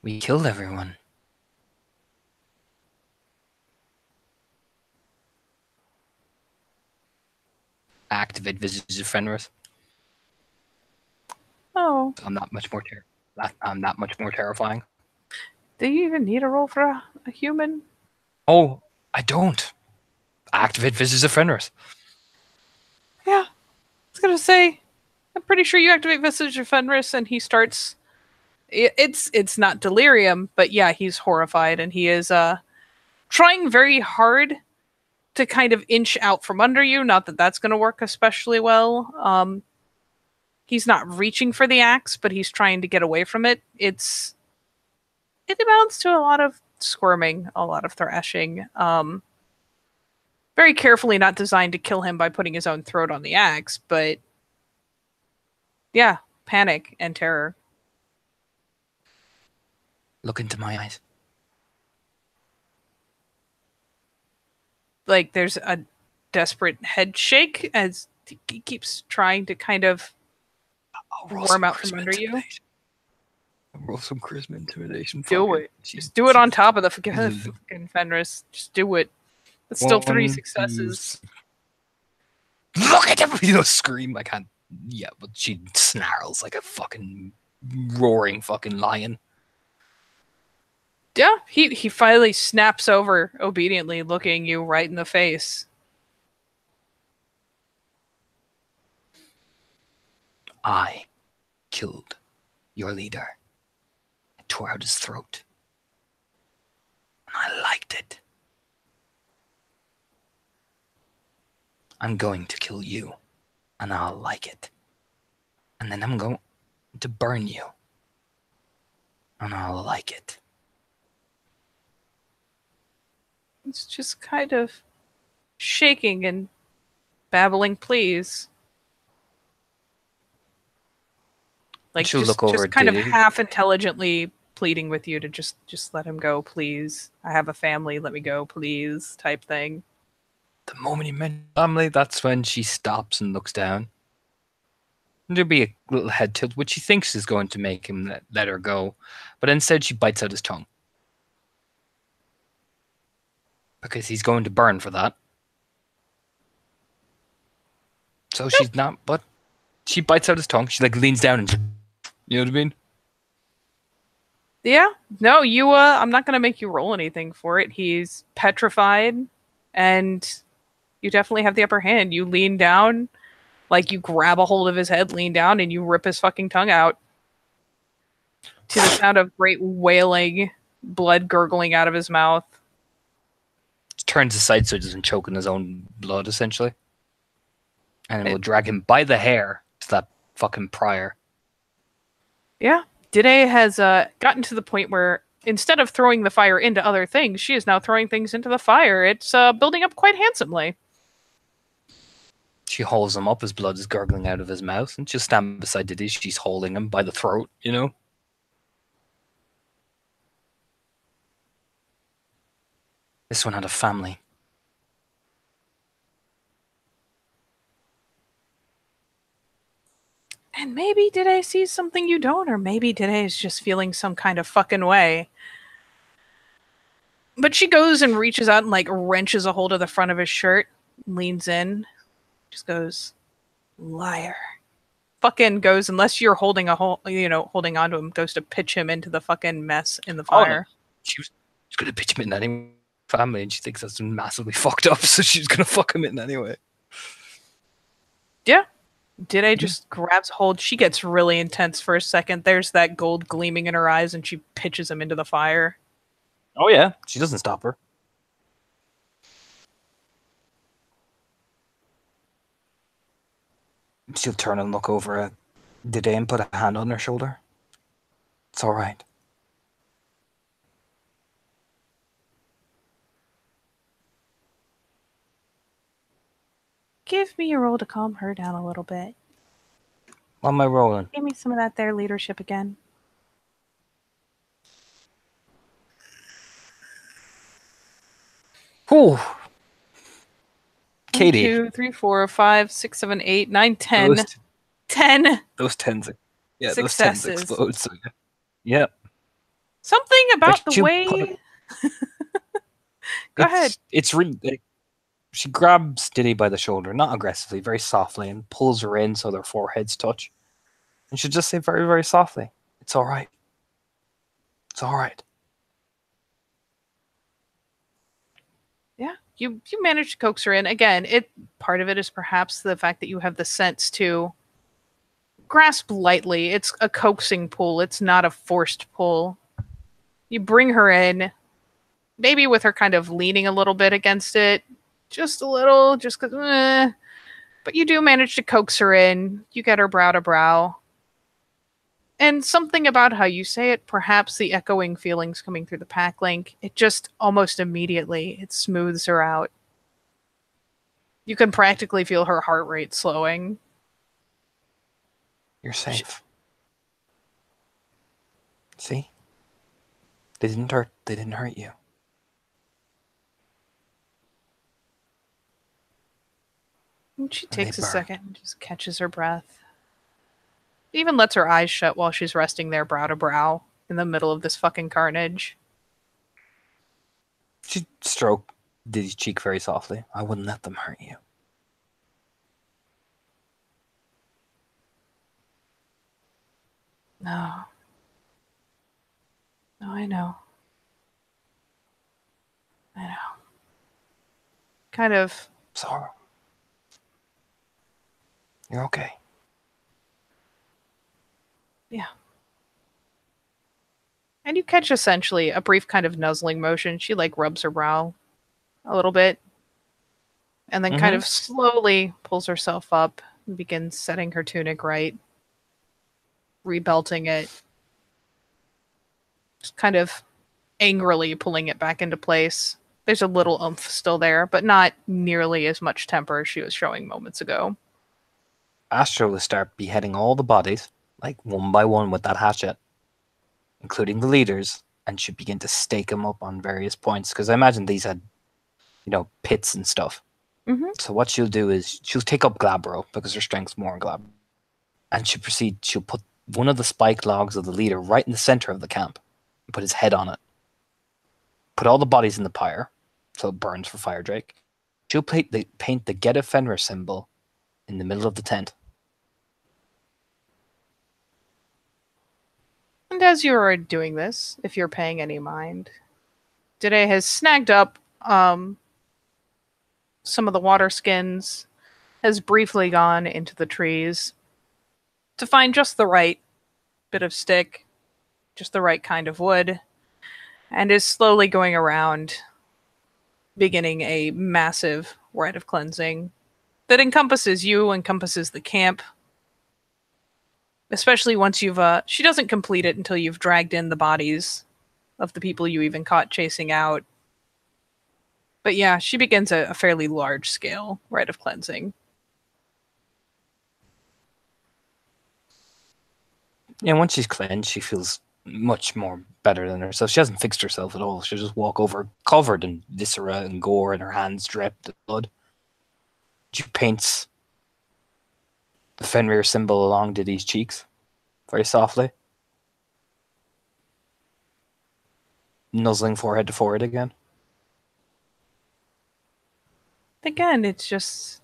we killed everyone. Activate Visage of Fenris. Oh. I'm that much more terrifying. Do you even need a roll for a human? Oh, I don't. Activate Visage of Fenris. Yeah. I was gonna say, I'm pretty sure you activate Visage of Fenris and he starts. It's not delirium, but yeah, he's horrified and he is trying very hard to kind of inch out from under you. Not that that's going to work especially well. He's not reaching for the axe, but he's trying to get away from it. It amounts to a lot of squirming, a lot of thrashing. Very carefully not designed to kill him by putting his own throat on the axe, but yeah, panic and terror. Look into my eyes. like there's a desperate head shake as he keeps trying to kind of warm out from under you. I'll roll some charisma intimidation. Do it. Just do it on top of the fucking Fenris. Just do it. It's still 3 successes. Look at him! You know, scream. I can't. Yeah, but she snarls like a fucking roaring fucking lion. Yeah, he finally snaps over obediently, looking you right in the face. I killed your leader. I tore out his throat. And I liked it. I'm going to kill you. And I'll like it. And then I'm going to burn you. And I'll like it. It's just kind of shaking and babbling please. Like She'll just, look over just at kind of Diddy. half intelligently pleading with you to just let him go, please. I have a family, let me go, please, type thing. The moment you mention family, that's when she stops and looks down. And there'll be a little head tilt, which she thinks is going to make him let her go. But instead, she bites out his tongue. Because he's going to burn for that. So she's not, but she bites out his tongue. She like leans down and, you know what I mean? Yeah. No, you I'm not gonna make you roll anything for it. He's petrified and you definitely have the upper hand. You lean down, like you grab a hold of his head, lean down, and you rip his fucking tongue out. To the sound of great wailing, blood gurgling out of his mouth. Turns aside so he doesn't choke in his own blood, essentially. And we'll drag him by the hair to that fucking prior. Yeah. Dide has gotten to the point where instead of throwing the fire into other things, she is now throwing things into the fire. It's building up quite handsomely. She holds him up, his blood is gurgling out of his mouth, and she'll stand beside Diddy. She's holding him by the throat, you know? This one had a family. And maybe Dide sees something you don't, or maybe Dide is just feeling some kind of fucking way. But she goes and reaches out and like wrenches a hold of the front of his shirt, leans in, just goes, liar. Fucking goes, unless you're holding holding onto him, goes to pitch him into the fucking mess in the fire. Oh, no. She's gonna pitch him in anyway. Family, and she thinks that's massively fucked up, so she's gonna fuck him in anyway. Yeah. Dide just grabs hold. She gets really intense for a second. There's that gold gleaming in her eyes, and she pitches him into the fire. Oh yeah, she doesn't stop her. She'll turn and look over at Dide and put a hand on her shoulder. It's all right. Give me a roll to calm her down a little bit. What am I rolling? Give me some of that there leadership again. Whew. Katie. 1, 2, 3, 4, 5, 6, 7, 8, 9, 10. 10 Those tens. Yeah, successes. those tens explode. So yeah. Something about But the you way. Go ahead. It's really. She grabs Diddy by the shoulder, not aggressively, very softly, and pulls her in so their foreheads touch. And she'll just say very, very softly, "It's all right. It's all right." Yeah, you managed to coax her in. Again, part of it is perhaps the fact that you have the sense to grasp lightly. It's a coaxing pull. It's not a forced pull. You bring her in, maybe with her kind of leaning a little bit against it. Just a little, just because, but you do manage to coax her in. You get her brow to brow. And something about how you say it, perhaps the echoing feelings coming through the pack link, it just almost immediately, it smooths her out. You can practically feel her heart rate slowing. You're safe. See? They didn't hurt you. And she And they takes a burn. second and just catches her breath. Even lets her eyes shut while she's resting there brow to brow in the middle of this fucking carnage. She stroked Diddy's cheek very softly. I wouldn't let them hurt you. No. No, I know. I know. Kind of. Sorry. You're okay. Yeah. And you catch essentially a brief kind of nuzzling motion. She like rubs her brow a little bit and then kind of slowly pulls herself up and begins setting her tunic right, rebelting it, just kind of angrily pulling it back into place. There's a little oomph still there, but not nearly as much temper as she was showing moments ago. Astro will start beheading all the bodies, like one by one with that hatchet, including the leaders, and should begin to stake them up on various points. Because I imagine these had, pits and stuff. Mm-hmm. So what she'll do is she'll take up Glabro because her strength's more in Glabro, and she'll put one of the spike logs of the leader right in the center of the camp, and put his head on it. Put all the bodies in the pyre, so it burns for Fire Drake. She'll paint the Get a Fenrir symbol in the middle of the tent. And as you are doing this, if you're paying any mind, Dede has snagged up some of the water skins, has briefly gone into the trees to find just the right bit of stick, just the right kind of wood, and is slowly going around beginning a massive rite of cleansing that encompasses the camp. Especially once you've, she doesn't complete it until you've dragged in the bodies of the people you even caught chasing out. But yeah, she begins a fairly large scale rite of cleansing. Yeah, once she's cleansed, she feels much more better than herself. She hasn't fixed herself at all. She'll just walk over covered in viscera and gore, and her hands drip with blood. She paints the Fenrir symbol along Diddy's cheeks very softly, nuzzling forehead to forehead again. Again, it's just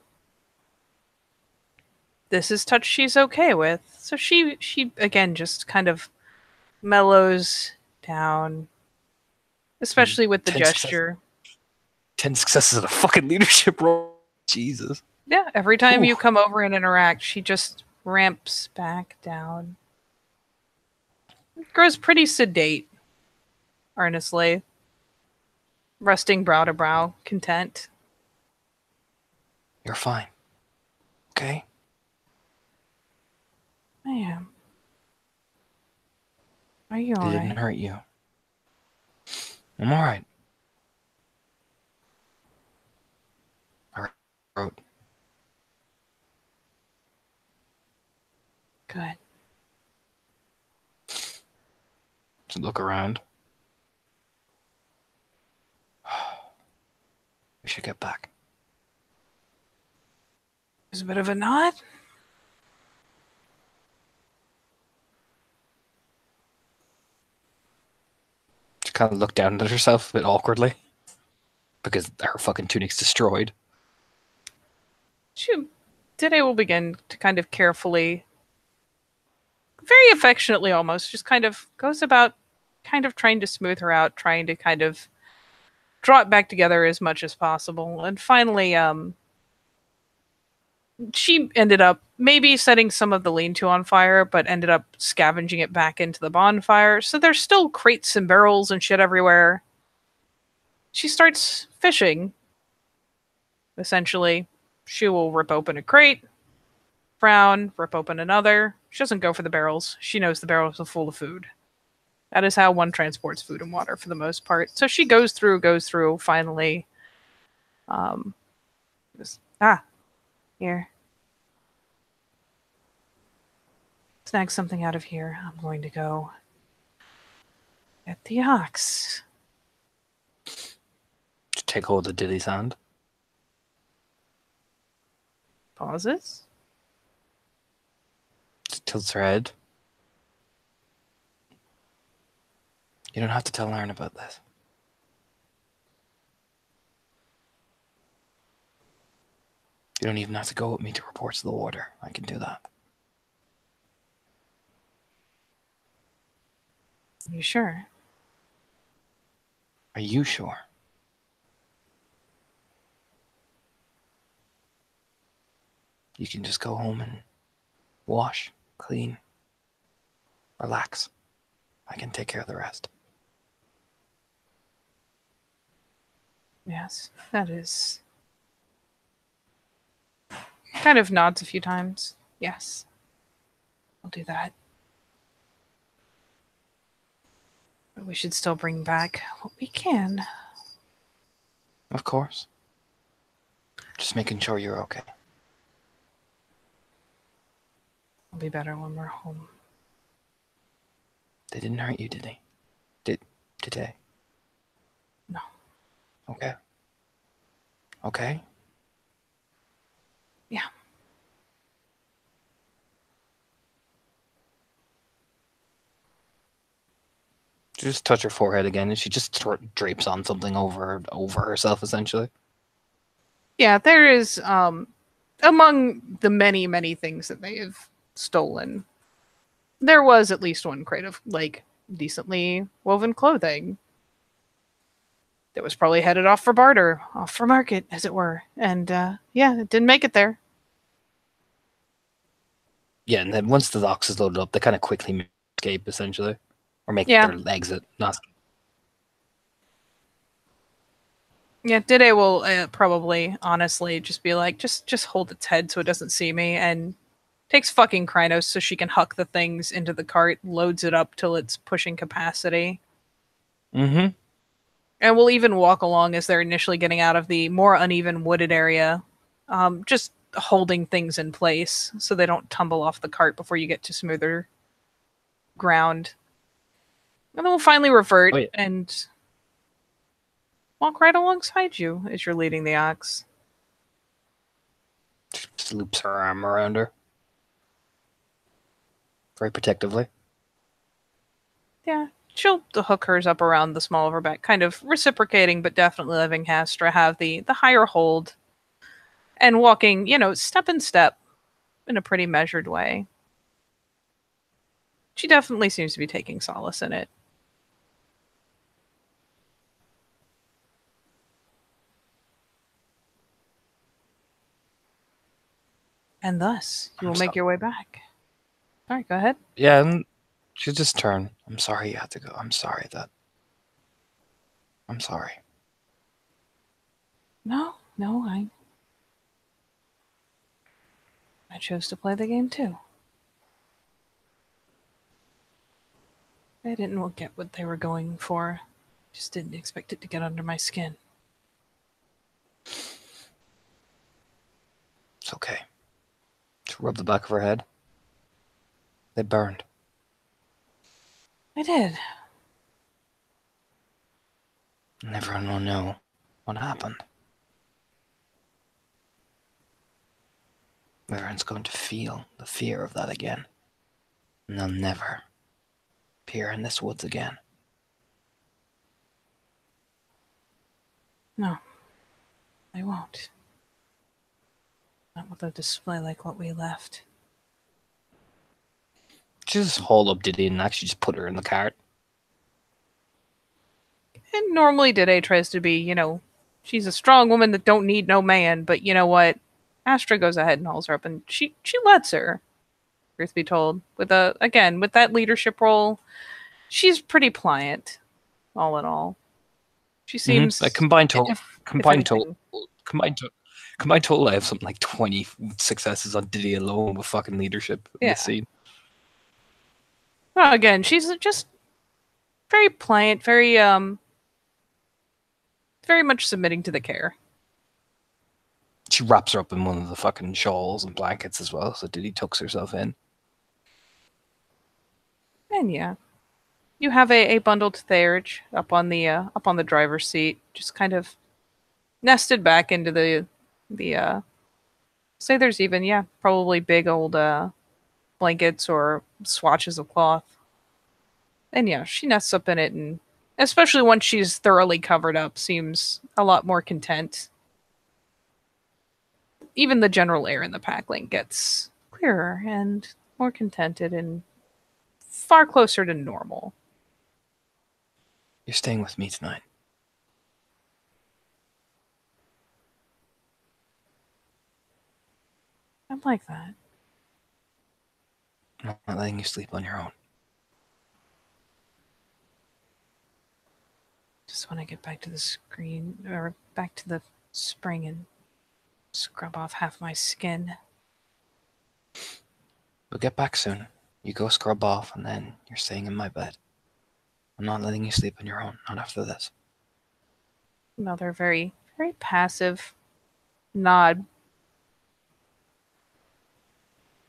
this is touch she's okay with. So she again just kind of mellows down, especially with the gesture. 10 successes in a fucking leadership role. Jesus. Yeah, every time Ooh. you come over and interact, she just ramps back down. It grows pretty sedate, earnestly. Resting brow to brow, content. You're fine. Okay? I am. Are you They alright? didn't hurt you. I'm alright. Alright. Good. So look around. We should get back. There's a bit of a nod. She kind of looked down at herself a bit awkwardly because her fucking tunic's destroyed. Dede will begin to kind of carefully, very affectionately almost, just kind of goes about kind of trying to smooth her out, trying to kind of draw it back together as much as possible. And finally, she ended up maybe setting some of the lean-to on fire, but ended up scavenging it back into the bonfire. So there's still crates and barrels and shit everywhere. She starts fishing. Essentially, she will rip open a crate, frown, rip open another. She doesn't go for the barrels. She knows the barrels are full of food. That is how one transports food and water for the most part. So she goes through, finally. Here. Snag something out of here. I'm going to go get the ox. To take hold of Dilly's hand. pauses. Tilts her head. You don't have to tell Aaron about this. You don't even have to go with me to reports of the water. I can do that. You sure? Are you sure? You can just go home and wash, clean, relax. I can take care of the rest. Yes, that is. Kind of nods a few times. Yes, I'll do that. But we should still bring back what we can. Of course. Just making sure you're okay. I'll be better when we're home. They didn't hurt you, did they? Did they? No. Okay. Okay? Yeah. She just touch her forehead again, and she just drapes on something over herself, essentially. Yeah, there is, among the many, many things that they have stolen, there was at least one crate of, like, decently woven clothing that was probably headed off for barter, off for market, as it were. And, yeah, it didn't make it there. Yeah, and then once the box is loaded up, they kind of quickly escape, essentially. Or make Yeah. their exit. Not... Yeah, Dide will probably, honestly, just be like, just hold its head so it doesn't see me, and takes fucking Krynos so she can huck the things into the cart, loads it up till it's pushing capacity. Mm-hmm. And we'll even walk along as they're initially getting out of the more uneven wooded area, just holding things in place so they don't tumble off the cart before you get to smoother ground. And then we'll finally revert and walk right alongside you as you're leading the ox. Just loops her arm around her. Very protectively. Yeah, she'll hook hers up around the small of her back, kind of reciprocating, but definitely letting Hastra have the higher hold. And walking, step in step in a pretty measured way. She definitely seems to be taking solace in it. And thus, you will make your way back. All right, go ahead. Yeah, and she'll just turn. I'm sorry you had to go. I'm sorry. No, I chose to play the game too. I didn't get what they were going for. Just didn't expect it to get under my skin. It's okay. Just rub the back of her head. They burned. I did. And everyone will know what happened. Everyone's going to feel the fear of that again. And they'll never appear in this woods again. No, I won't. Not with a display like what we left. Just haul up Diddy and actually just put her in the cart. And normally Dide tries to be, she's a strong woman that don't need no man, but you know what? Astra goes ahead and hauls her up, and she lets her. Truth be told, with that leadership role, she's pretty pliant, all in all. She seems like combined total. I have something like 20 successes on Diddy alone with fucking leadership in this scene. Well, again, she's just very pliant, very much submitting to the care. She wraps her up in one of the fucking shawls and blankets as well, so Diddy tucks herself in. And yeah, you have a bundled Theurge up on the driver's seat, just kind of nested back into the Say there's even, yeah, probably big old blankets or swatches of cloth. And yeah, she nests up in it, and especially once she's thoroughly covered up, seems a lot more content. Even the general air in the packling gets clearer and more contented and far closer to normal. You're staying with me tonight. I'm like that. I'm not letting you sleep on your own. Just want to get back to the screen, or back to the spring, and scrub off half my skin. We'll get back soon. You go scrub off, and then you're staying in my bed. I'm not letting you sleep on your own, not after this. Another very, very passive nod.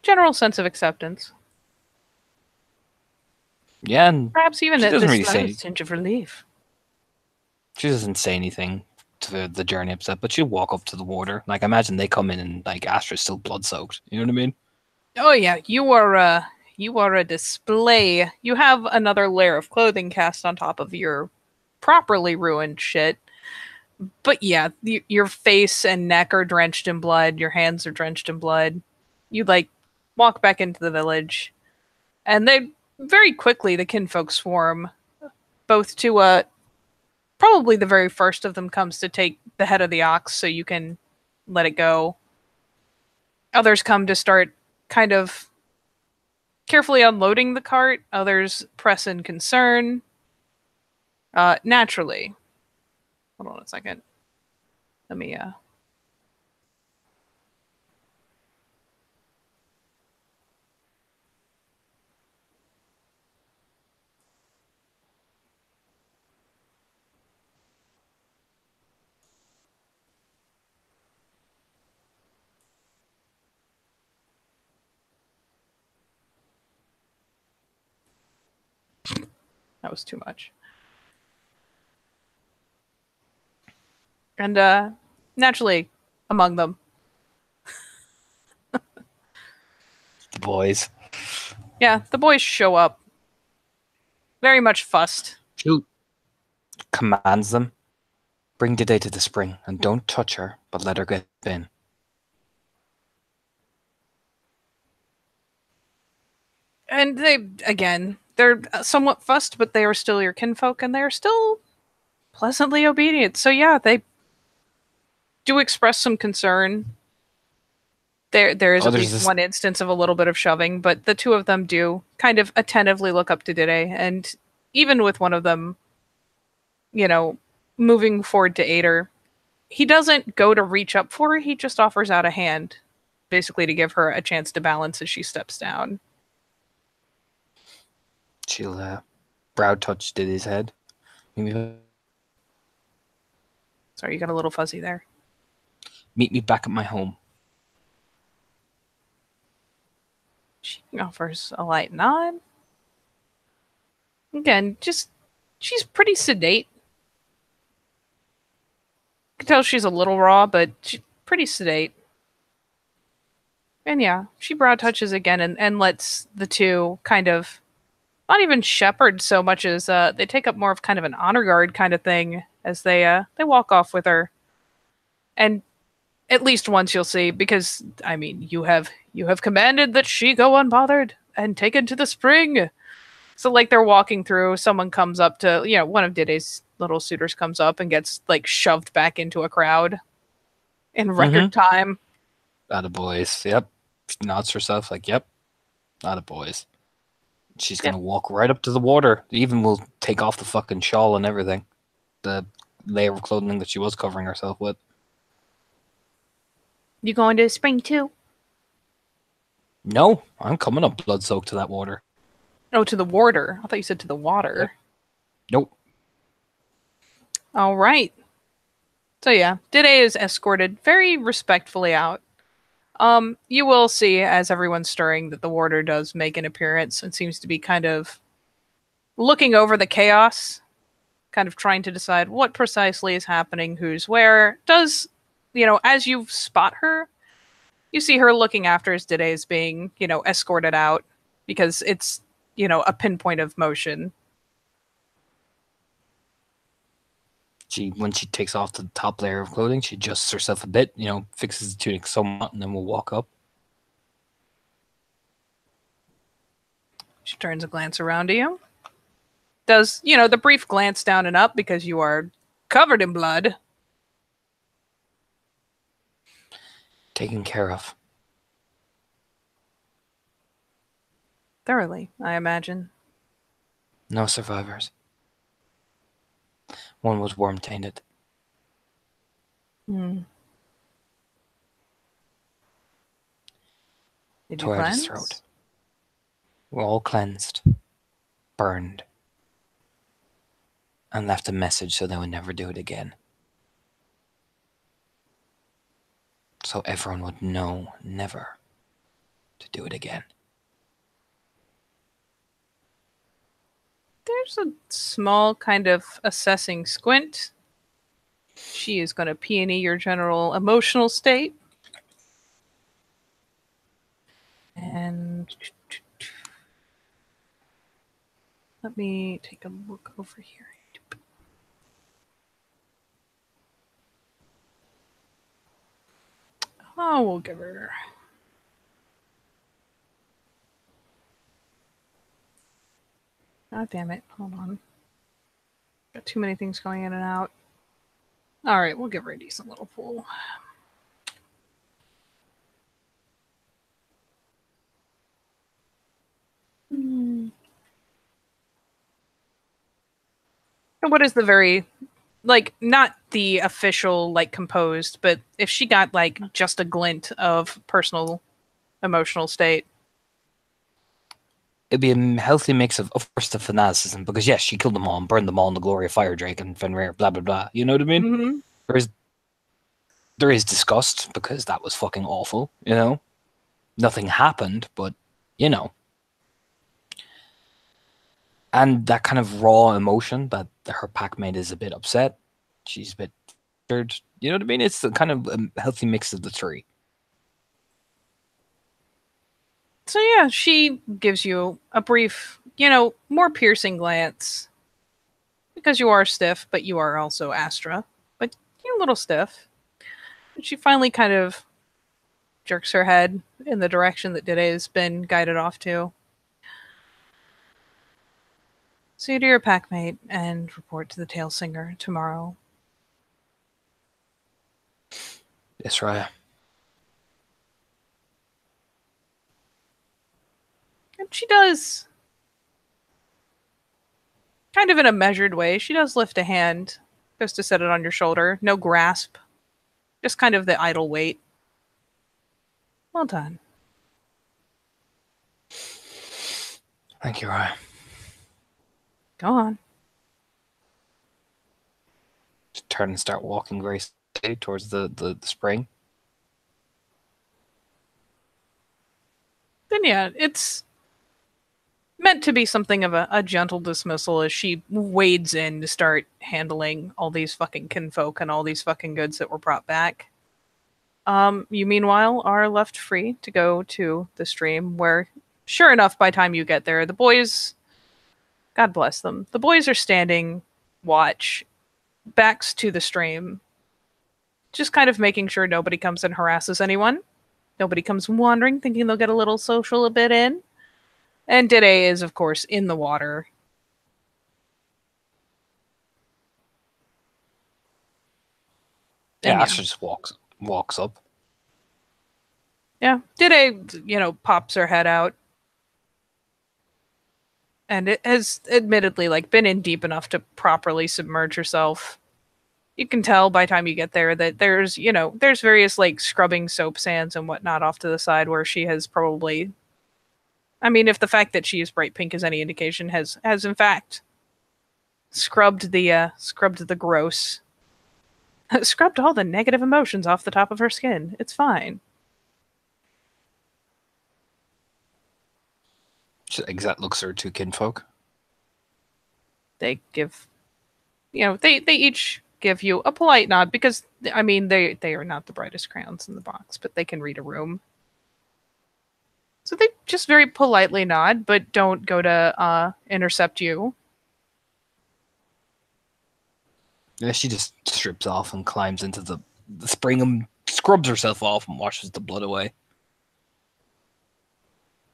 General sense of acceptance. Yeah, and Perhaps even she at doesn't this really say. slightest tinge of relief. She doesn't say anything to the journey upset, but she'll walk up to the water. Like, I imagine they come in and, like, Astra's still blood-soaked. You know what I mean? Oh yeah, you are a display. You have another layer of clothing cast on top of your properly ruined shit. But yeah, your face and neck are drenched in blood. Your hands are drenched in blood. You like walk back into the village, and they very quickly the kinfolk swarm, both to probably the very first of them comes to take the head of the ox so you can let it go. Others come to start kind of carefully unloading the cart. Others press in concern. Naturally. Hold on a second. Let me that was too much. And naturally, among them, The boys. yeah, the boys show up. Very much fussed. Shoot. Commands them. Bring Dide to the spring, and don't touch her, but let her get in. And they're somewhat fussed, but they are still your kinfolk, and they are still pleasantly obedient. So yeah, they do express some concern. There is at least one instance of a little bit of shoving, but the two of them do kind of attentively look up to Dide, and even with one of them, moving forward to aid her, he doesn't go to reach up for her, he just offers out a hand, basically to give her a chance to balance as she steps down. She'll brow touch Dide's head. Sorry, you got a little fuzzy there. Meet me back at my home. She offers a light nod. Again, she's pretty sedate. You can tell she's a little raw, but she's pretty sedate. And yeah, she brow touches again and lets the two kind of, not even shepherd so much as they take up more of kind of an honor guard kind of thing as they walk off with her. And at least once you'll see, because I mean, you have commanded that she go unbothered and taken to the spring. So like they're walking through, someone comes up to, one of Dide's little suitors comes up and gets like shoved back into a crowd in record time. Not a boys. Yep. She nods herself like, yep. Not a boys. She's gonna walk right up to the water. Even will take off the fucking shawl and everything. The layer of clothing that she was covering herself with. You going to the spring too? No, I'm coming up blood soaked to that water. Oh, to the water. I thought you said to the water. Nope. All right. So yeah, Dide is escorted very respectfully out. You will see as everyone's stirring that the warder does make an appearance and seems to be kind of looking over the chaos, kind of trying to decide what precisely is happening, who's where. Does, as you spot her, You see her looking after as Dide is being, escorted out because it's, a pinpoint of motion. When she takes off the top layer of clothing, she adjusts herself a bit, fixes the tunic somewhat, and then we'll walk up. She turns a glance around to you. Does, the brief glance down and up because you are covered in blood. Taken care of. Thoroughly, I imagine. No survivors. One was worm-tainted. Did you Tore out his cleanse? throat. We're all cleansed. Burned. And left a message so they would never do it again. So everyone would know never to do it again. There's a small kind of assessing squint. She is going to peony your general emotional state. And let me take a look over here. Oh, we'll give her... God damn it. Hold on. Got too many things going in and out. Alright, we'll give her a decent little pool. And what is the very... not the official, composed, but if she got, just a glint of personal emotional state. It'd be a healthy mix of course, the fanaticism, because yes, she killed them all and burned them all in the glory of Fire Drake and Fenrir, blah, blah, blah. You know what I mean? Mm-hmm. There is disgust, because that was fucking awful, Nothing happened, but, And that kind of raw emotion that her packmate is a bit upset. She's a bit scared. You know what I mean? It's a kind of a healthy mix of the three. So yeah, she gives you a brief, more piercing glance. Because you are stiff, but you are also Astra. But you're a little stiff. And she finally kind of jerks her head in the direction that Dide has been guided off to. So you do your packmate and report to the Tail Singer tomorrow. Yes, Raya. And she does, kind of in a measured way, she does lift a hand, goes to set it on your shoulder. No grasp, just kind of the idle weight. Well done. Thank you, Raya. Go on. Just turn and start walking gracefully towards the spring. Then yeah, it's meant to be something of a gentle dismissal as she wades in to start handling all these fucking kinfolk and all these fucking goods that were brought back. You meanwhile are left free to go to the stream where, sure enough, by the time you get there, the boys, God bless them, the boys are standing watch, backs to the stream, just kind of making sure nobody comes and harasses anyone. Nobody comes wandering thinking they'll get a little social a bit in. And Dide is, of course, in the water. Yeah, Astra just walks up. Yeah, Dide, pops her head out. And it has admittedly, been in deep enough to properly submerge herself. You can tell by the time you get there that there's various, scrubbing soap sands and whatnot off to the side where she has probably... I mean, if the fact that she is bright pink is any indication, has in fact scrubbed the gross, scrubbed all the negative emotions off the top of her skin. It's fine. Exact looks are two kinfolk. They give, they each give you a polite nod because, I mean, they are not the brightest crayons in the box, but they can read a room. So they just very politely nod, but don't go to intercept you. Yeah, she just strips off and climbs into the spring and scrubs herself off and washes the blood away.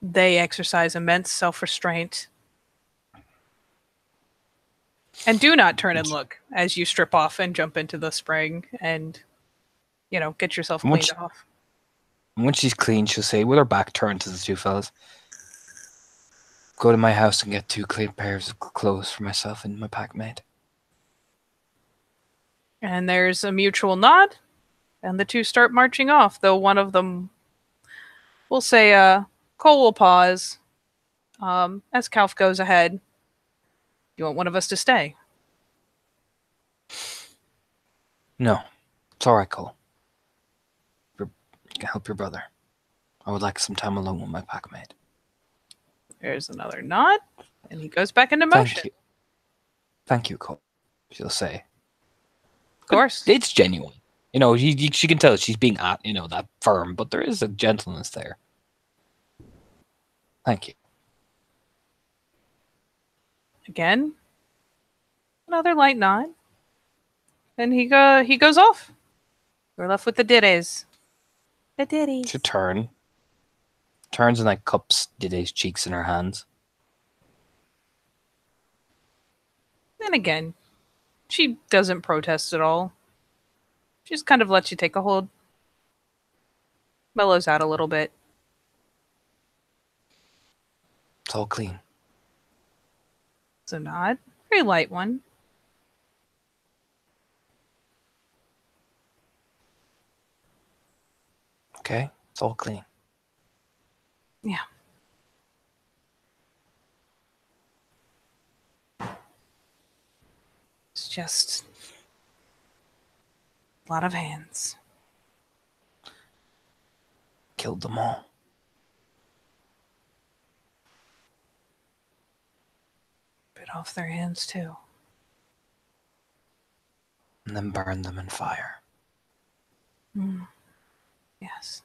They exercise immense self-restraint. And do not turn and look as you strip off and jump into the spring and, get yourself cleaned off. And when she's clean, she'll say, with her back turned to the two fellas, go to my house and get 2 clean pairs of clothes for myself and my pack mate. And there's a mutual nod, and the two start marching off, though one of them will say, Cole will pause as Kalf goes ahead. You want one of us to stay? No, it's all right, Cole. You can help your brother. I would like some time alone with my pack mate. There's another nod, and he goes back into motion. Thank you, Cole, she'll say. Of course. It's genuine. She can tell she's being that firm, but there is a gentleness there. Thank you. Again, another light nod. And he goes off. We're left with the ditties. The ditties. She turns and cups Dide's cheeks in her hands. And again, she doesn't protest at all. She just kind of lets you take a hold. Mellows out a little bit. It's all clean. It's a nod. Very light one. Okay, it's all clean. Yeah. It's just a lot of hands. Killed them all. Bit off their hands too. And then burned them in fire. Yes.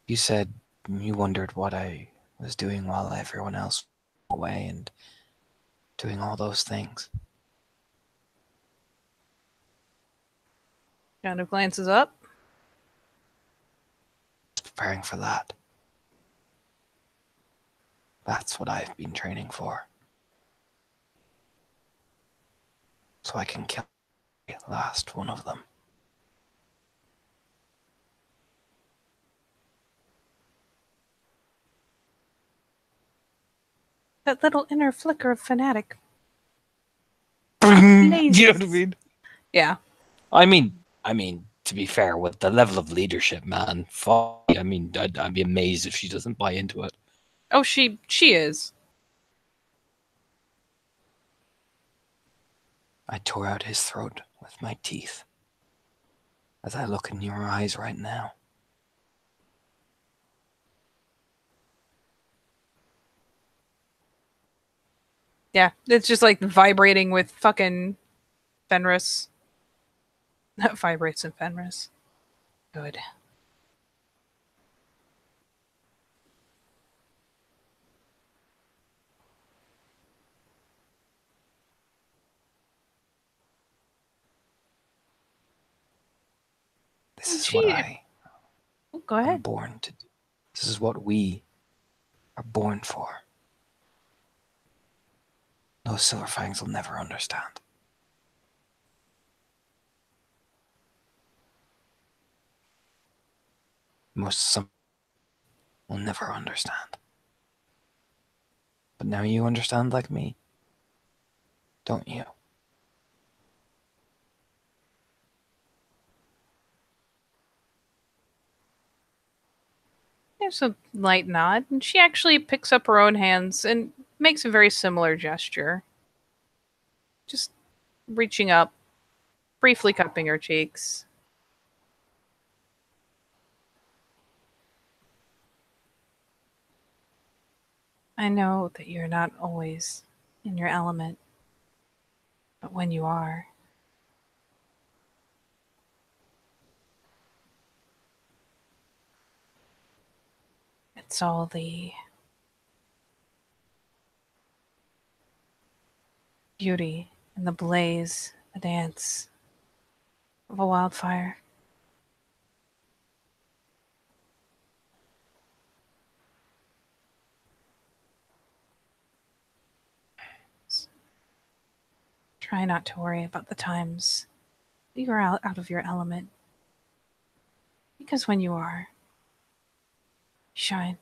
You said you wondered what I was doing while everyone else was away and doing all those things. Kind of glances up. Preparing for that. That's what I've been training for. So I can kill the last one of them. That little inner flicker of fanatic. You know what I mean? Yeah. I mean, to be fair, with the level of leadership, man, I'd be amazed if she doesn't buy into it. Oh, she is. I tore out his throat with my teeth as I look in your eyes right now. Yeah, it's just like vibrating with fucking Fenris. That vibrates in Fenris. Good. This is what I Go am ahead. born to do. This is what we are born for. Those Silverfangs will never understand. Some will never understand. But now you understand like me, don't you? There's a light nod, and she actually picks up her own hands and makes a very similar gesture. Just reaching up, briefly cupping her cheeks. I know that you're not always in your element, but when you are, it's all the beauty and the blaze, the dance of a wildfire. Try not to worry about the times that you are out of your element. Because when you are, you shine.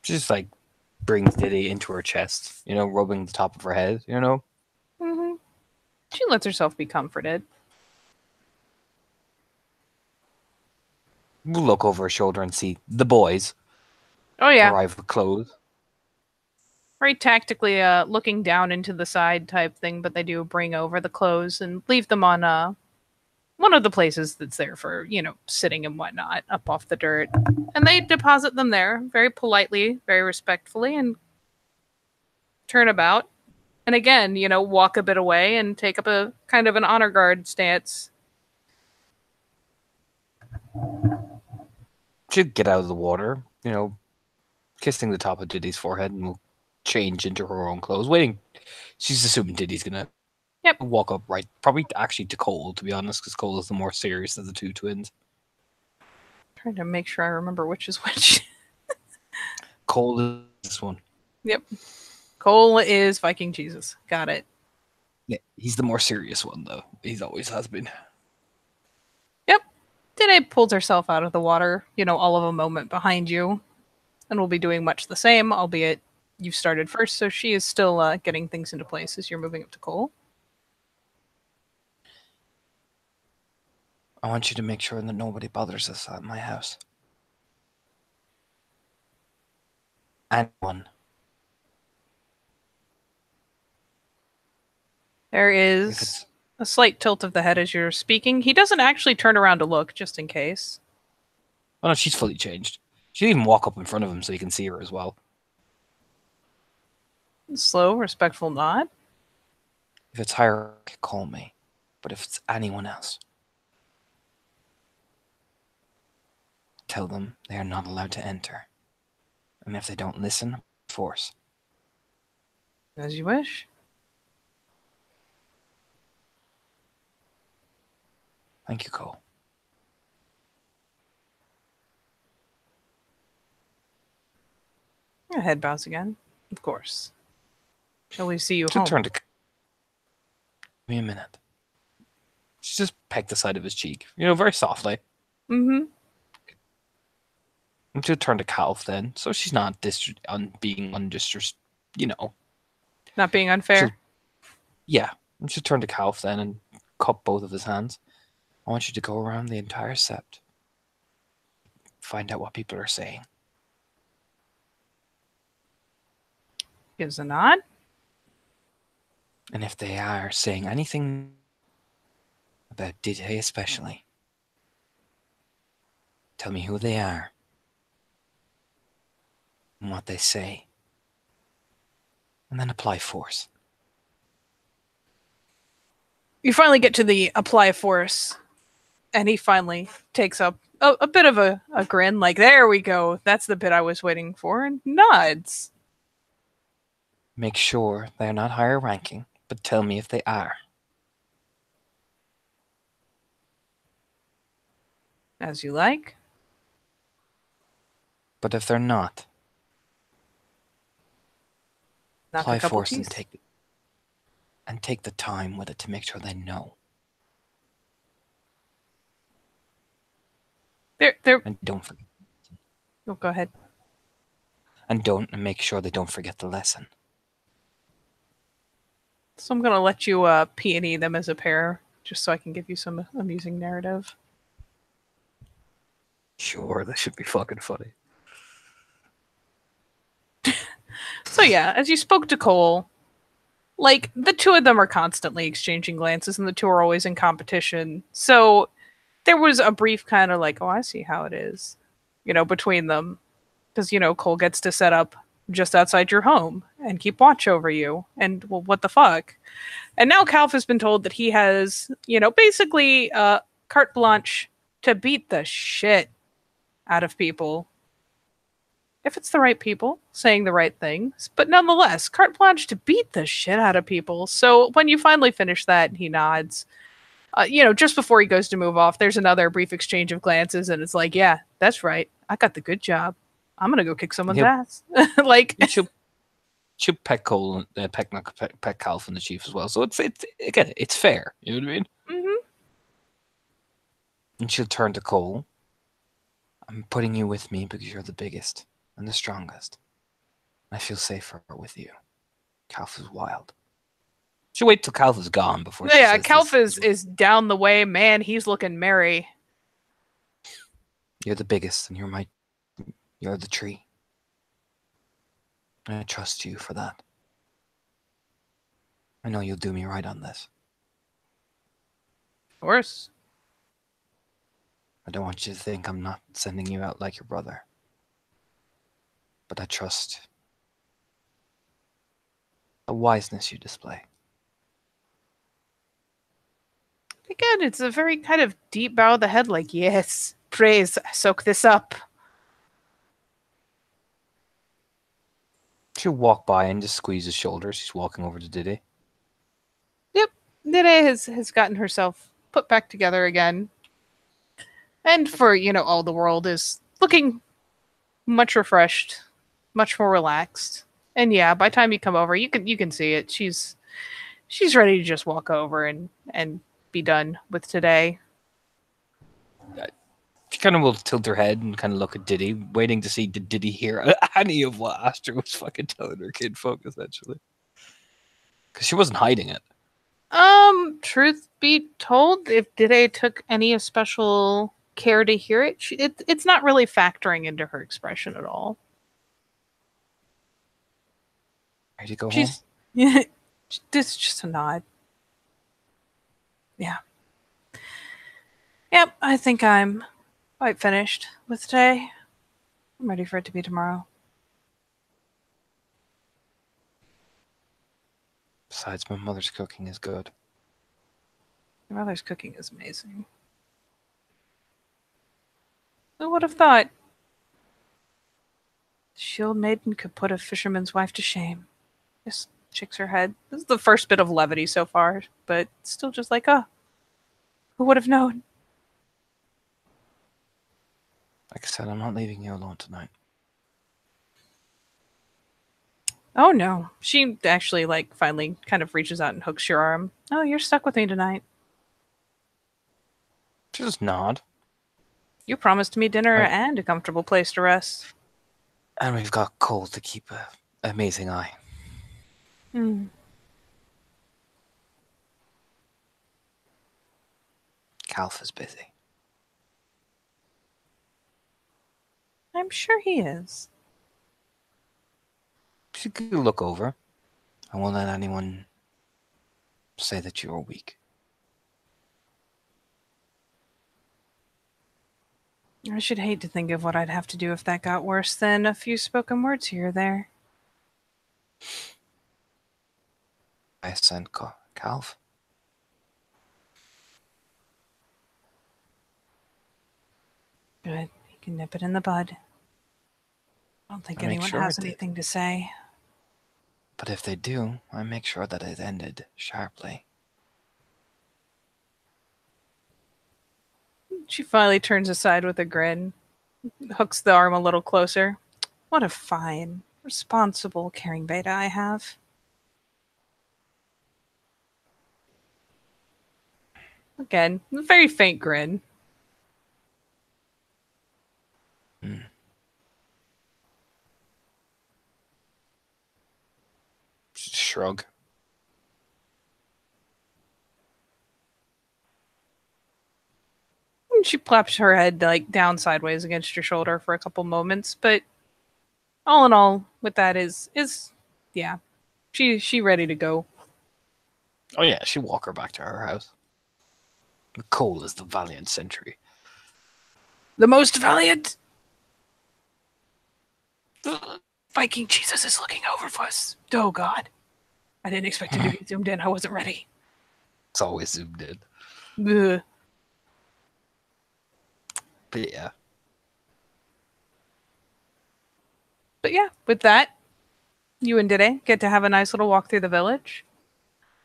She just like brings Diddy into her chest, rubbing the top of her head, Mm-hmm. She lets herself be comforted. We'll look over her shoulder and see the boys Oh yeah, arrive with clothes. very tactically looking down into the side type thing, but they do bring over the clothes and leave them on one of the places that's there for, sitting and whatnot up off the dirt. And they deposit them there very politely, very respectfully, and turn about. And again, walk a bit away and take up a kind of an honor guard stance. She'll get out of the water, kissing the top of Diddy's forehead, and will change into her own clothes, waiting. She's assuming Diddy's gonna walk up right, probably actually to Cole, to be honest, because Cole is the more serious of the two twins. Trying to make sure I remember which is which. Cole is this one. Yep. Cole is Viking Jesus. Got it. Yeah, he's the more serious one, though. He's always has been. Yep. Danae pulls herself out of the water, all of a moment behind you, and will be doing much the same, albeit you started first, so she is still getting things into place as you're moving up to Cole. I want you to make sure that nobody bothers us at my house. Anyone. There is a slight tilt of the head as you're speaking. He doesn't actually turn around to look, just in case. Oh no, she's fully changed. She'll even walk up in front of him so he can see her as well. Slow, respectful nod. If it's her, call me. But if it's anyone else, tell them they are not allowed to enter. And if they don't listen, force. As you wish. Thank you, Cole. Your head bows again. Of course. Shall we see you She'll home? turn to... Give me a minute. She just pecked the side of his cheek, very softly. Mm-hmm. And she'll turn to Calf then, so she's not being Not being unfair. Yeah. And she'll turn to Calf then and cup both of his hands. I want you to go around the entire sept. Find out what people are saying. Gives a nod. And if they are saying anything about Diddy especially, tell me who they are and what they say. And then apply force. You finally get to the apply force, and he finally takes up a bit of a grin, like, there we go, that's the bit I was waiting for, and nods. Make sure they are not higher ranking, but tell me if they are. As you like. But if they're not, Knock apply a couple force keys. and take the time with it to make sure they know. They're And don't forget. Oh, go ahead. And make sure they don't forget the lesson. So I'm gonna let you P&E them as a pair, just so I can give you some amusing narrative. Sure, that should be fucking funny. So yeah, as you spoke to Cole, like, the two of them are constantly exchanging glances, and the two are always in competition. So there was a brief kind of like, oh, I see how it is. between them. Because, Cole gets to set up just outside your home and keep watch over you. And, well, what the fuck? And now Calf has been told that he has, basically carte blanche to beat the shit out of people. If it's the right people saying the right things. But nonetheless, carte blanche to beat the shit out of people. So when you finally finish that, he nods. Just before he goes to move off, there's another brief exchange of glances, and it's like, yeah, that's right. I got the good job. I'm gonna go kick someone's ass. Like, she'll peck Cole, peck Calf and the Chief as well. So it's again, it's fair. You know what I mean? Mm-hmm. And she'll turn to Cole. I'm putting you with me because you're the biggest and the strongest. I feel safer with you. Calf is wild. She'll wait till Calf is gone before. Yeah, Calf is down the way. Man, he's looking merry. You're the biggest, and you're the tree. I trust you for that. I know you'll do me right on this. Of course. I don't want you to think I'm not sending you out like your brother. But I trust the wiseness you display. Again, it's a very kind of deep bow of the head, like, yes, praise, soak this up. She'll walk by and just squeeze his shoulder. She's walking over to Diddy. Yep, Nene has gotten herself put back together again. And for, all the world is looking much refreshed, much more relaxed. And yeah, by the time you come over, you can see it. She's ready to just walk over and be done with today. She kind of will tilt her head and kind of look at Diddy, waiting to see did Diddy hear any of what Astra was fucking telling her kid folk, essentially. Because she wasn't hiding it. Truth be told, if Diddy took any special care to hear it, it's not really factoring into her expression at all. Ready to go home? Yeah, this is just a nod. Yeah. Yep, I think I'm quite finished with today. I'm ready for it to be tomorrow. Besides, my mother's cooking is good. Your mother's cooking is amazing. Who would have thought? Shield Maiden could put a fisherman's wife to shame. Just shakes her head. This is the first bit of levity so far, but still just like, who would have known? Like I said, I'm not leaving you alone tonight. Oh no. She actually finally kind of reaches out and hooks your arm. Oh, you're stuck with me tonight. Just nod. You promised me dinner and a comfortable place to rest. And we've got Cole to keep an amazing eye. Calf is busy. I'm sure he is. She could look over. I won't let anyone say that you are weak. I should hate to think of what I'd have to do if that got worse than a few spoken words here or there. I sent Calf. Good. He can nip it in the bud. I don't think anyone has anything to say. But if they do, I make sure that it ended sharply. She finally turns aside with a grin, hooks the arm a little closer. What a fine, responsible, caring beta I have. Again, a very faint grin. Shrug. She claps her head down sideways against your shoulder for a couple moments, but all in all, with that is yeah, she ready to go. Oh yeah, she'll walk her back to her house. Cole is the valiant sentry. The most valiant. Viking Jesus is looking over for us. Oh, God. I didn't expect it to be zoomed in. I wasn't ready. It's always zoomed in. Ugh. But yeah. But yeah, with that, you and Dide get to have a nice little walk through the village.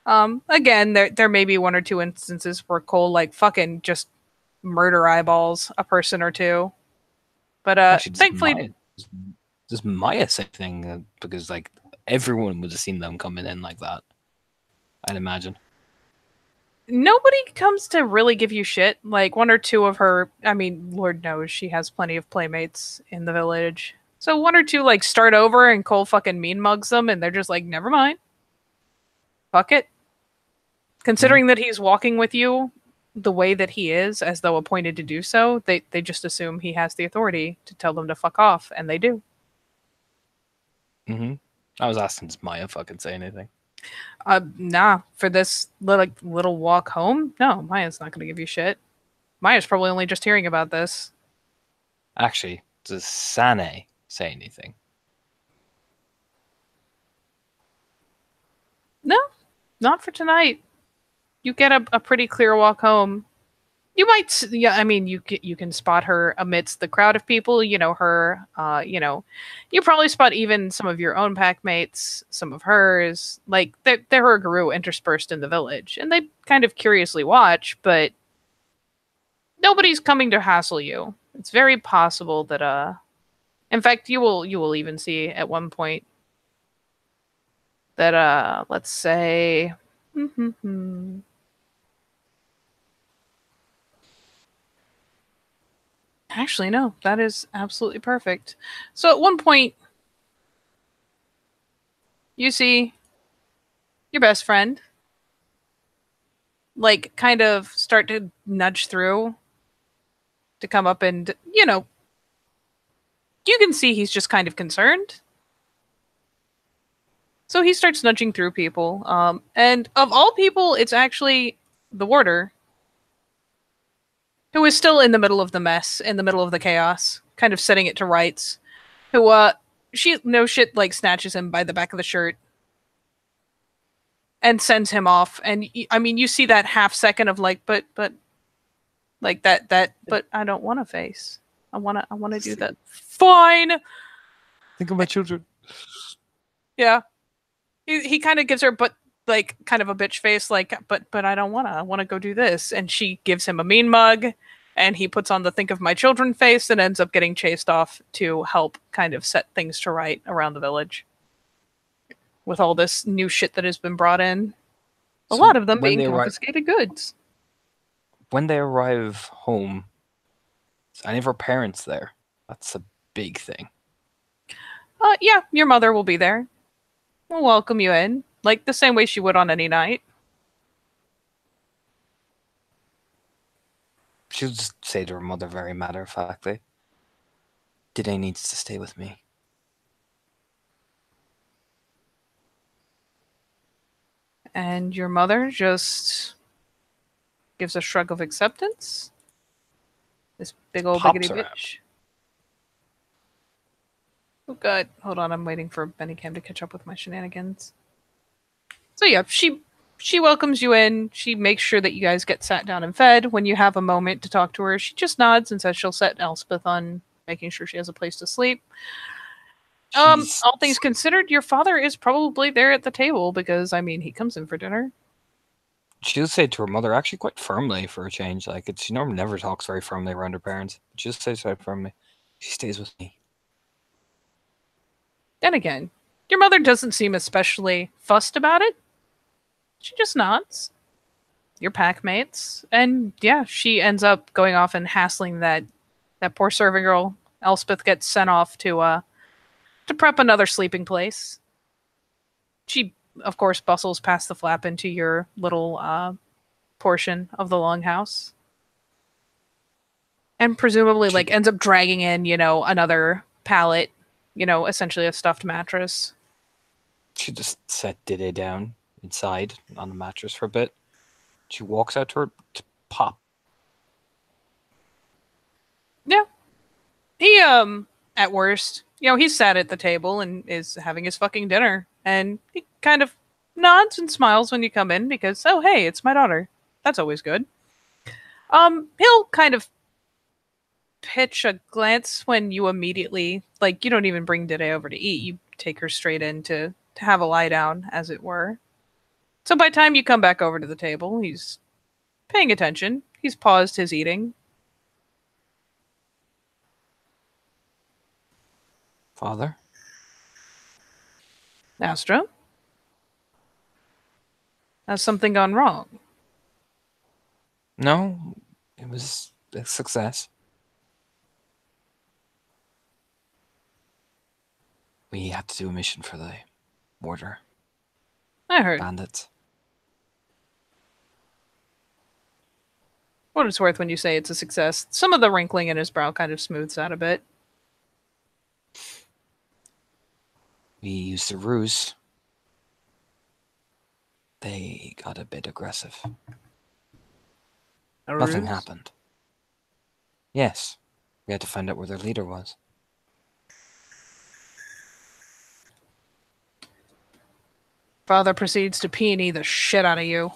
Again, there may be one or two instances where Cole like fucking just murder eyeballs a person or two. But Actually, thankfully does Maya say thing because like everyone would have seen them coming in like that. I'd imagine. nobody comes to really give you shit. Like one or two of her, I mean, Lord knows she has plenty of playmates in the village. So one or two like start over and Cole fucking mean mugs them and they're just like, never mind. Fuck it. Considering that he's walking with you the way that he is, as though appointed to do so, they just assume he has the authority to tell them to fuck off, and they do. Mm-hmm. I was asking, does Maya fucking say anything? Nah, for this little walk home, no, Maya's not gonna give you shit. Maya's probably only just hearing about this. Actually, does Sane say anything? No, not for tonight. You get a pretty clear walk home. You might, yeah. I mean, you can spot her amidst the crowd of people. You know her. You probably spot even some of your own pack mates, some of hers. Like there are guru interspersed in the village, and they kind of curiously watch, but nobody's coming to hassle you. It's very possible that in fact, you will even see at one point that let's say. Actually, no, that is absolutely perfect. So at one point, you see your best friend, like, kind of start to nudge through to come up and, you can see he's just kind of concerned. So he starts nudging through people. And of all people, it's actually the warder, who is still in the middle of the mess, in the middle of the chaos, kind of setting it to rights, who, she no shit like snatches him by the back of the shirt and sends him off. And I mean, you see that half second of like, but like but I don't want to face. I want to do that. Fine. Think of my children. Yeah. He kind of gives her, but like kind of a bitch face, like, but I don't want to. I want to go do this. And she gives him a mean mug, and he puts on the think of my children face and ends up getting chased off to help kind of set things to right around the village with all this new shit that has been brought in. A lot of them being confiscated goods. When they arrive home, is any of her parents there? That's a big thing. Yeah, your mother will be there. We'll welcome you in, like the same way she would on any night. She'll just say to her mother very matter-of-factly, Dide needs to stay with me. And your mother just gives a shrug of acceptance. This big old biggity bitch. Oh god, hold on, I'm waiting for Bennycam to catch up with my shenanigans. So yeah, she welcomes you in. She makes sure that you guys get sat down and fed. When you have a moment to talk to her, she just nods and says she'll set Elspeth on making sure she has a place to sleep. All things considered, your father is probably there at the table because, I mean, he comes in for dinner. She'll say to her mother, actually quite firmly for a change. Like, she normally never talks very firmly around her parents. She'll say quite firmly, she stays with me. Then again, your mother doesn't seem especially fussed about it. She just nods. Your pack mates. And yeah, she ends up going off and hassling that poor serving girl. Elspeth gets sent off to prep another sleeping place. She, of course, bustles past the flap into your little portion of the longhouse. And presumably, like, ends up dragging in, another pallet, essentially a stuffed mattress. She just set Dide down inside on the mattress for a bit. She walks out to her to pop. Yeah. He, at worst, he's sat at the table and is having his fucking dinner, and he kind of nods and smiles when you come in because, oh, hey, it's my daughter. That's always good. He'll kind of pitch a glance when you immediately, like, you don't even bring Dede over to eat. You take her straight in to have a lie down, as it were. So by the time you come back over to the table, he's paying attention. He's paused his eating. Father? Astra? Has something gone wrong? No, it was a success. We had to do a mission for the order. I heard. Bandits. What it's worth when you say it's a success. Some of the wrinkling in his brow kind of smooths out a bit. We used a ruse. They got a bit aggressive. Nothing happened. Yes. We had to find out where their leader was. Father proceeds to peony the shit out of you.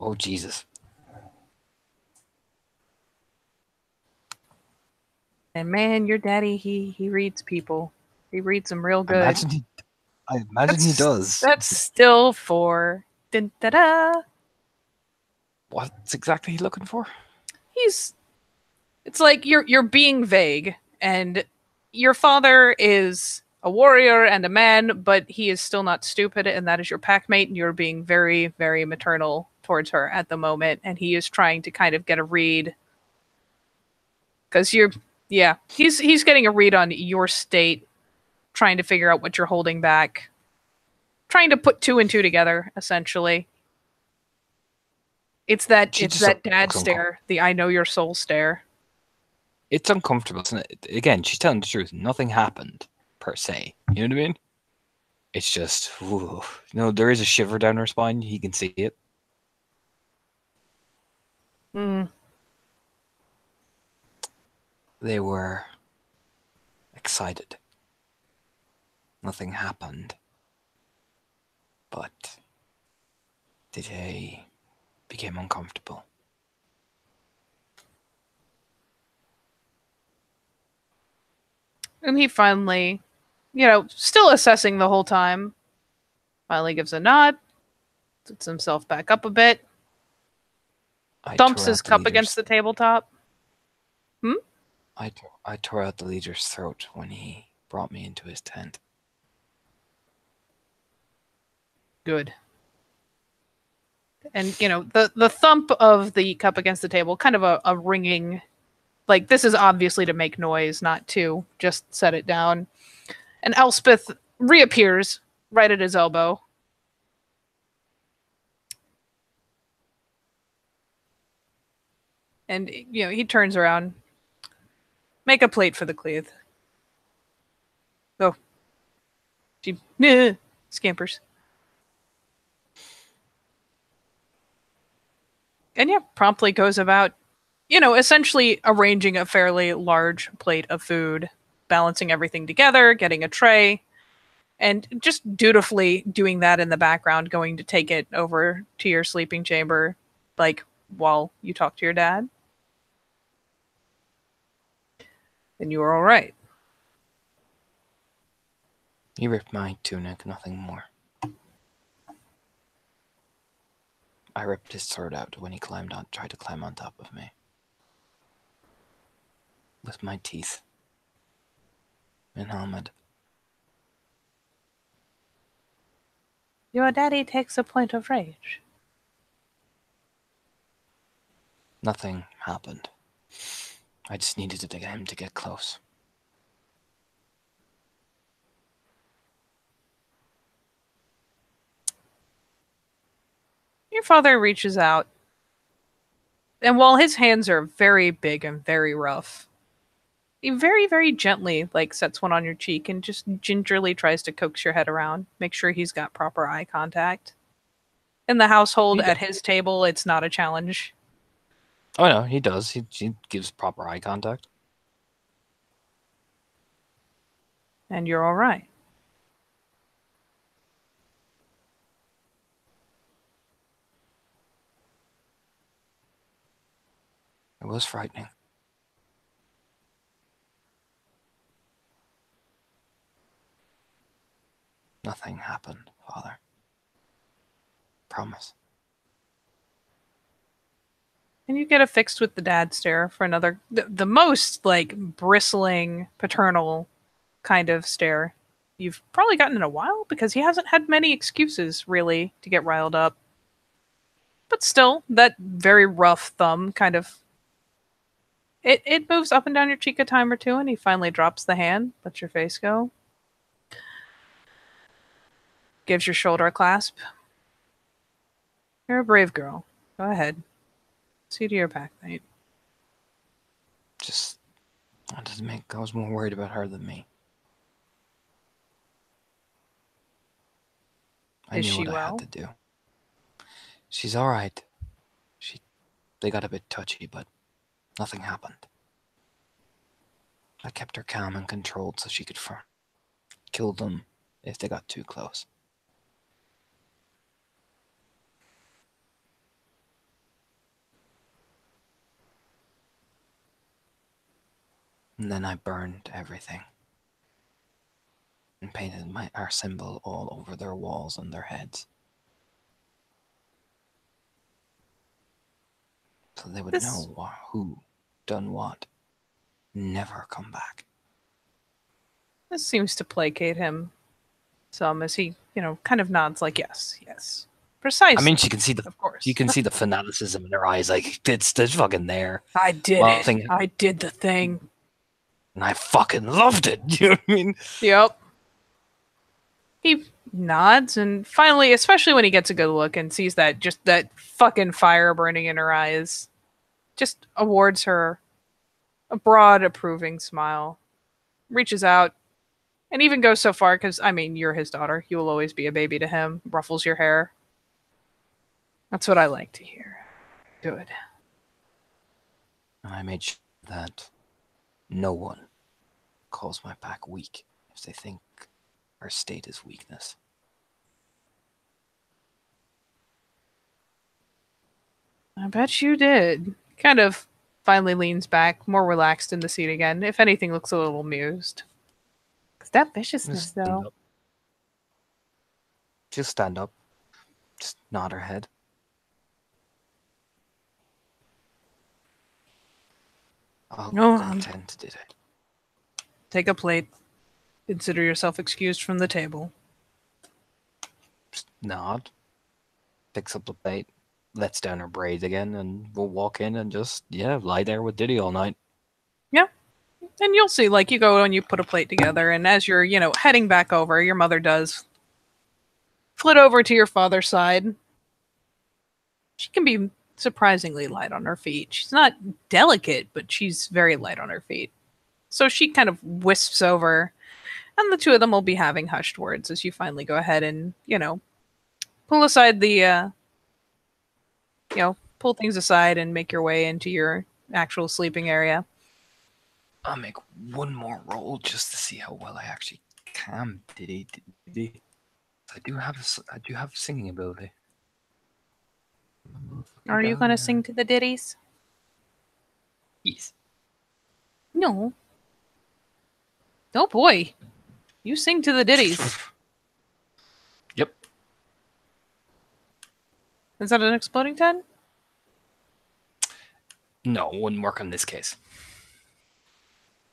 Oh Jesus. And man, your daddy, he reads people. He reads them real good. I imagine he does. That's still for... Dun, da, da. What's exactly he looking for? It's like you're being vague, and your father is a warrior and a man, but he is still not stupid, and that is your packmate, and you're being very, very maternal towards her at the moment, and he is trying to kind of get a read. Because he's getting a read on your state, trying to figure out what you're holding back, trying to put two and two together, essentially. It's that dad stare, the I know your soul stare. It's uncomfortable, isn't it? Again, she's telling the truth. Nothing happened, per se. You know what I mean? It's just, ooh. There is a shiver down her spine. He can see it. They were excited. Nothing happened. But they became uncomfortable. And he finally, still assessing the whole time, finally gives a nod, sits himself back up a bit, thumps his cup against the tabletop. I tore out the leader's throat when he brought me into his tent. Good. And, the thump of the cup against the table, kind of a ringing, like, this is obviously to make noise, not to just set it down. And Elspeth reappears right at his elbow. And, he turns around. Make a plate for the Cleath. Oh. She scampers. And promptly goes about, essentially arranging a fairly large plate of food, balancing everything together, getting a tray, and just dutifully doing that in the background, going to take it over to your sleeping chamber, like, while you talk to your dad. And you are all right. He ripped my tunic, nothing more. I ripped his sword out when he tried to climb on top of me. With my teeth. In helmet. Your daddy takes a point of rage. Nothing happened. I just needed to get him to get close. Your father reaches out, and while his hands are very big and very rough, he very, very gently, sets one on your cheek and just gingerly tries to coax your head around, make sure he's got proper eye contact. In the household, at his table, it's not a challenge. Oh no, he does. He gives proper eye contact. And you're all right. It was frightening. Nothing happened, Father. Promise. And you get affixed with the dad stare for another, the most like bristling paternal kind of stare you've probably gotten in a while, because he hasn't had many excuses really to get riled up. But still, that very rough thumb kind of, it moves up and down your cheek a time or two, and he finally drops the hand, lets your face go, gives your shoulder a clasp. You're a brave girl. Go ahead. See to your pack, mate. Just wanted to make. I was more worried about her than me. I Is knew she what I well? had to do. She's all right. They got a bit touchy, but nothing happened. I kept her calm and controlled so she could kill them if they got too close. And then I burned everything and painted our symbol all over their walls and their heads. So they would know who done what. Never come back. This seems to placate him some as he, kind of nods like, yes, yes. Precisely. I mean, she can see of course. You can see the fanaticism in her eyes. Like, it's fucking there. I did Well, it. I did the thing. And I fucking loved it. You know what I mean? Yep. He nods, and finally, especially when he gets a good look and sees that fucking fire burning in her eyes, just awards her a broad, approving smile, reaches out, and even goes so far, because, I mean, you're his daughter. You will always be a baby to him. Ruffles your hair. That's what I like to hear. Good. And I made sure that no one calls my pack weak if they think our state is weakness. I bet you did. Kind of finally leans back, more relaxed in the seat again. If anything, looks a little amused. Because that viciousness, though. She'll stand up. Just nod her head. I'll go attend to it. Take a plate. Consider yourself excused from the table. Just nod. Picks up the plate. Lets down her braids again, and we'll walk in and just, lie there with Diddy all night. Yeah. And you'll see, like, you go and you put a plate together, and as you're, heading back over, your mother does flit over to your father's side. She can be surprisingly light on her feet. She's not delicate, but she's very light on her feet. So she kind of wisps over, and the two of them will be having hushed words as you finally go ahead and, pull aside the, pull things aside and make your way into your actual sleeping area. I'll make one more roll just to see how well I actually can. Diddy. I do have singing ability. Are you going to sing to the ditties? Yes. No. Oh boy. You sing to the ditties. Yep. Is that an exploding 10? No, wouldn't work in this case.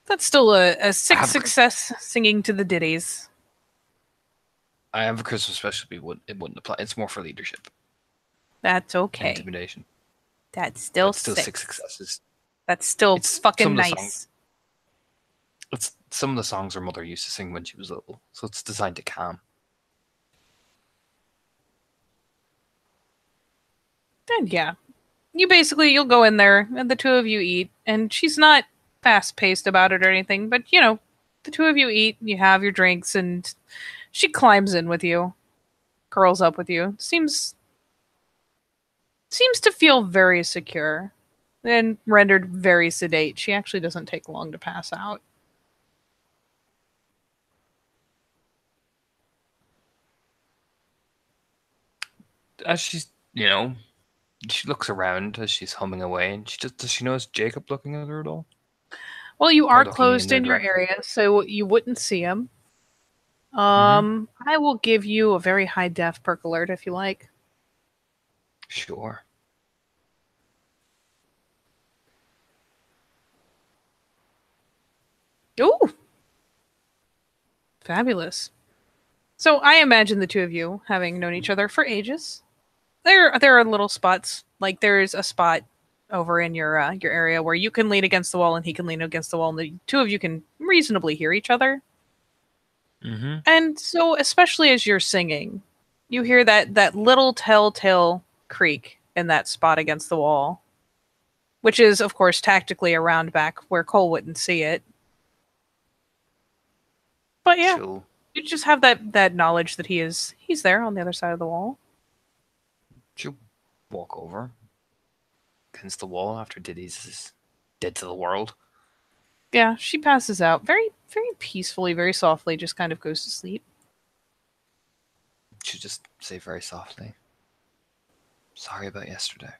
That's still a 6 success singing to the ditties. I have a Christmas special, but it wouldn't apply. It's more for leadership. That's okay. Intimidation. That's still still 6 successes. That's still fucking nice. Some of the songs her mother used to sing when she was little, so it's designed to calm. And yeah, you'll go in there and the two of you eat, and she's not fast paced about it or anything, but the two of you eat, you have your drinks, and she climbs in with you, curls up with you. Seems to feel very secure. and rendered very sedate. She actually doesn't take long to pass out. As she's, she looks around as she's humming away, and does she notice Jacob looking at her at all? Well, you Or are looking in closed their in your direction? area, so you wouldn't see him. I will give you a very high def perk alert if you like. Sure. Ooh, fabulous. So I imagine the two of you, having known each other for ages, there are little spots. Like there's a spot over in your area where you can lean against the wall and he can lean against the wall, and the two of you can reasonably hear each other. Mm-hmm. And so, especially as you're singing, you hear that little telltale creak in that spot against the wall, which is, of course, tactically around back where Cole wouldn't see it. But yeah, She'll you just have that knowledge that he's there on the other side of the wall. she'll walk over against the wall after Diddy's is dead to the world. Yeah, she passes out very, very peacefully, very softly, just kind of goes to sleep. She'll just say very softly, "Sorry about yesterday."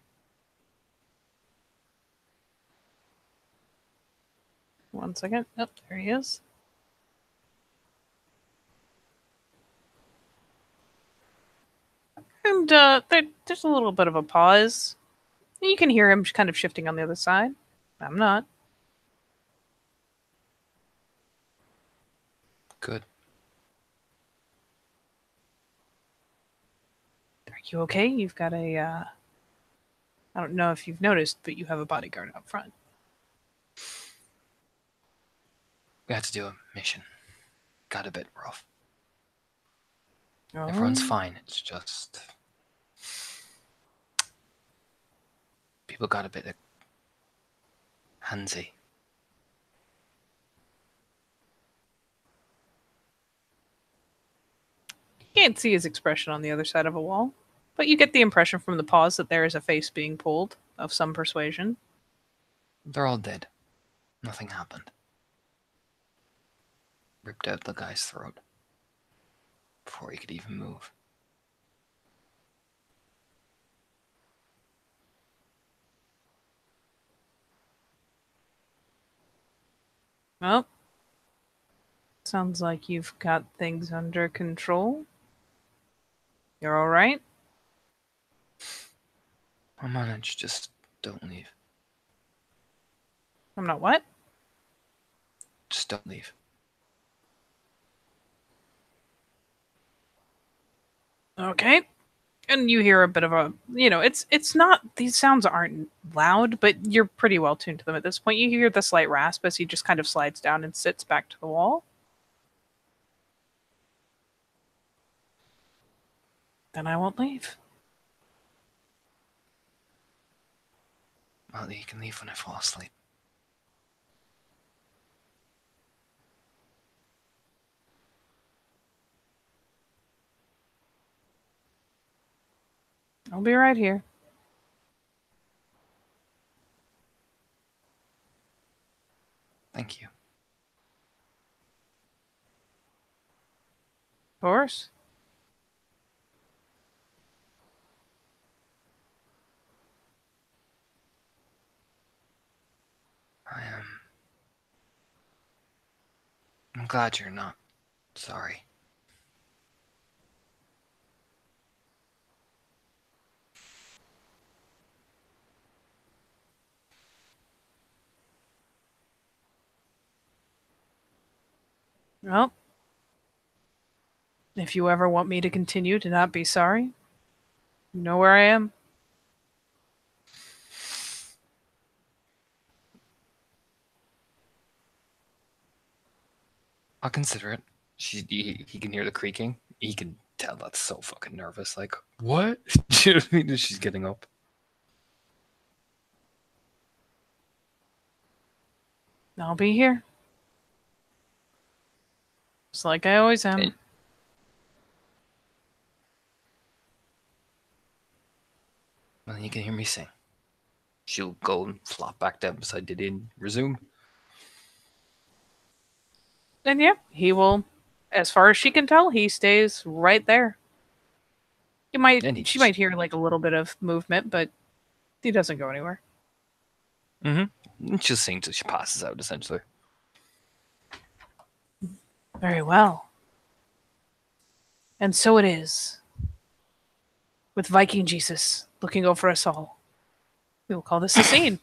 One second. Oh, there he is. And there's a little bit of a pause. You can hear him kind of shifting on the other side. I'm not. Good. Are you okay? You've got a, I don't know if you've noticed, but you have a bodyguard out front. We had to do a mission. Got a bit rough. Oh. Everyone's fine. It's just people got a bit handsy. You can't see his expression on the other side of a wall, but you get the impression from the pause that there is a face being pulled of some persuasion. They're all dead. Nothing happened. Ripped out the guy's throat before he could even move. Well, sounds like you've got things under control. You're all right? I'll manage. Just don't leave. I'm not what? Just don't leave. Okay. And you hear a bit of a, it's not, these sounds aren't loud, but you're pretty well tuned to them at this point. You hear the slight rasp as he just kind of slides down and sits back to the wall. Then I won't leave. Well, you can leave when I fall asleep. I'll be right here. Thank you. Of course. I'm glad you're not sorry. Well, if you ever want me to continue to not be sorry, you know where I am. I'll consider it. He can hear the creaking. He can tell that's so fucking nervous. Like, what? Do you know what I mean? She's getting up. I'll be here. Just like I always am. And- Well, you can hear me sing. She'll go and flop back down beside Diddy and resume. And yeah, he will, as far as she can tell, he stays right there. She might hear like a little bit of movement, but he doesn't go anywhere. She'll sing till she passes out, essentially. Very well. And so it is. With Viking Jesus looking over us all. We will call this a scene.